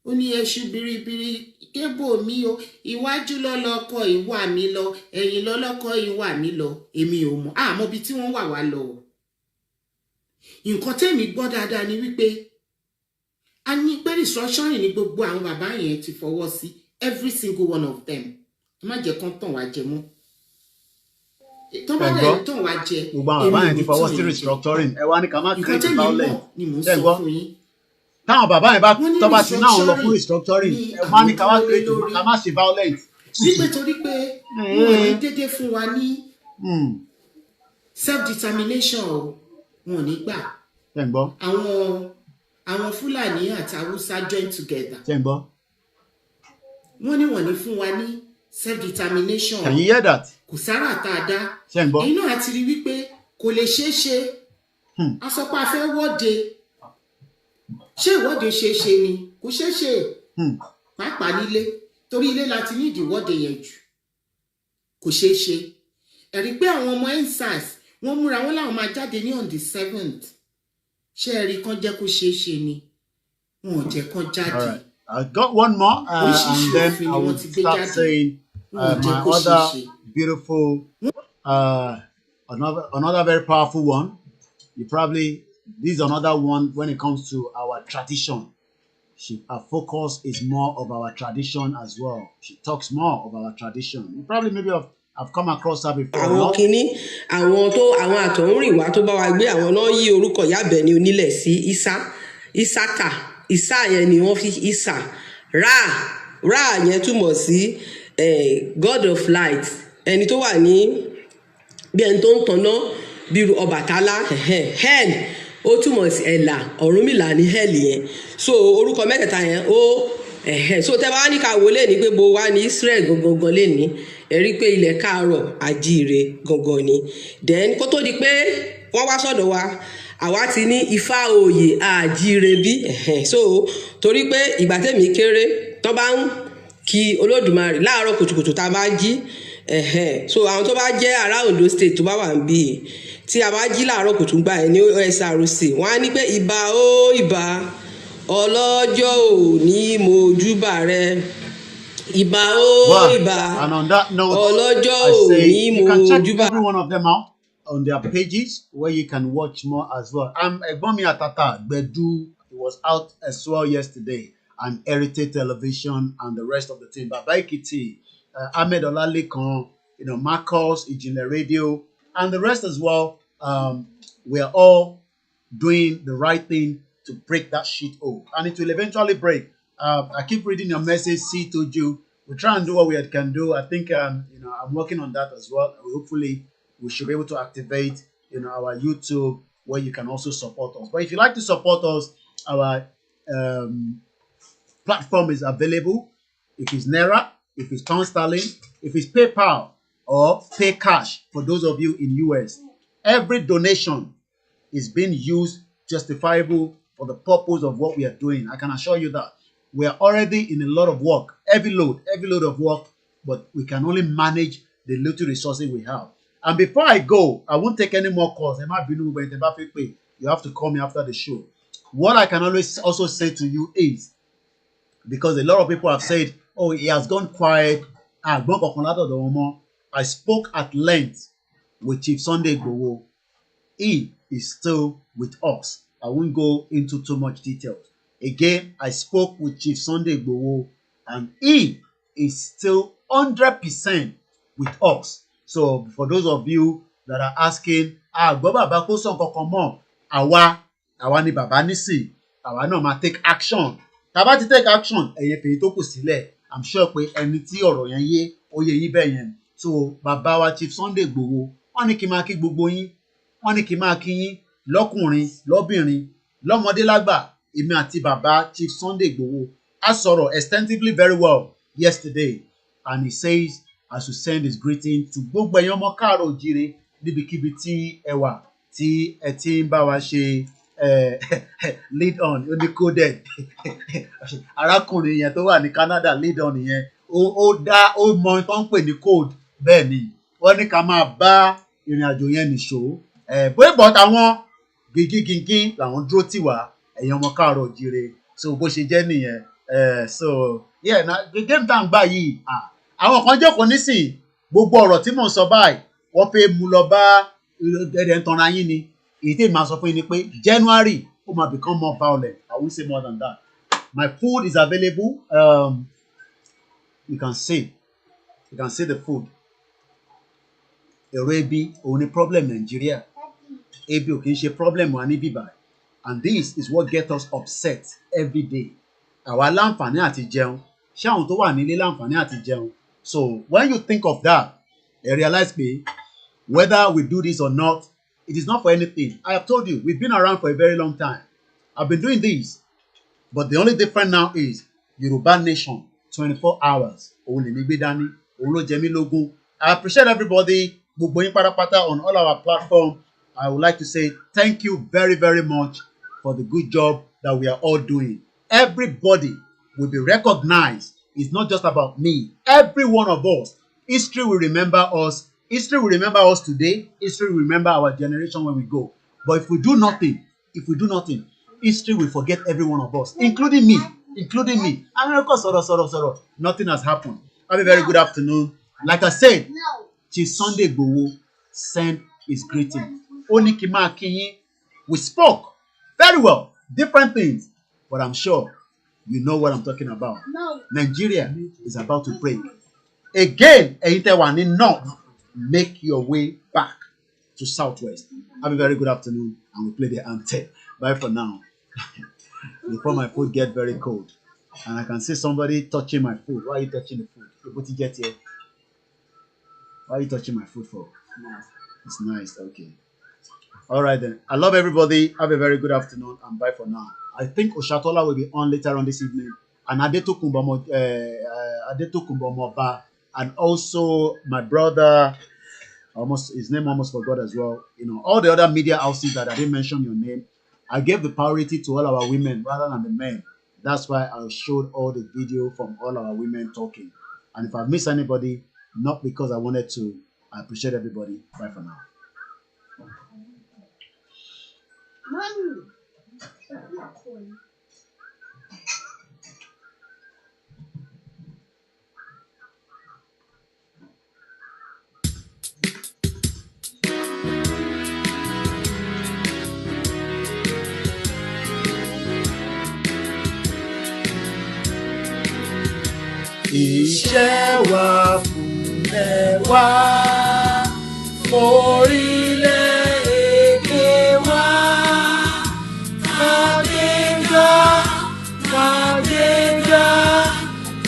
Ó ní ẹṣu biribiri kébò mi o, iwájú lọ́lọ́kọ ìwà mi lọ, ẹ̀yìn lọ́lọ́kọ ìwà mi lọ, èmi ò mọ̀. Àmọ́ bí tí wọ́n wà wá lọ. Nǹkan tẹ́mi gbọ́ dáadáa ni wípé a ní pé restructuring ní gbogbo àwọn bàbá yẹn ti fọwọ́ sí, every single one of them. Má jẹ́ kán tàn wá jẹ mọ́. Tó bá dẹ̀ tàn wá jẹ, gbogbo àwọn bàbá yẹn ti fọwọ́ sí restructuring. Ẹ wá ní ká má create violence. Ni mò ń sọ fún yín. Táwọn bàbá yẹn bá tó bá ti náà lọ fún restructuring, ẹ wá ní ká má create, ká má ṣe violence. Nígbà torí pé wọ́n ní dédé fún wa ní self-determination wọn ò ní gbà. Àwọn Fúlàní àti Haúsá join together. Wọ́n ní wọ́n ní fún wa ní self-determination. Can you hear that? Kò sára tá a dá. Èyí náà àti rí wípé kò lè ṣeé ṣe. A sọ pé a fẹ́ wọ́de. Ṣé ìwọ́de ṣeé ṣe ni? Kò ṣeé ṣe. Pàápàá nílé. Torí ilé láti ní ìdíwọ́de yẹn jù. Kò ṣeé ṣe. Ẹ̀rí pé àwọn ọmọ EndSARS wọ́n múra wọn láwọn máa jáde ní on the 7th. Ṣé ẹ̀rí kan jẹ́ kó ṣeé ṣe ni? Wọn ò jẹ́ kan jáde. All right. I got one more and then I will start saying my other beautiful, another very powerful one. You probably this is another one when it comes to our tradition. Her focus is more of our tradition as well. She talks more of our tradition. You probably maybe have come across her before. Àwọn kínní àwọn àtọ̀húnrìnwá tó bá wa gbé àwọn náà yí orúkọ Ìyá Àbẹ̀ní onílẹ̀ sí Ìsákà. Ìsá yẹn ni wọ́n fi Ìsá. Ra yẹn túmọ̀ sí God of light. Ẹni tó wà ní bí ẹni tó ń tanná bí Ọbàtálá. Hell ó túmọ̀ sí ẹ̀là. Ọ̀rúnmìlà ní hell yẹn. So orúkọ mẹ́tẹ̀ẹ̀ta yẹn so tẹ́ bá ní ká wọlé ní pé bo wá ní Israel gangan lé ní ẹ rí pé ilẹ̀ káàárọ̀ àjíire gangan ni. Then kó tó di pé wọ́n wá sọ́dọ̀ wa àwa ti ní Ifá oyè àjíire bí so torí pé ìgbà tẹ̀mí kéré tó bá ń kí Olódùmarè láàárọ̀ kùtùkùtù tá a bá jí so àwọn tó bá jẹ́ ará Ondo state tó bá wà ń bí tí a bá jí láàárọ̀ kùtù gbà ẹ̀ ní SRC wọ́n á ní pé ìbà ó ìbà ọlọ́jọ́ òní mojúbà rẹ ìbà ó ìbà ọlọ́jọ́ òní mojúbà. You can check every one of them out on their pages where you can watch more as well. Ẹ̀gbọ́n mi àtàtà Gbedu, it was out as well yesterday, and Heritage Television and the rest of the team. Baba Ekiti, Ahmed Olalekan, Marcos, Ijinle Radio, and the rest as well. We are all doing the right thing to break that shit hole, and it will eventually break. I keep reading your message. See to you. We try and do what we can do. I think I'm working on that as well. Hopefully, we should be able to activate our YouTube where you can also support us. But if you like to support us, our platform is available. If it's Naira, if it's Pound Sterling, if it's PayPal or Pay Cash for those of you in US, every donation is being used justifiable for the purpose of what we are doing. I can assure you that we are already in a lot of work, heavy load of work, but we can only manage the little resources we have. And before I go, I won't take any more calls. You have to call me after the show. What I can always also say to you is, because a lot of people have said, oh, he has gone quiet. I spoke at length with Chief Sunday Igboho. He is still with us. I won't go into too much details. Again, I spoke with Chief Sunday Igboho, and he is still 100% with us. So for those of you that are asking, Baba Awa ni Baba Nisi, Awa no ma take action. Taba ti take action, I'm sure pé ẹni tí ọ̀rọ̀ yẹn yé, ó yé yín bẹ́ẹ̀ yẹn. So Baba wa Chief Sunday Igboho, wọ́n ní kí máa kí gbogbo yín, wọ́n ní kí máa kí yín lọ́kùnrin, lọ́bìnrin, lọ́mọdé lágbà. Èmi àti Baba Chief Sunday Igboho a sọ̀rọ̀ extensively very well yesterday, and he says I should send his greeting to gbogbo ẹ̀yin ọmọ káàárọ̀ oòjíire níbikíbi tí ẹ wà tí ẹ ti ń bá wa ṣe lead on unicoded arákùnrin yẹn tó wà ní Canada lead on yẹn ó mọ tó ń pè ní code bẹ́ẹ̀ ni wọ́n ní ká máa bá ìrìn àjò yẹn nìṣó bóyá bọ́t àwọn gígígígí làwọn dúró tì wá ẹ̀yin ọmọ káàárọ̀ oòjíire so bó ṣe jẹ́ nìyẹn so yeah na game tá à ń gbà yìí àwọn kan jókòó nísìn gbogbo ọ̀rọ̀ tí mò ń sọ báyìí wọ́n fẹ́ mú lọ bá ẹ̀rẹ̀ ń tanra yín ni èyí tí màá sọ fún yín ni pé January ó máa become more violent. I won't say more than that. My food is available. You can see the food. Èrò ebi òun ni problem Nigeria. Ebi ò kì í ṣe problem wa ní bíbá. And this is what gets us upset every day. Àwa láǹfààní àti jẹun. Ṣé àwọn tó wà nílé láǹfààní àti jẹun? So when you think of that, you realize pé whether we do this or not, it is not for anything. I have told you, we've been around for a very long time. I've been doing this. But the only difference now is Yoruba Nation, 24 hours. I appreciate everybody on all our platforms. I would like to say thank you very, very much for the good job that we are all doing. Everybody will be recognized. It's not just about me. Every one of us. History will remember us. History will remember us today. History will remember our generation when we go. But if we do nothing, history will forget every one of us, including me. And of course, nothing has happened. Have a very good afternoon. Like I said, Chief Sunday Igboho sent his greeting. We spoke Very well. Different things. But I'm sure you know what I'm talking about. No. Nigeria is about to break. Again, in North, make your way back to Southwest. Have a very good afternoon, and we play the anthem. Bye for now. Before my food get very cold, and I can see somebody touching my food. Why are you touching the food? What you get here? Why are you touching my food for? It's nice. Okay. All right then. I love everybody. Have a very good afternoon, and bye for now. I think Oshatola will be on later on this evening, and Adetokunbo Moba, and also my brother. His name almost forgot as well. You know, all the other media houses that I didn't mention your name. I gave the priority to all our women rather than the men. That's why I showed all the video from all our women talking. And if I miss anybody, not because I wanted to, I appreciate everybody. Bye for now. Iṣẹ́ wa fúnlẹ̀ wá, orílẹ̀-èdè wa, kàgbéga, kàgbéga,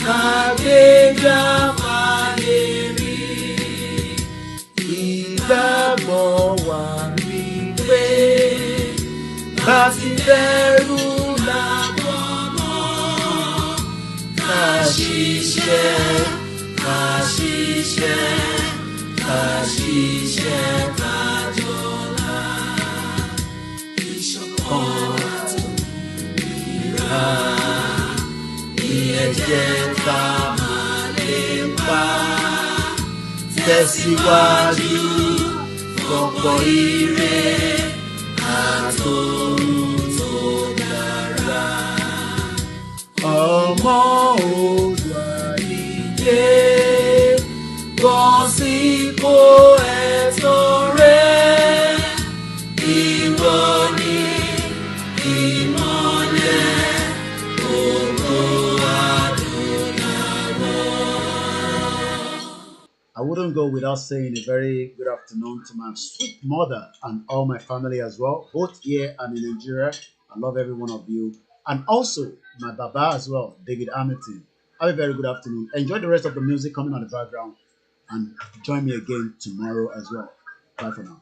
kàgbéga máa lè rí. Ìgbàgbọ́ wa rí pé bá ti bẹ̀rù làbọ̀ mọ́. Kashishe, kashishe, kashishe, kajola. Ìṣọ̀kan ìra, ìyẹ̀jẹ̀ ká máa lè pa. Tẹ̀síwájú, kọ̀kọ̀ ire, àtòrun tó dára. Ọmọ Oòduà dìde, bọ́ sípò ẹ̀tọ́ rẹ̀. Ìwọ ni ìmọ́lẹ̀ ògo adúláwọ̀. I wouldn't go without saying a very good afternoon to my sweet mother and all my family as well, both here and in Nigeria. I love every one of you. And also my Baba as well, David Hamilton. Have a very good afternoon. Enjoy the rest of the music coming on the background, and join me again tomorrow as well. Bye for now.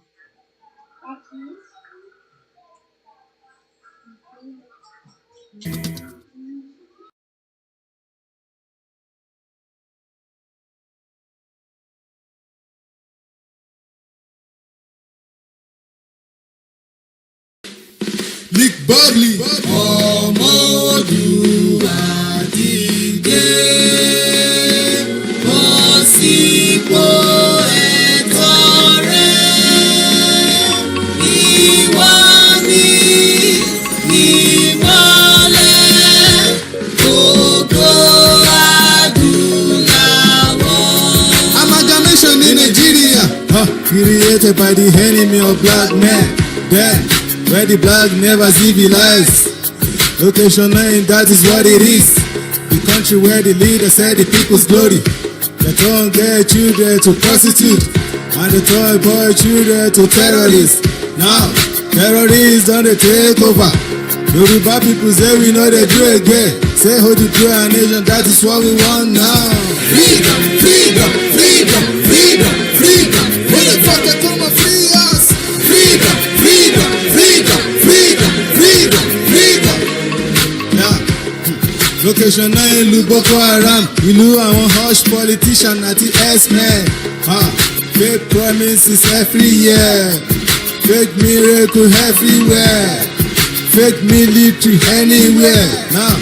Nick Barley. Ọmọ Oòduà dìde, bọ́ sípò ẹ̀tọ́ rẹ̀. Ìwọ ni ìmọ́lẹ̀ ògo adúláwọ̀. Amalgamation in Nigeria, created by the enemy of black men. Then, where the black never civilize. Location 9, that is what it is. The country where the leader said the people's glory. They turn their children to prostitute, and they turn boy children to terrorists. Now, terrorists don't they take over. Yoruba people say we know they do again. Say hold the true our nation, that is what we want now. Freedom, freedom, freedom, freedom, freedom. Where the fuck they come and free us? Freedom, freedom, freedom, freedom, freedom, freedom. Yeah. Location 9 ìlú Boko Haram, ìlú àwọn hush politician àti S-men. Fake promises every year, fake miracle everywhere, fake military anywhere. Now,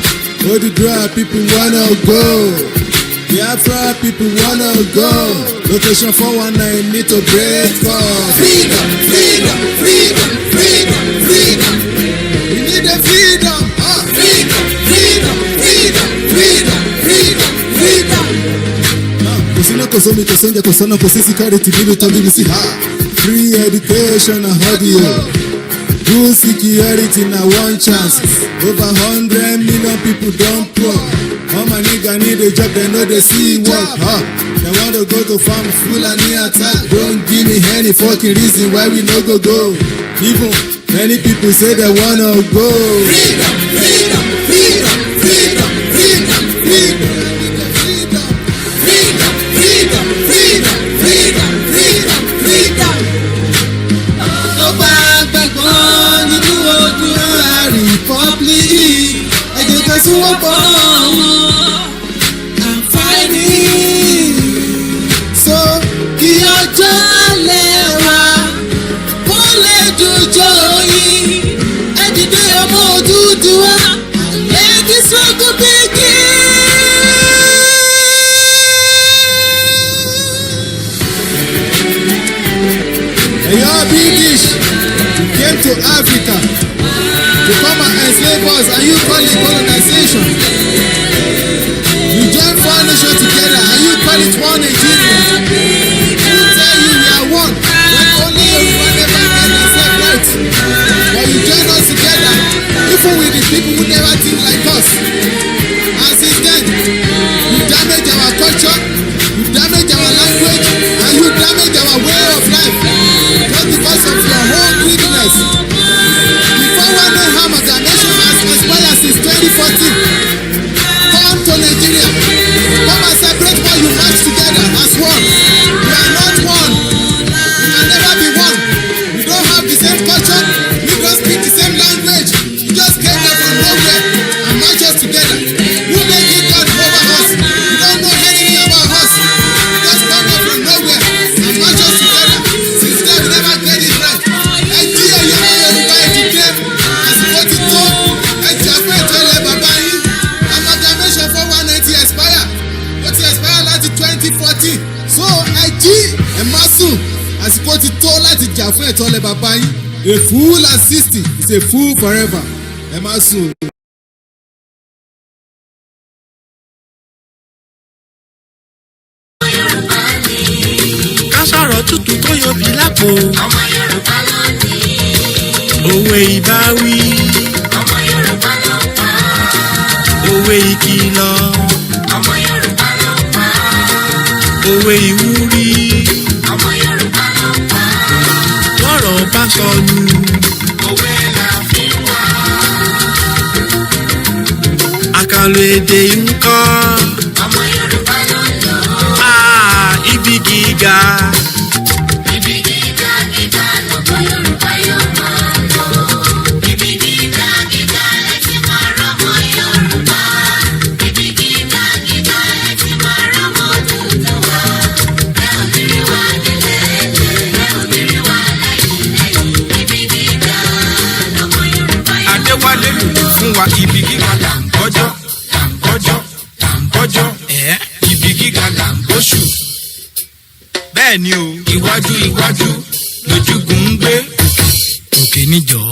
Oduduwa people wanna go, Biafra people wanna go. Location 419 need to break off. Freedom, freedom, freedom, freedom, freedom. We need the freedom. Freedom, freedom, freedom, freedom, freedom, freedom. Kusina kosomi kosonja kosana kosisi security bilu tabi bisi ha. Free education and audio. Good security na one chance. Over 100 million people don't poor. All my nigga need a job, they know they see work. They want to go to farm, FULANI attack. Don't give me any fucking reason why we no go. Even many people say they wanna go. Freedom, freedom, freedom, freedom, freedom, freedom. Freedom, freedom, freedom, freedom, freedom, freedom. Tó bá gbàgbọ́ nínú Oòduà Republic, ẹ jẹ́ ká súnmọ́ pọ̀ and fighting. So kí ọjọ́ alẹ́ wa kó lè jọjọ́ yìí, ẹ dìde ọmọ Odùduwà, let the struggle begin. You're British, you came to Africa to come and enslave us, and you call it colonization. You join four nations together, and you call it one Nigeria. Who tell you we are one when only Yoruba never get themselves right? But you join us together, even with the people who never think like us. And since then, you damage our culture, you damage our language, and you damage our way of life. Just because of your whole greediness. Before one day amalgamation has expired since 2014. Come to Nigeria. Come and separate what you match together as one. We are not one. We can never be one. We don't have the same culture. We don't speak the same language. You just came there from nowhere and match us together. Who make it God over us? You don't know anything about us. You just come there from nowhere and match us together. Since then we never get it right. Ẹ jí ẹ̀yọ́ Yorùbá ìdílé àsìkò ti tó. Ẹ jà fún ìtọ́lẹ̀ bàbá yín. Amalgamation 419 expire. Ó ti expire láti 2014. So ẹ jí ẹ má sùn. Àsìkò ti tó láti jà fún ìtọ́lẹ̀ bàbá yín. A fool at 60 is a fool forever. Ẹ má sùn. Ká sọ̀rọ̀ tútù tó yọbi lápò. Ọmọ Yorùbá ló ní. Òwe ìbáwí. Ọmọ Yorùbá ló pa. Òwe ìkìlọ̀. Ọmọ Yorùbá ló pa. Òwe ìwúrí. Ọmọ Yorùbá ló pa. Lọ́rọ̀ bá sọnù. Òwe là fi wá. Àkàlò èdè ń kọ́. Ọmọ Yorùbá ló lò. Ibi gíga. Ibi gíga gíga lọ́gbọ́ Yorùbá yóò máa lọ. Ibi gíga gíga lẹ́tí máa rọ́mọ Yorùbá. Ibi gíga gíga lẹ́tí máa rọ́mọ Odùduwà. Ẹ ò ní rí wa nílẹ̀ẹ́lẹ̀, ẹ ò ní rí wa lẹ́yìn. Ibi gíga lọ́gbọ́ Yorùbá yóò máa lọ. Adéwálé lùlù fún wa ibi gíga là ń kọjọ́, là ń kọjọ́, là ń kọjọ́. Ibi gíga là ń gbóṣù. Bẹ́ẹ̀ ni o, iwájú iwájú lójúgun ń gbé òkè níjọ́.